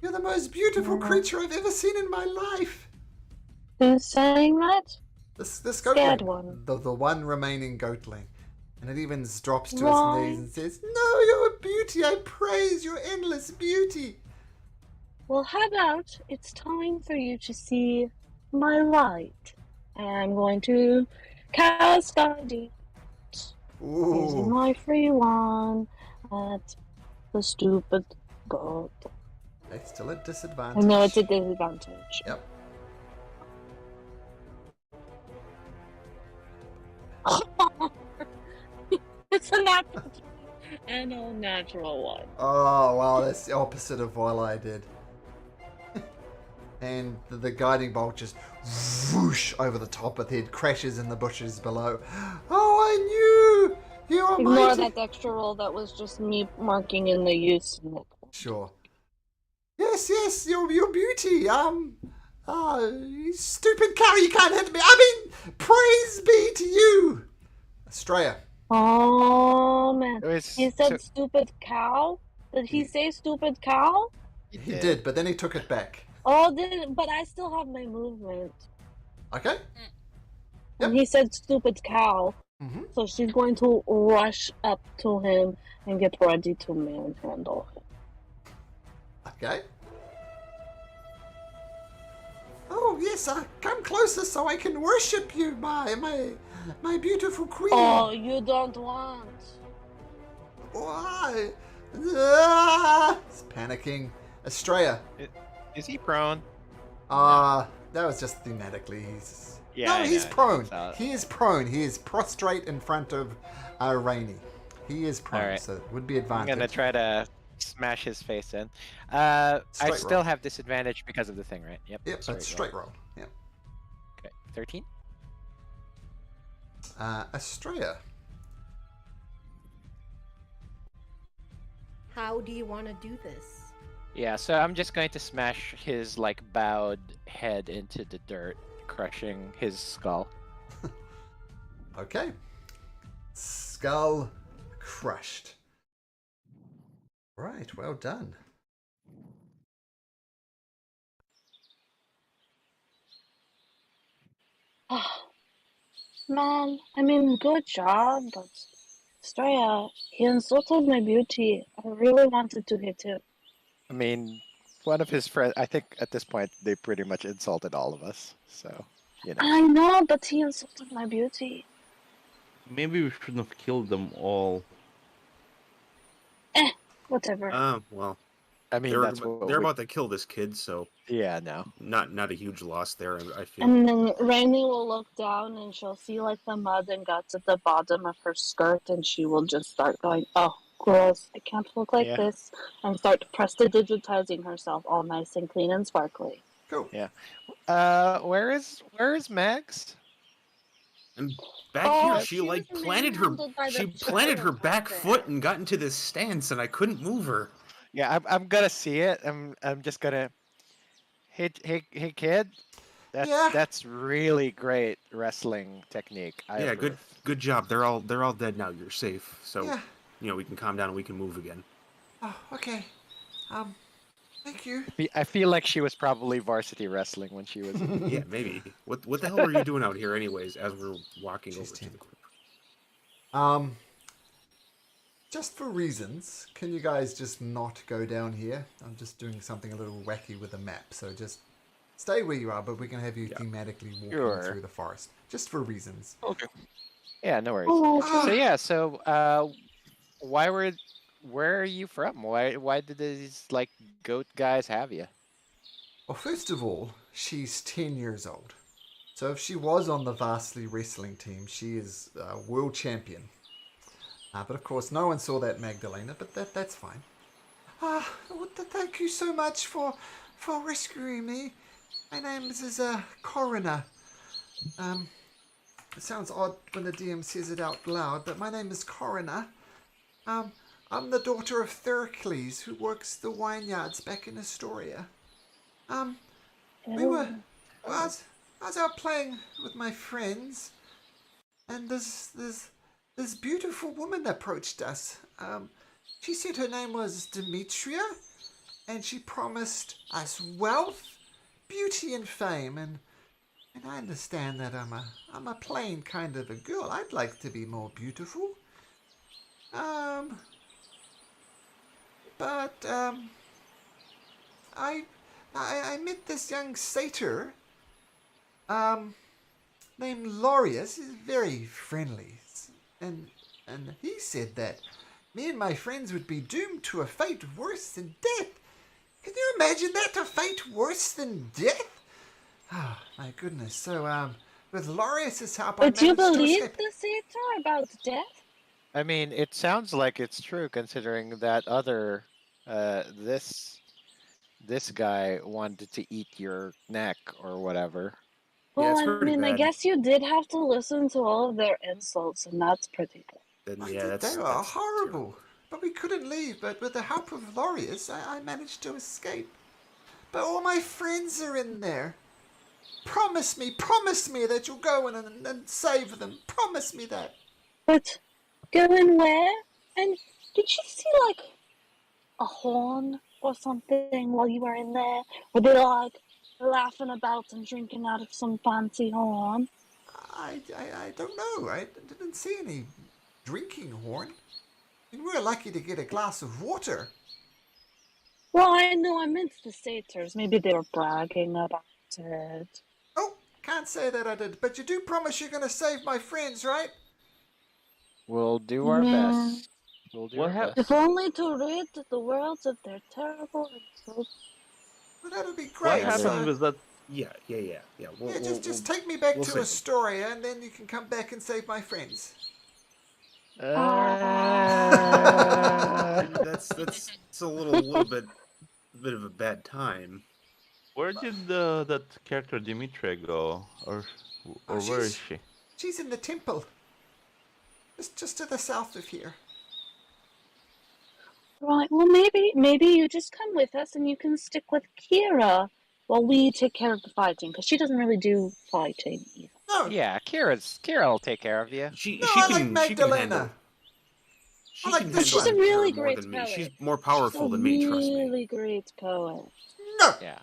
You're the most beautiful creature I've ever seen in my life.
Who's saying that?
This
Scared
goatling,
one.
the one remaining goatling, and it even drops to
Why?
its knees and says, "No, your beauty. I praise your endless beauty."
Well, how about it's time for you to see my light? I'm going to cast Guiding using
Ooh,
my free one at the stupid goat.
it's still a
I
disadvantage.
know it's a disadvantage.
Yep.
It's a natural and a natural one.
Oh, wow, that's the opposite of what I did. And the guiding bolt just whoosh over the top of the head, crashes in the bushes below. Oh, I knew! You are
Ignore
mighty!
that extra roll. That was just me marking in the use.
Sure. Yes, your beauty. You stupid cow, you can't hit me. I mean, praise be to you. Australia.
Oh man,
It was,
he said stupid cow. Did he say stupid cow?
He did, but then he took it back.
Oh, but I still have my movement.
Okay?
And he said stupid cow.
Mm-hmm.
So she's going to rush up to him and get ready to manhandle him.
Okay. Oh, yes, come closer so I can worship you, my beautiful queen.
Oh, you don't want.
Why? It's panicking. Australia.
Is he prone?
That was just thematically. He's prone. He is prone. He is prostrate in front of Rainy. He is prone,
Alright.
so it would be
I'm
advantage.
gonna try to Smash his face in. I
Straight
still
roll.
have disadvantage because of the thing, right? Yep.
Yep, that's straight roll. Yep.
Okay. 13.
Estrella.
How do you want to do this?
Yeah, so I'm just going to smash his like bowed head into the dirt, crushing his skull.
Okay. Skull crushed. Right, well done.
Man, I mean, good job, but Straya, he insulted my beauty. I really wanted to hit him.
I mean, one of his friends. I think at this point they pretty much insulted all of us. So, you know.
I know, but he insulted my beauty.
Maybe we shouldn't have killed them all.
Whatever.
Well,
I mean,
they're
that's what
they're
we-
about to kill this kid, so
Yeah, no.
not a huge loss there. I feel.
And then Rainy will look down and she'll see like the mud and guts at the bottom of her skirt, and she will just start going, "Oh, gross! I can't look like
Yeah.
this," and start prestidigitizing herself, all nice and clean and sparkly.
Cool.
Yeah. Where is Max?
And back
Oh,
here,
she
she like
was
planted her
manhandled by the
planted her
giant
back
back
foot
there.
and got into this stance, and I couldn't move her.
Yeah, I'm gonna see it. I'm just gonna. Hey kid.
Yeah.
That's really great wrestling technique. I
Yeah,
approve.
good job. They're all dead now. You're safe. So
Yeah.
we can calm down and we can move again.
Oh, okay. Thank you.
I feel like she was probably varsity wrestling when she was.
Yeah, maybe. What the hell were you doing out here, anyways? As we're walking over to the group.
Just for reasons, can you guys just not go down here? I'm just doing something a little wacky with the map, so just stay where you are, but we can have you thematically walking
Sure.
through the forest. Just for reasons.
Okay.
Yeah, no worries.
Oh,
So yeah, so where are you from? Why did these like goat guys have you?
Well, first of all, she's 10 years old. So if she was on the Vastly wrestling team, she is a world champion. But of course, no one saw that, Magdalena, but that's fine. Thank you so much for rescuing me. My name is Coroner. It sounds odd when the DM says it out loud, but my name is Coroner. I'm the daughter of Theracles, who works the vineyards back in Astoria. I was out playing with my friends, and this beautiful woman approached us. She said her name was Demetria, and she promised us wealth, beauty, and fame. And I understand that I'm a plain kind of a girl. I'd like to be more beautiful. But I met this young satyr, named Laureus. He's very friendly. And he said that me and my friends would be doomed to a fate worse than death. Can you imagine that? A fate worse than death? Oh, my goodness. So, with Laureus's help, I
but you
managed to
believe
escape.
the satyr about death?
I mean, it sounds like it's true considering that other this guy wanted to eat your neck or whatever.
Well,
it's
I
pretty
mean, I
bad.
guess you did have to listen to all of their insults, and that's pretty good.
Then, yeah,
They were horrible. But we couldn't leave. But with the help of Laureus, I managed to escape. But all my friends are in there. Promise me that you'll go in and save them. Promise me that.
But going where? And did you see like a horn or something while you were in there? Were they like laughing about and drinking out of some fancy horn?
I don't know. I didn't see any drinking horn. And we were lucky to get a glass of water.
Well, I know I meant the satyrs. Maybe they were bragging about it.
Oh, can't say that I did. But you do promise you're going to save my friends, right?
We'll do our
Yeah.
best. We'll do
What
our
hap-
best.
If only to rid the world of their terrible insults.
Well, that'll be
What
great.
Yeah,
happened
So,
with that?
Yeah.
just take me back
we'll
to
save
Astoria, and then you can come back and save my friends.
That that's it's a little bit of a bad time.
Where did that character Dimitri go, or where is she?
She's in the temple. Just to the south of here.
Right. Well, maybe you just come with us and you can stick with Kira while we take care of the fighting, because she doesn't really do fighting either.
No,
Yeah, Kira will take care of you.
She
no,
she
I
can
like
she can
Magdalena.
handle. She
I like
can
this
handle
She's a
one.
really
Kira more
great
than me.
poet.
She's more powerful
She's a
than me. Trust me.
really great poet.
No,
Yeah.
Yeah,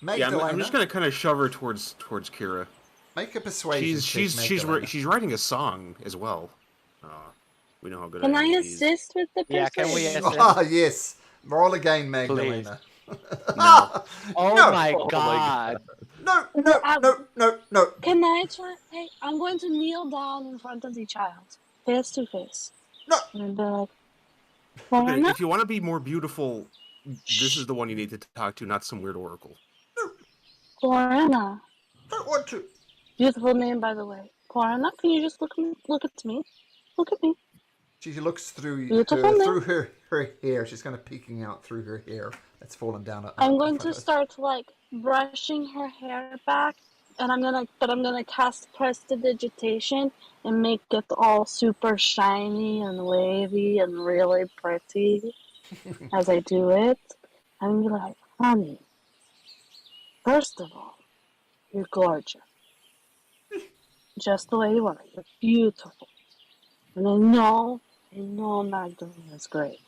Magdalena.
I'm just gonna kind of shove her towards Kira.
Make a persuasion check, Magdalena.
She's writing a song as well. We know how good
Can
I
I
am with these.
assist with the
Yeah, can we
persuasion?
assist?
Ah, yes. Roll again, Magdalena.
No.
Oh
No.
my
Oh my
god.
No.
Can I try? Hey, I'm going to kneel down in front of the child, face to face.
No.
And be like,
Okay,
Lorna?
if you want to be more beautiful, this is the one you need to talk to, not some weird oracle.
Lorna.
Don't want to.
Beautiful name, by the way. Lorna, can you just look at me? Look at me. Look at me.
She looks through
Beautiful name.
her hair. She's kind of peeking out through her hair that's fallen down.
I'm going to start like brushing her hair back, and I'm gonna cast prestidigitation and make it all super shiny and wavy and really pretty as I do it. I'm gonna be like, honey, first of all, you're gorgeous. Just the way you are. You're beautiful. And I know Magdalena's great.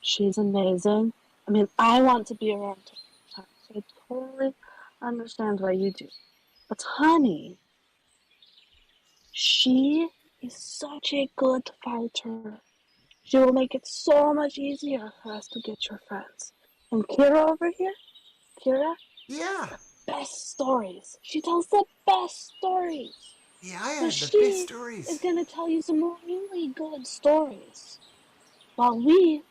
She's amazing. I mean, I want to be around her. So I totally understand why you do. But honey, she is such a good fighter. She will make it so much easier for us to get your friends. And Kira over here,
Yeah.
best stories. She tells the best stories.
Yeah, I
So
have the
she
best stories.
is going to tell you some really good stories while we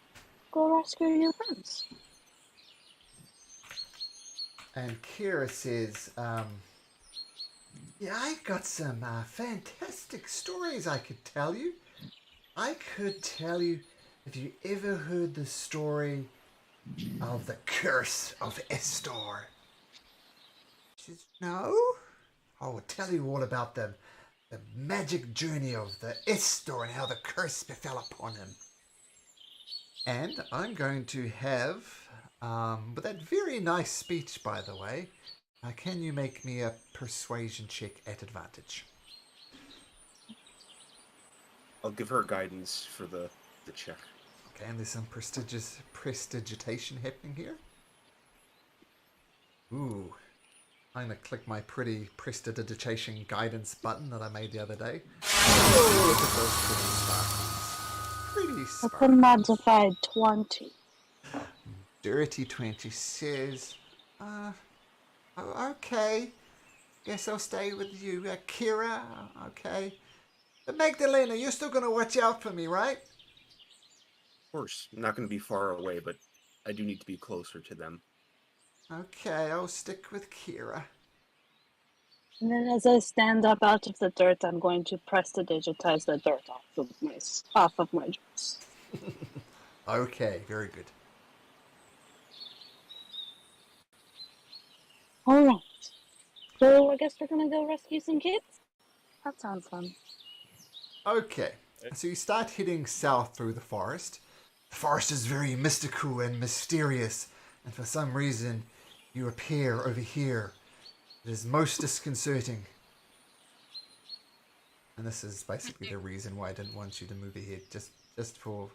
go rescue your friends.
And Kira says, yeah, I got some fantastic stories I could tell you. I could tell you, if you ever heard the story of the curse of Estor. She says, no? I will tell you all about the magic journey of the Estor and how the curse befell upon him. And I'm going to have, with that very nice speech, by the way, can you make me a persuasion check at advantage?
I'll give her guidance for the check.
Okay, and there's some prestidigitation happening here. Ooh. I'm going to click my pretty prestidigitation guidance button that I made the other day. Oh, look at those pretty sparkles. Pretty
That's a
sparkles.
modified 20.
Dirty 20 says, oh, okay. Guess I'll stay with you, Kira. Okay. But Magdalena, you're still going to watch out for me, right?
Of course, I'm not going to be far away, but I do need to be closer to them.
Okay, I'll stick with Kira.
And then as I stand up out of the dirt, I'm going to prestidigitize the dirt off of my dress.
Okay, very good.
Alright. So I guess we're gonna go rescue some kids? That sounds fun.
Okay, so you start heading south through the forest. The forest is very mystical and mysterious, and for some reason you appear over here. It is most disconcerting. And this is basically the reason why I didn't want you to move ahead, just for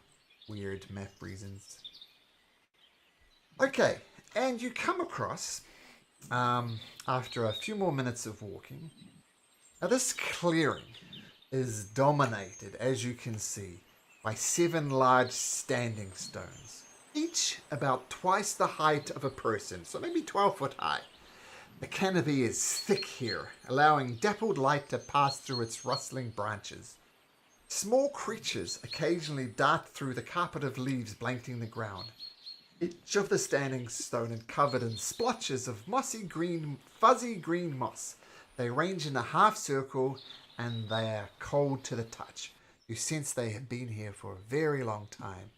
weird map reasons. Okay, and you come across, after a few more minutes of walking, now this clearing is dominated, as you can see, by 7 large standing stones, each about twice the height of a person, so maybe 12 foot high. The canopy is thick here, allowing dappled light to pass through its rustling branches. Small creatures occasionally dart through the carpet of leaves blanketing the ground. Each of the standing stone is covered in splotches of mossy green, fuzzy green moss. They range in a half circle and they are cold to the touch. You sense they have been here for a very long time.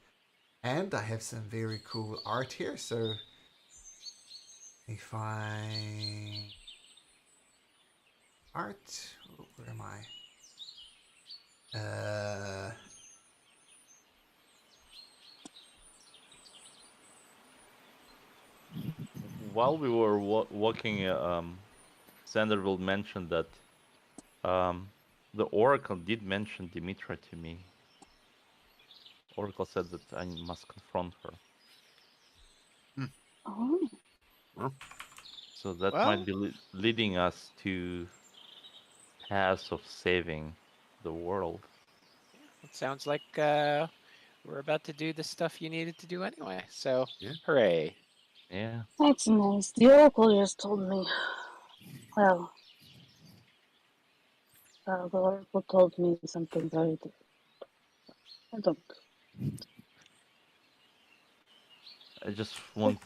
And I have some very cool art here, so if I art, where am I?
While we were walking, Sanderville mentioned that the Oracle did mention Dimitra to me. Oracle said that I must confront her.
Oh.
So that
Well-
might be leading us to paths of saving the world.
It sounds like we're about to do the stuff you needed to do anyway. So,
Yeah.
hooray!
Yeah.
That's nice. The Oracle just told me. Well, the Oracle told me something very different. I don't.
I just want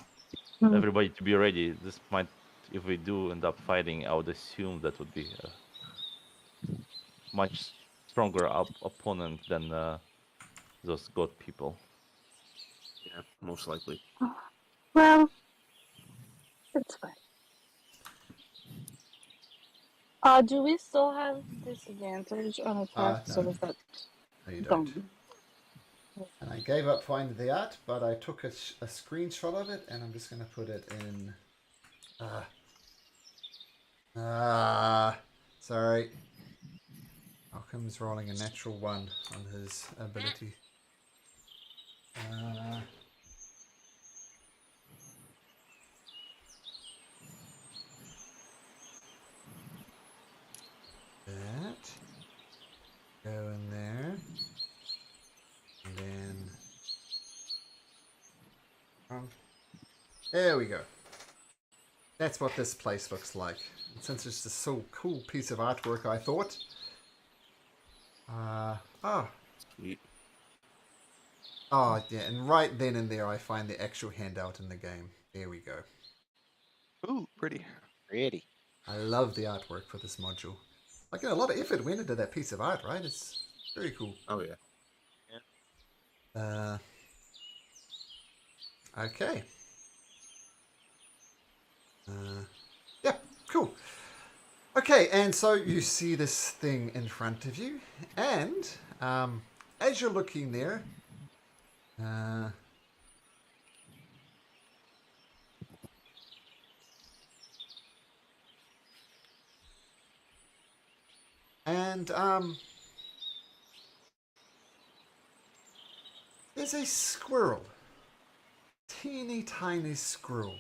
Hmm.
everybody to be ready. This might, if we do end up fighting, I would assume that would be a much stronger opponent than those god people.
Yeah, most likely.
Well, it's fine. Do we still have disadvantage on attacks,
No.
or is that
No, you don't.
gone?
And I gave up finding the art, but I took a screenshot of it, and I'm just going to put it in... sorry. Malcolm's rolling a natural 1 on his ability. That. Go in there. And then... there we go. That's what this place looks like. And since it's just a so cool piece of artwork, I thought...
Sweet.
Oh, yeah, and right then and there I find the actual handout in the game. There we go.
Ooh, pretty.
Pretty.
I love the artwork for this module. Like, a lot of effort went into that piece of art, right? It's very cool.
Oh yeah.
Okay. Yeah, cool. Okay, and so you see this thing in front of you, and as you're looking there, there's a squirrel, teeny tiny squirrel,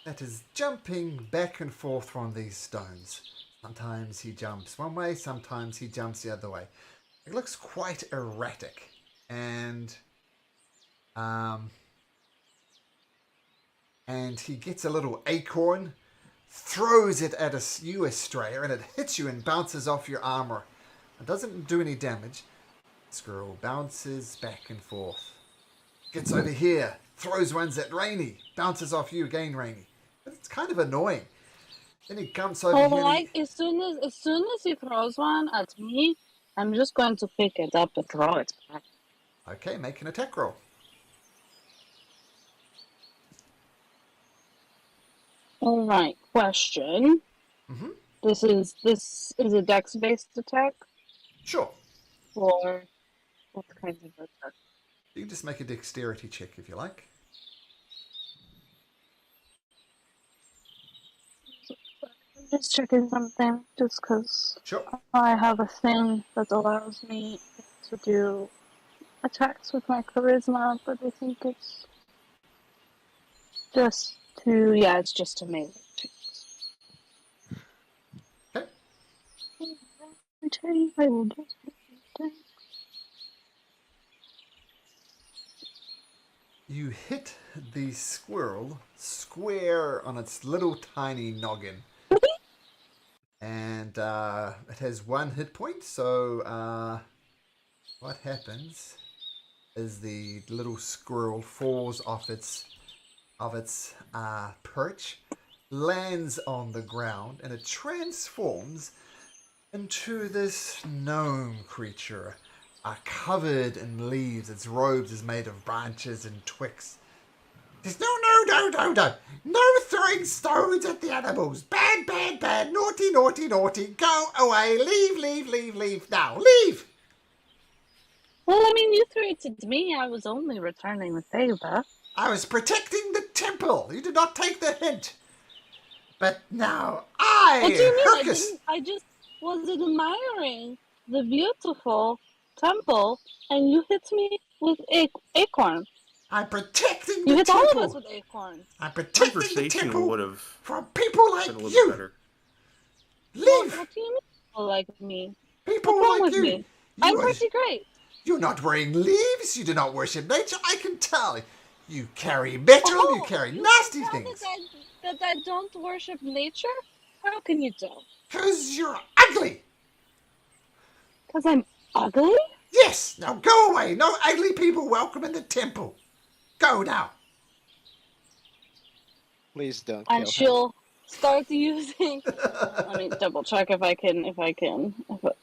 that is jumping back and forth from these stones. Sometimes he jumps one way, sometimes he jumps the other way. It looks quite erratic, and he gets a little acorn, throws it at you, Estrella, and it hits you and bounces off your armor. It doesn't do any damage. Squirrel bounces back and forth. Gets over here, throws ones at Rainy, bounces off you again, Rainy. It's kind of annoying. Then he comes over here.
Like as soon as he throws one at me, I'm just going to pick it up and throw it back.
Okay, make an attack roll.
All right. Question.
Mm-hmm.
This is a dex-based attack,
Sure.
or what kind of attack?
You can just make a dexterity check if you like.
I'm just checking something, just because
Sure.
I have a thing that allows me to do attacks with my charisma, but I think it's just it's just to melee attacks.
Okay.
I will just
You hit the squirrel square on its little tiny noggin. And it has 1 hit point, so what happens is the little squirrel falls off its perch, lands on the ground, and it transforms into this gnome creature. are covered in leaves. Its robes is made of branches and twigs. There's no throwing stones at the animals. Bad, bad, bad, naughty, naughty, naughty. Go away, leave, now, leave.
Well, I mean, you threw it at me. I was only returning the favor.
I was protecting the temple. You did not take the hint. But now
What do you mean?
Hercus,
I just was admiring the beautiful temple, and you hit me with acorn.
I'm protecting
You
the
hit all
temple.
of us with acorns.
I'm protecting the
Conversation
temple
would have
from people like
been a little
you.
better.
Leave.
What do you mean people like me?
People
What's wrong
like
with
you.
me? I'm pretty great.
You're not wearing leaves. You do not worship nature. I can tell. You carry metal. You carry nasty
can tell
things.
that I don't worship nature? How can you tell?
Because you're ugly.
Because I'm ugly?
Yes. Now go away. No ugly people welcome in the temple. Go now.
Please don't kill
And
him.
she'll start using. Let me double check if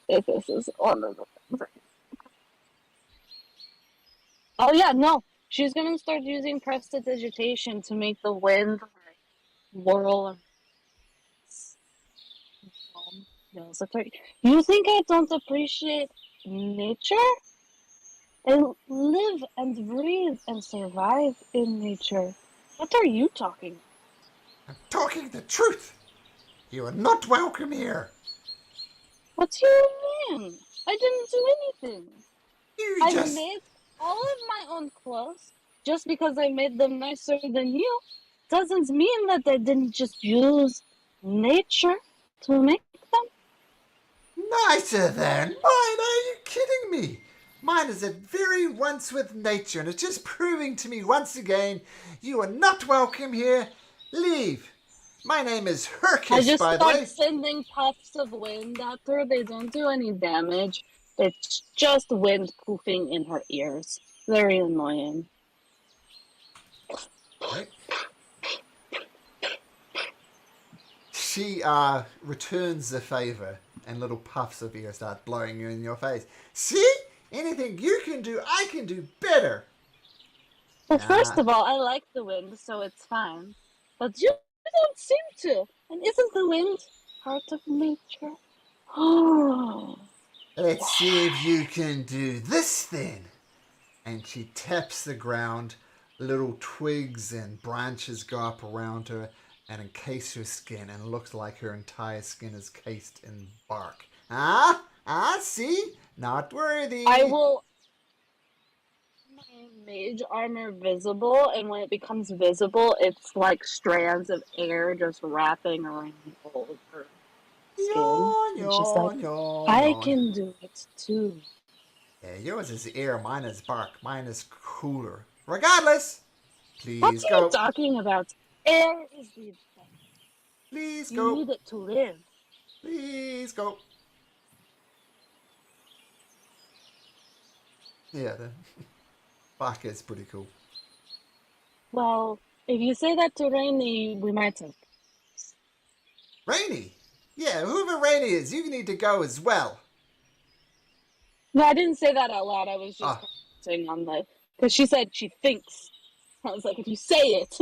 if this is one of the things. Oh yeah, no. She's gonna start using prestidigitation to make the wind whirl. You think I don't appreciate nature? I live and breathe and survive in nature. What are you talking about?
I'm talking the truth. You are not welcome here.
What do you mean? I didn't do anything. I made all of my own clothes. Just because I made them nicer than you doesn't mean that I didn't just use nature to make them.
Nicer than mine? Are you kidding me? Mine is at very once with nature, and it's just proving to me once again you are not welcome here. Leave. My name is Hercus,
I just
by the way.
start sending puffs of wind at her. They don't do any damage. It's just wind poofing in her ears. Very annoying.
Right. She returns the favor, and little puffs of air start blowing you in your face. See? Anything you can do, I can do better.
Well, first of all, I like the wind, so it's fine. But you don't seem to. And isn't the wind part of nature? Oh.
Let's see if you can do this then. And she taps the ground. Little twigs and branches go up around her and encase her skin, and it looks like her entire skin is cased in bark. See? Not worthy.
I will make my mage armor visible, and when it becomes visible, it's like strands of air just wrapping around all of her skin. And she's like, I can do it too.
Yeah, yours is air, mine is bark, mine is cooler. Regardless, please
What
go.
are you talking about? Air is the effect.
Please
You
go.
need it to live.
Please go. Yeah, the bark is pretty cool.
Well, if you say that to Rainy, we might have.
Rainy? Yeah, whoever Rainy is, you need to go as well.
No, I didn't say that out loud. I was just saying on the... Because she said she thinks. I was like, if you say it,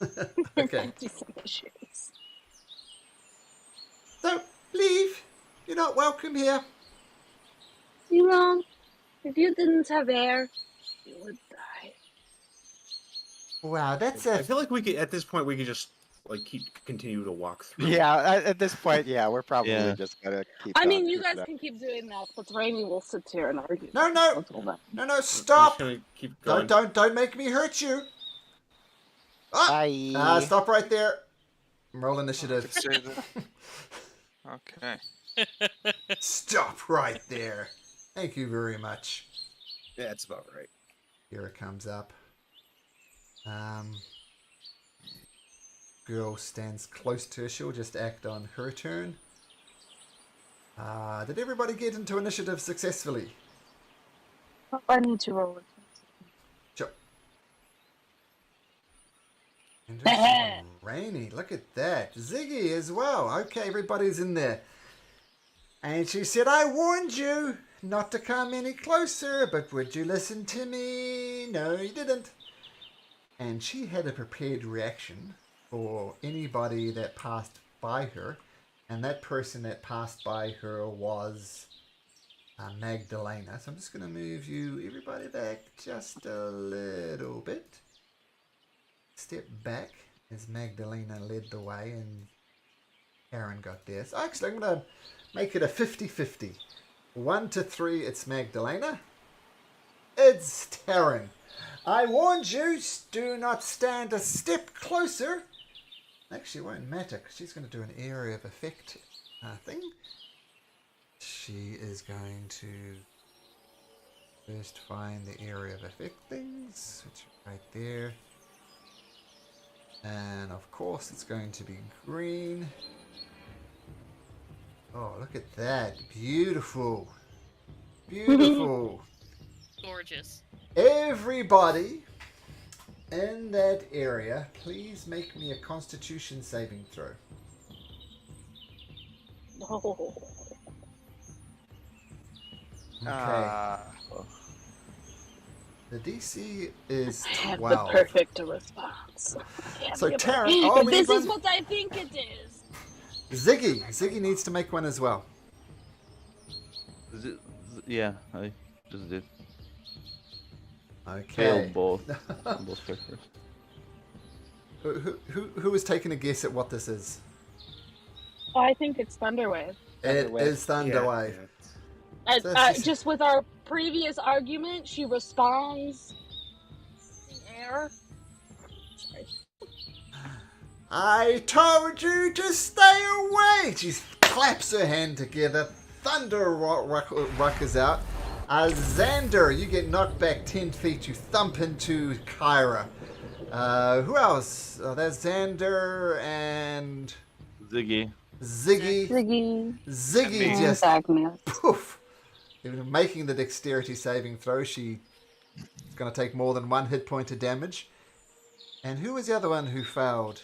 there
Okay.
might be some issues.
So, leave. You're not welcome here.
You know, if you didn't have air, you would die.
Wow, that's
I feel like we could, at this point, we could just like continue to walk through.
Yeah, at this point, yeah, we're probably
Yeah.
just gonna keep.
I
going
mean, you
through
guys
that.
can keep doing that, but Rainy will sit here and argue.
No,
until then.
no, stop.
I'm just gonna keep going.
Don't make me hurt you.
Bye.
Stop right there. Roll
I
initiative.
could say that. Okay.
Stop right there. Thank you very much.
Yeah, that's about right.
Here it comes up. Girl stands close to her. She'll just act on her turn. Did everybody get into initiative successfully?
I need to roll it.
Sure. Interesting. Rainy, look at that. Ziggy as well. Okay, everybody's in there. And she said, I warned you. not to come any closer, but would you listen to me? No, you didn't. And she had a prepared reaction for anybody that passed by her. And that person that passed by her was Magdalena. So I'm just going to move you, everybody, back just a little bit. Step back as Magdalena led the way and Karen got there. So actually, I'm going to make it a 50-50. 1 to 3, it's Magdalena. It's Taryn. I warned you, do not stand a step closer. Actually, it won't matter because she's going to do an area of effect thing. She is going to first find the area of effect things, which are right there. And of course, it's going to be green. Oh, look at that. Beautiful. Beautiful.
Gorgeous.
Everybody in that area, please make me a Constitution saving throw.
Oh.
Okay. The DC is
I have
12.
the perfect response.
So
If
Taryn, oh, we
this
need
is
one.
what I think it is.
Ziggy. Ziggy needs to make one as well.
Yeah, I just did.
Okay.
Failed both. Both characters.
Who is taking a guess at what this is?
Oh, I think it's Thunderwave.
It is Thunderwave.
And,
So this is-
just with our previous argument, she responds in air. Sorry.
I told you to stay away! She claps her hand together. Thunder ruckers out. Xander, you get knocked back 10 feet. You thump into Kyra. Who else? Oh, there's Xander and
Ziggy.
Ziggy
Ziggy.
just
Agnes.
poof. Even making the dexterity saving throw, she's going to take more than 1 hit point of damage. And who was the other one who failed?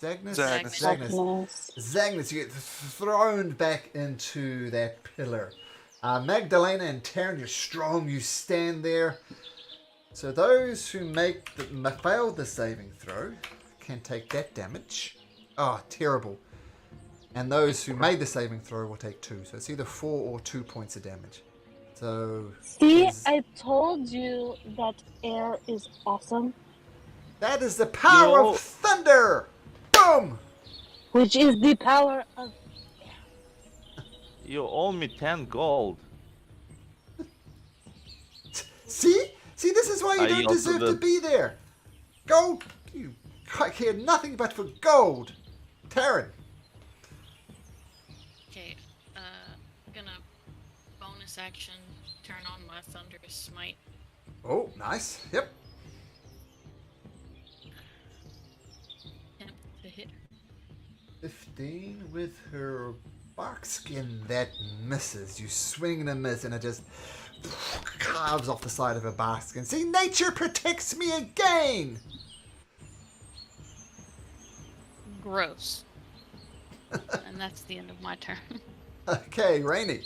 Zagnus? Zagnus, you get thrown back into that pillar. Magdalena and Taryn, you're strong, you stand there. So those who fail the saving throw can take that damage. Oh, terrible. And those who made the saving throw will take 2. So it's either 4 or 2 points of damage. So
See, I told you that air is awesome.
that is the power of thunder! Boom!
Which is the power of
You owe me 10 gold.
See? See, this is why you
I
don't
also
deserve to
did.
be there. Gold, you care nothing but for gold. Taryn.
Okay, gonna bonus action turn on my Thunderous Smite.
Oh, nice. Yep.
Attempt to hit her.
15 with her bark skin. That misses. You swing and a miss, and it just carves off the side of her bark skin. See, nature protects me again.
Gross. And that's the end of my turn.
Okay, Rainy.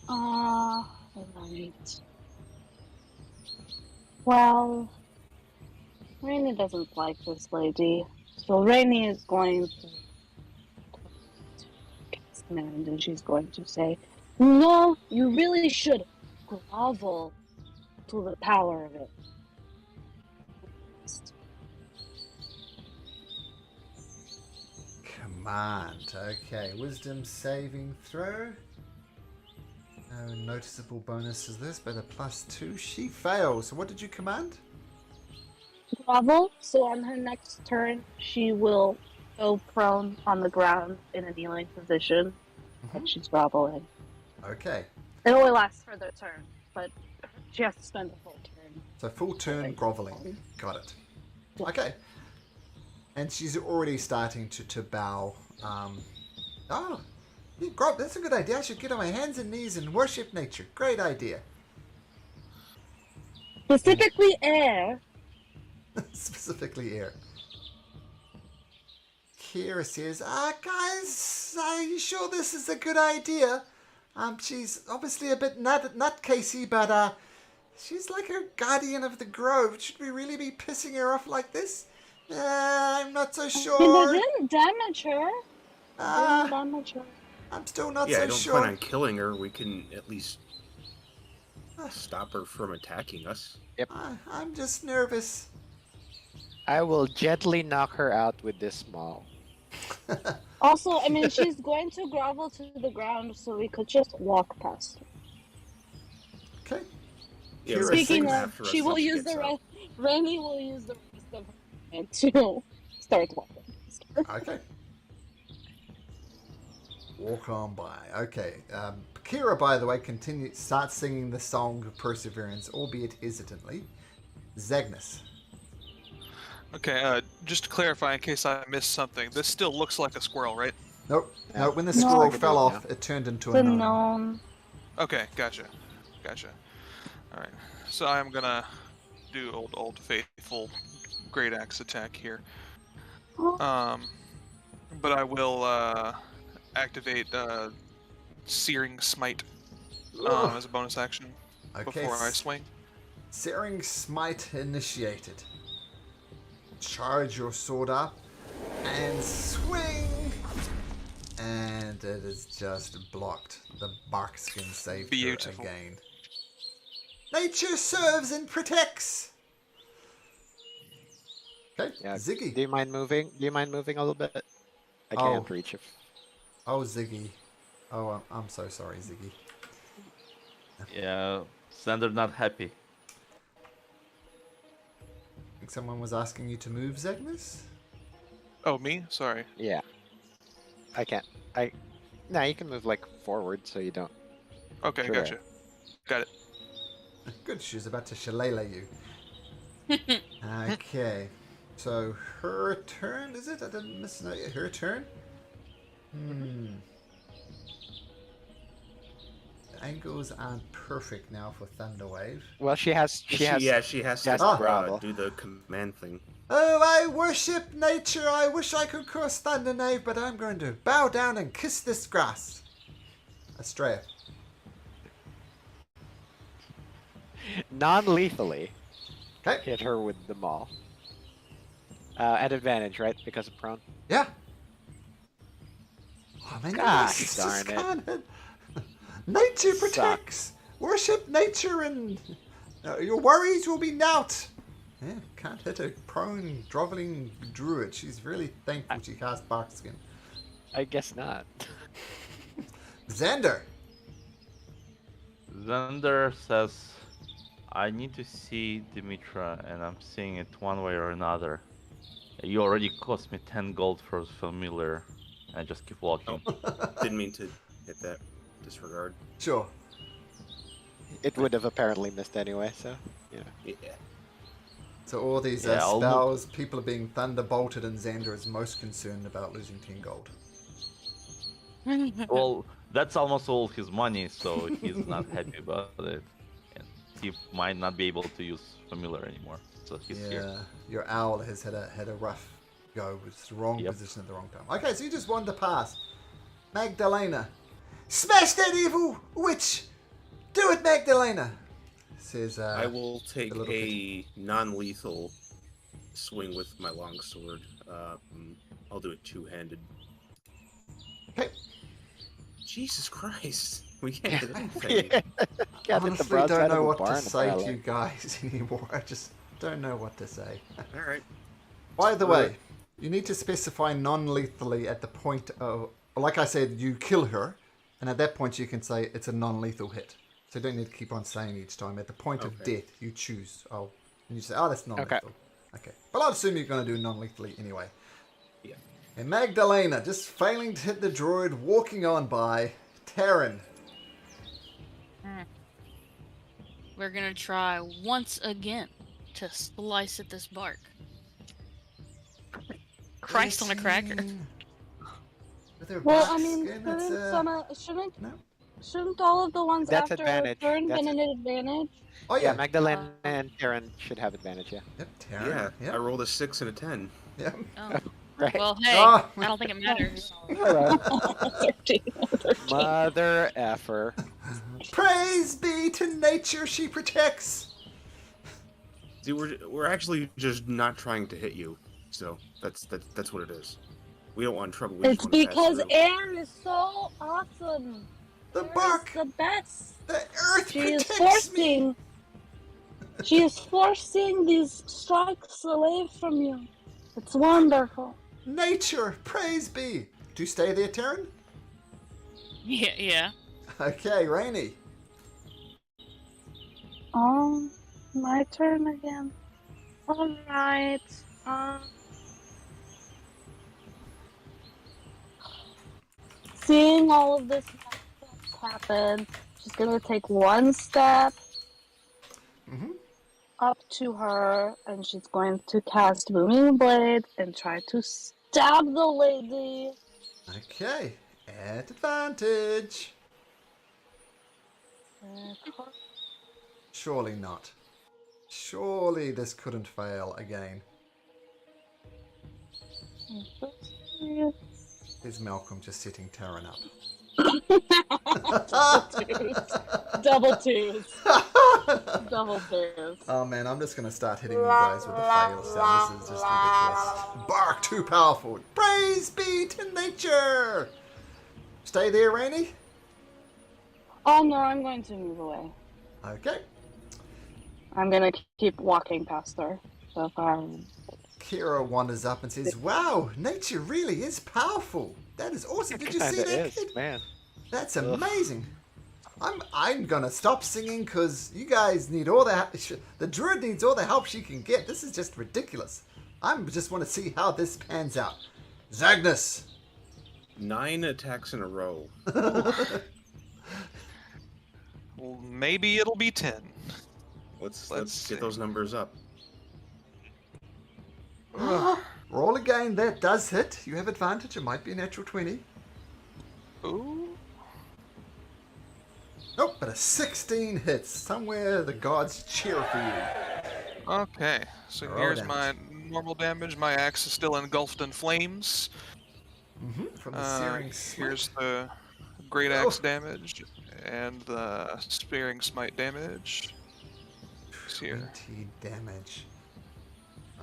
Right. Well, Rainy doesn't like this lady, so Rainy is going to command, and she's going to say, "No, you really should grovel to the power of it."
Command. Okay, wisdom saving throw. No noticeable bonus is this, but a +2. She fails. So what did you command?
Grovel. So on her next turn, she will go prone on the ground in a kneeling position, and she's groveling.
Okay.
It only lasts for their turn, but she has to spend the full turn.
So full turn groveling. Got it. Okay. And she's already starting to bow. That's a good idea. I should get on my hands and knees and worship nature. Great idea.
Specifically air.
Specifically air. Kira says, guys, are you sure this is a good idea? She's obviously a bit nutcasey, but she's like a guardian of the grove. Should we really be pissing her off like this? I'm not so
I mean, they
sure.
didn't damage her. They didn't damage her.
I'm still not
Yeah,
so
I don't
sure.
plan on killing her. We can at least stop her from attacking us.
I'm just nervous.
I will gently knock her out with this maul.
Also, I mean, she's going to grovel to the ground, so we could just walk past her.
Okay.
Yeah,
Kira
Speaking
sings.
of, she will use the rest. Rainy will use the rest of her to start walking.
Okay. Walk on by. Okay. Kira, by the way, starts singing the song of perseverance, albeit hesitantly. Zagnus.
Okay, just to clarify in case I missed something, this still looks like a squirrel, right?
Nope. No, when the
No.
squirrel
Like a
fell
bird
off,
now.
it turned into
The
a gnome.
gnome.
Okay, gotcha. Alright, so I'm gonna do old faithful great axe attack here. But I will activate Searing Smite as a bonus action
Okay.
before I swing.
Searing Smite initiated. Charge your sword up and swing. And it is just blocked. The bark skin saved
Beautiful.
her again. Nature serves and protects. Okay,
Yeah.
Ziggy.
Do you mind moving? Do you mind moving a little bit? I
Oh.
can't reach it.
Oh, Ziggy. Oh, I'm so sorry, Ziggy.
Yeah, Xander not happy.
I think someone was asking you to move, Zagnus?
Oh, me? Sorry.
Yeah. I can't. No, you can move like forward so you don't.
Okay,
Sure.
gotcha. Got it.
Good, she was about to shillelagh you. Okay. So, her turn, is it? I didn't miss her turn? The angles aren't perfect now for Thunderwave.
Well, she has.
She has
she
to
has to grovel.
do the command thing.
Oh, I worship nature. I wish I could curse Thundernave, but I'm going to bow down and kiss this grass. Astrea.
Non-lethally
Okay.
hit her with the maul. At advantage, right? Because of prone.
Yeah. Oh, man,
Gosh,
this
darn
just
it.
can't- Nature
Suck.
protects. Worship nature and your worries will be naught. Yeah, can't hit a prone, groveling druid. She's really thankful she cast Barkskin.
I guess not.
Xander.
Xander says, I need to see Dimitra, and I'm seeing it one way or another. You already cost me 10 gold for familiar. I just keep walking.
Didn't mean to hit that. Disregard.
Sure.
It would have apparently missed anyway, so yeah.
Yeah.
So all these
Yeah, I'll move-
spells, people are being thunderbolted, and Xander is most concerned about losing 10 gold.
Well, that's almost all his money, so he's not happy about it. And he might not be able to use familiar anymore, so he's
Yeah,
here.
your owl has had a rough go. It's the wrong
Yep.
position at the wrong time. Okay, so you just wander past. Magdalena. Smash that evil witch! Do it, Magdalena! Says,
I will take
little
a non-lethal swing with my longsword. I'll do it two-handed.
Okay.
Jesus Christ. We can't hit anything.
Can't hit the
Honestly,
broadside
don't
of
know
a
what to
barn,
say to
apparently.
you guys anymore. I just don't know what to say.
Alright.
By the way, you need to specify non-lethally at the point of... Like I said, you kill her, and at that point you can say it's a non-lethal hit. So you don't need to keep on saying each time. At the point of
Okay.
death, you choose. Oh, and you say, oh, that's non-lethal. Okay. But I'd assume you're going to do non-lethally anyway.
Yeah.
And Magdalena, just failing to hit the droid, walking on by. Taryn.
We're gonna try once again to slice at this bark. Christ on a cracker.
18. With her
Well,
back
I mean,
skin, it's, no.
shouldn't all of the ones
That's
after
advantage.
her turn
That's
been an advantage?
Oh,
Yeah,
yeah.
Magdalena and Karen should have advantage, yeah.
Yep, Taryn.
Yeah,
Yep.
I rolled a 6 and a 10.
Yep.
Oh,
Right.
Well, hey,
Oh.
I don't think it matters.
Hello.
13. 13.
Mother effer.
Praise be to nature she protects.
See, we're actually just not trying to hit you. So that's what it is. We don't want trouble. We
It's
just want to pass
because
through.
air is so awesome.
The
Air is
bark,
the best.
the earth
She is
protects me.
forcing. She is forcing these strikes away from you. It's wonderful.
Nature, praise be. Do you stay there, Taryn?
Yeah.
Okay, Rainy.
Oh, my turn again. All right. Seeing all of this happen, she's gonna take one step
Mm-hmm.
up to her, and she's going to cast Booming Blade and try to stab the lady.
Okay, at advantage. Surely not. Surely this couldn't fail again. Is Malcolm just setting Taryn up?
Double twos. Double twos.
Oh man, I'm just gonna start hitting you guys with the fail sound. This is just ridiculous. Bark too powerful. Praise be to nature. Stay there, Rainy.
Oh no, I'm going to move away.
Okay.
I'm gonna keep walking past her. So far.
Kira wanders up and says, "Wow, nature really is powerful. That is awesome. Did you see
Kinda
that,
is,
kid?
man.
That's amazing. I'm gonna stop singing because you guys need all the druid needs all the help she can get. This is just ridiculous. I just want to see how this pans out. Zagnus."
9 attacks in a row.
Well, maybe it'll be 10.
Let's
see.
get those numbers up.
Roll again. That does hit. You have advantage. It might be a natural 20.
Ooh.
Nope, but a 16 hits. Somewhere the gods cheer for you.
Okay, so
Roll
here's
damage.
my normal damage. My axe is still engulfed in flames.
From the searing smite.
Here's the great axe damage and the spearing smite damage. It's here.
20 damage.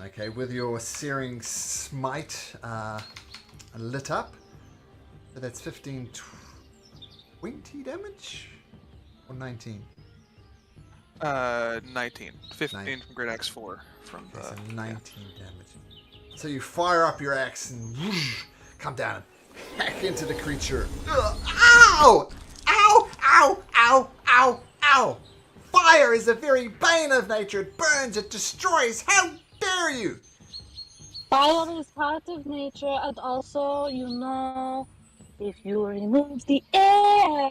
Okay, with your searing smite lit up, so that's 15, 20 damage? Or 19?
19. 15
Nine.
from great axe 4 from
Okay, so
the
19 damage. So you fire up your axe and whoosh, come down and hack into the creature. Ugh, ow! Ow! Ow! Ow! Ow! Ow! Fire is the very bane of nature. It burns, it destroys. How dare you!
Fire is part of nature, and also, if you remove the air,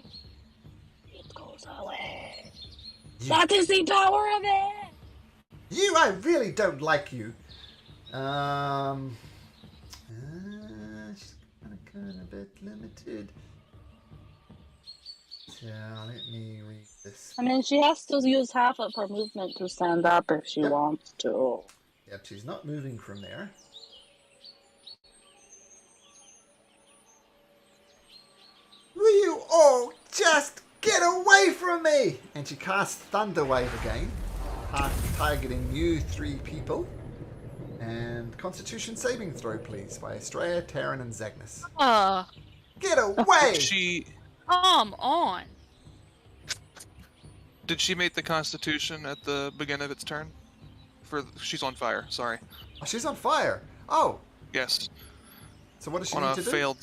it goes away. That is the power of air!
I really don't like you. She's kind of a bit limited. So let me read this.
I mean, she has to use half of her movement to stand up if she wants to.
Yep, she's not moving from there. Will you all just get away from me? And she casts Thunder Wave again, targeting you 3 people. And Constitution saving throw, please, by Estrella, Taryn, and Zagnus. Get away!
Come on.
Did she make the Constitution at the beginning of its turn? She's on fire. Sorry.
Oh, she's on fire. Oh,
Yes.
so what does she
On
need
a
to do?
failed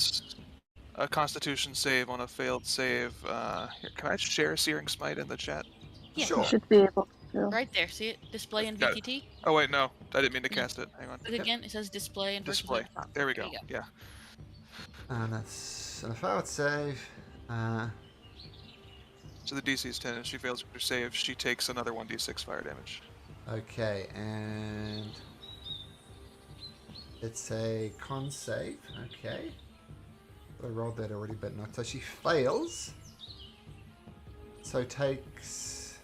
Constitution save. On a failed save. Here, can I share Searing Smite in the chat?
Yeah.
Sure.
Should be able to.
Right there. See it? Display in
Got it.
VTT.
Oh wait, no, I didn't mean to cast it. Hang on.
Look again. It says display and
Display. There we go. Yeah.
And that's an failed save.
So the DC is 10, and she fails her save. She takes another 1d6 fire damage.
Okay, and it's a con save. Okay. I rolled that already, but not. So she fails. So takes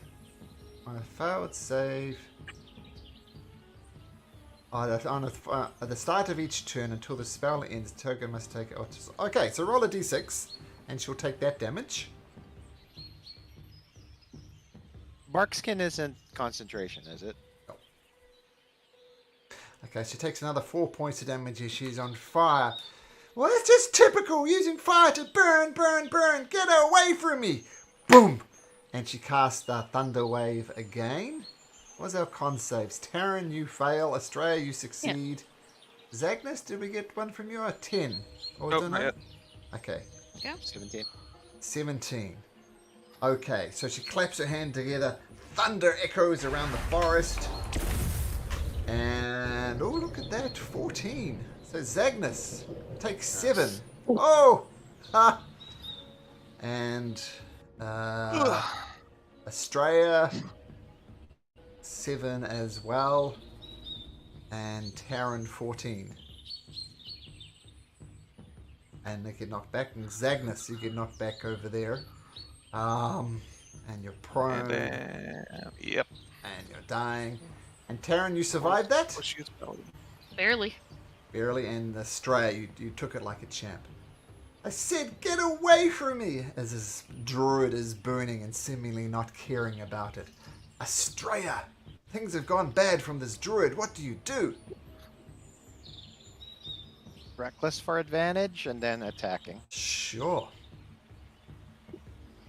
on a failed save. At the start of each turn until the spell ends, the token must take... Okay, so roll a d6, and she'll take that damage.
Barkskin isn't concentration, is it?
Okay, she takes another 4 points of damage as she's on fire. Well, it's just typical, using fire to burn, burn, burn. Get away from me. Boom. And she casts the Thunder Wave again. What's our con saves? Taryn, you fail. Australia, you succeed. Zagnus, did we get one from you? A 10? Or
Nope,
don't
not
know?
yet.
Okay.
17.
17. Okay, so she claps her hand together. Thunder echoes around the forest. And, oh, look at that. 14. So Zagnus takes 7. Oh! Ha! And Australia, 7 as well. And Taryn, 14. And they get knocked back. And Zagnus, you get knocked back over there. And you're prone.
Yep.
And you're dying. And Taryn, you survived that?
Oh, she's belly.
Barely.
Barely. And Australia, you took it like a champ. I said, get away from me! As this druid is burning and seemingly not caring about it. Australia! Things have gone bad from this druid. What do you do?
Reckless for advantage and then attacking.
Sure.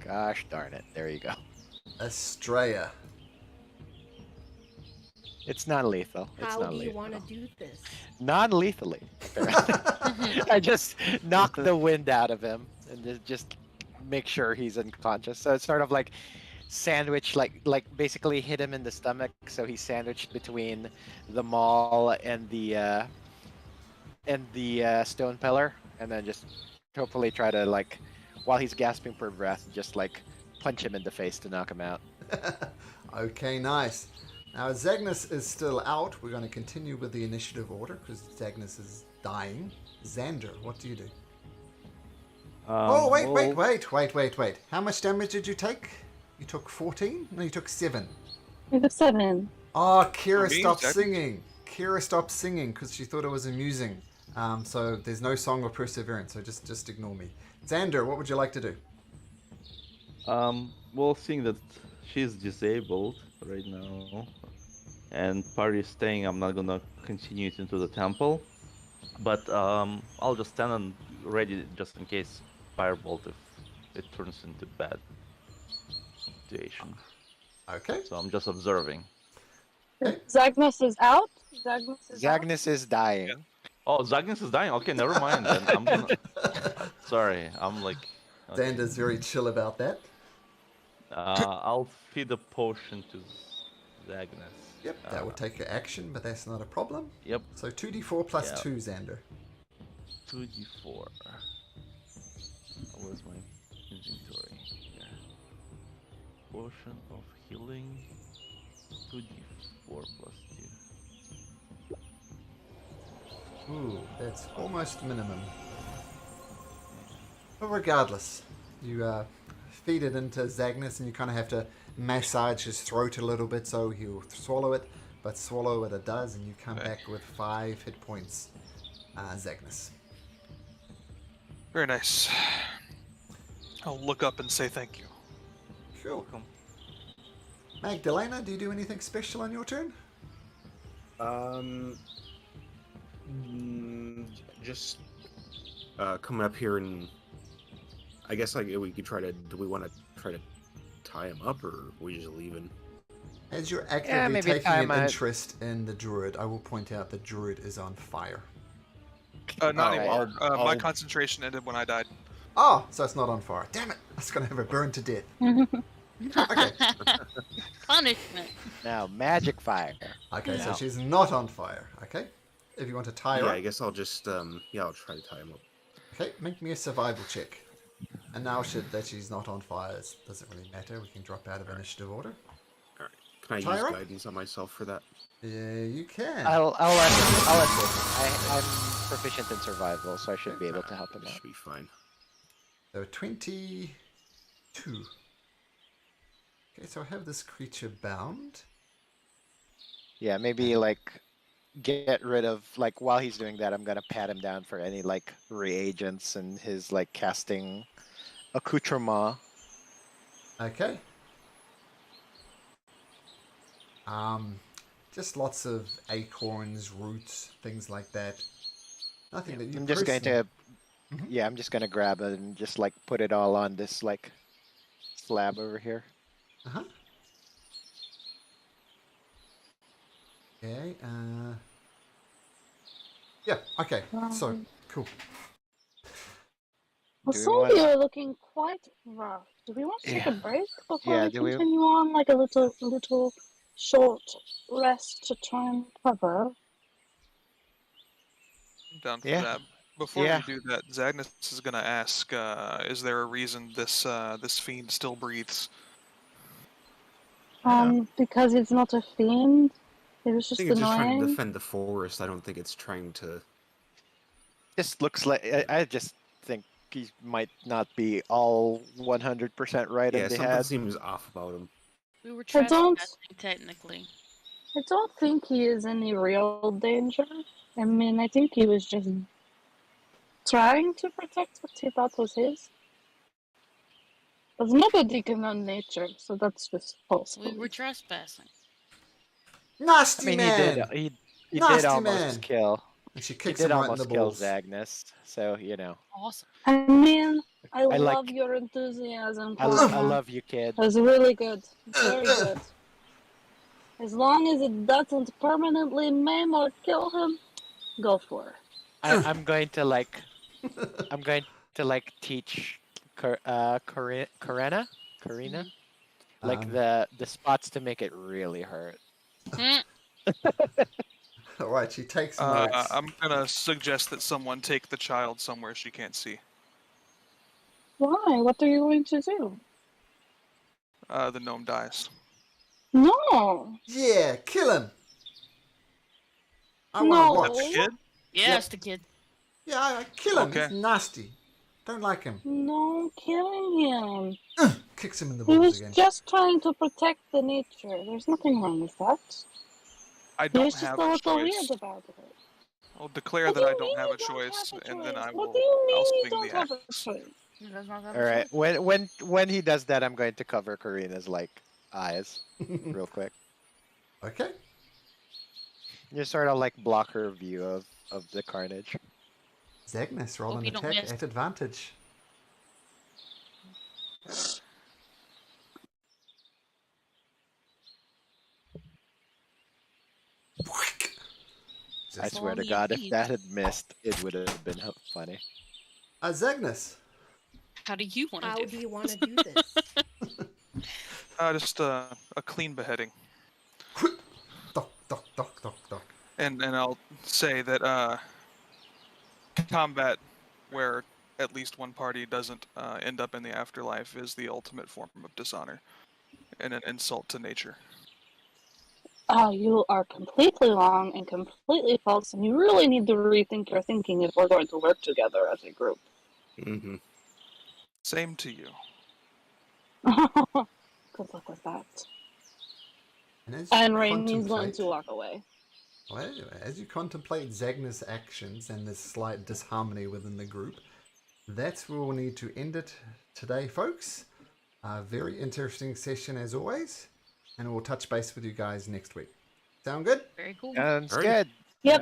Gosh darn it. There you go.
Australia.
It's non-lethal. It's
How
not
do you
lethal.
want to do this?
Non-lethally. I just knock the wind out of him and just make sure he's unconscious. So it's sort of like sandwich, like basically hit him in the stomach, so he's sandwiched between the maul and the stone pillar, and then just hopefully try to, like, while he's gasping for breath, just like punch him in the face to knock him out.
Okay, nice. Now, Zagnus is still out. We're going to continue with the initiative order because Zagnus is dying. Xander, what do you do? Oh, wait. How much damage did you take? You took 14? No, you took 7.
I took 7.
Oh, Kira
For me,
stopped
Zagnus?
singing. Kira stopped singing because she thought it was amusing. So there's no Song of Perseverance, so just ignore me. Xander, what would you like to do?
Well, seeing that she's disabled right now, and party is staying, I'm not gonna continue it into the temple. But I'll just stand and ready just in case firebolt if it turns into bad situation.
Okay.
So I'm just observing.
Zagnus is out. Zagnus is out.
Zagnus is dying.
Oh, Zagnus is dying. Okay, never mind then. I'm gonna. Sorry, I'm like. Okay.
Xander's very chill about that.
I'll feed a potion to Zagnus.
Yep, that will take your action, but that's not a problem.
Yep.
So 2d4 plus
Yeah.
2, Xander.
2d4. Where's my inventory? Here. Potion of healing. 2d4 plus 2.
Ooh, that's almost minimum. But regardless, you feed it into Zagnus and you kind of have to massage his throat a little bit so he'll swallow it, but swallow what it does and you come back with 5 hit points, Zagnus.
Very nice. I'll look up and say thank you.
Sure. Magdalena, do you do anything special on your turn?
Just coming up here and I guess like we could try to. Do we want to try to tie him up, or are we just leaving?
As you're actively
maybe
taking
tie
an
him out.
interest in the druid, I will point out the druid is on fire.
Not
Okay,
anymore. My
I'll-
concentration ended when I died.
Oh, so it's not on fire. Damn it! I was going to have it burned to death. Okay.
Punishment.
Now, magic fire.
Okay, so
No.
she's not on fire. Okay. If you want to tie her
Yeah,
up,
I guess I'll just I'll try to tie him up.
okay, make me a survival check. And now that she's not on fire, it doesn't really matter. We can drop out of initiative order.
All right. Can I
Tie
use
her up?
guidance on myself for that?
Yeah, you can.
I'll assist. I'm proficient in survival, so I should be able to help him out.
Should be fine.
So 22. Okay, so I have this creature bound.
Yeah, maybe like get rid of, like, while he's doing that, I'm gonna pat him down for any like reagents and his like casting accoutrement.
Okay. Just lots of acorns, roots, things like that. Nothing that you
I'm just going
personally...
to, yeah, I'm just gonna grab it and just like put it all on this like slab over here.
Uh-huh. Okay, yeah, okay, so, cool.
Well,
Do we
some of
want-
you are looking quite rough. Do we want to take a
Yeah.
break before
Yeah,
we
do we-
continue on? Like a little short rest to try and recover?
I'm down for
Yeah.
that. Before
Yeah.
we do that, Zagnus is gonna ask, is there a reason this fiend still breathes?
Because it's not a fiend. It was
I
just
think it's just trying to
annoying.
defend the forest. I don't think it's trying to.
Just looks like I just think he might not be all 100% right
Yeah,
in the
something
head.
seems off about him.
We were
I don't-
trespassing, technically.
I don't think he is any real danger. I mean, I think he was just trying to protect what he thought was his. But nobody can know nature, so that's just false.
We were
belief.
trespassing.
I
Nasty
mean,
man!
he did
Nasty
almost
man!
kill.
And she
He
kicks
did
him right in the
almost kill
balls.
Zagnus, so you know.
Awesome.
I mean, I
I like-
love your enthusiasm,
I
Corona.
love you, kid.
That's really good. Very good. As long as it doesn't permanently maim or kill him, go for it.
I'm going to like, teach Karina, like the spots to make it really hurt.
Mm,
Alright, she takes notes.
I'm gonna suggest that someone take the child somewhere she can't see.
Why? What are you going to do?
The gnome dies.
No.
Yeah, kill him! I
No.
want to
That's
watch.
the kid?
yeah,
Yep.
it's the kid.
Yeah, kill him.
Okay.
He's nasty. Don't like him.
No killing him.
Kicks him in the
He
balls
was
again.
just trying to protect the nature. There's nothing wrong with that.
I
He
don't
was just
have
a
a
little
choice.
weird about it.
I'll declare
What
that
do
I
you
don't
mean
have
you
a
don't
choice,
have a
and then
choice?
I
What
will.
do you
I'll
mean you
swing
don't
the
have a
axe.
choice?
He does not have
All
a
right,
choice.
when he does that, I'm going to cover Karina's like eyes real quick.
Okay.
You sort of like block her view of the carnage.
Zagnus, roll
Hope
an
you don't
attack
miss.
at advantage.
I
Just,
swear to
Only
God,
a
if
thief.
that had missed, it would have been funny.
Zagnus.
How do you want to
How
do
do you want to do this?
Just a clean beheading.
Duck, duck, duck, duck, duck.
And I'll say that combat where at least one party doesn't end up in the afterlife is the ultimate form of dishonor and an insult to nature.
You are completely wrong and completely false, and you really need to rethink your thinking if we're going to work together as a group.
Mm-hmm.
Same to you.
Good luck with that.
As
And
you
Rainey's going
contemplate-
to walk away.
Well, anyway, as you contemplate Zagnus' actions and this slight disharmony within the group, that's where we'll need to end it today, folks. A very interesting session as always, and we'll touch base with you guys next week. Sound good?
Very cool.
Sounds
Alrighty.
good.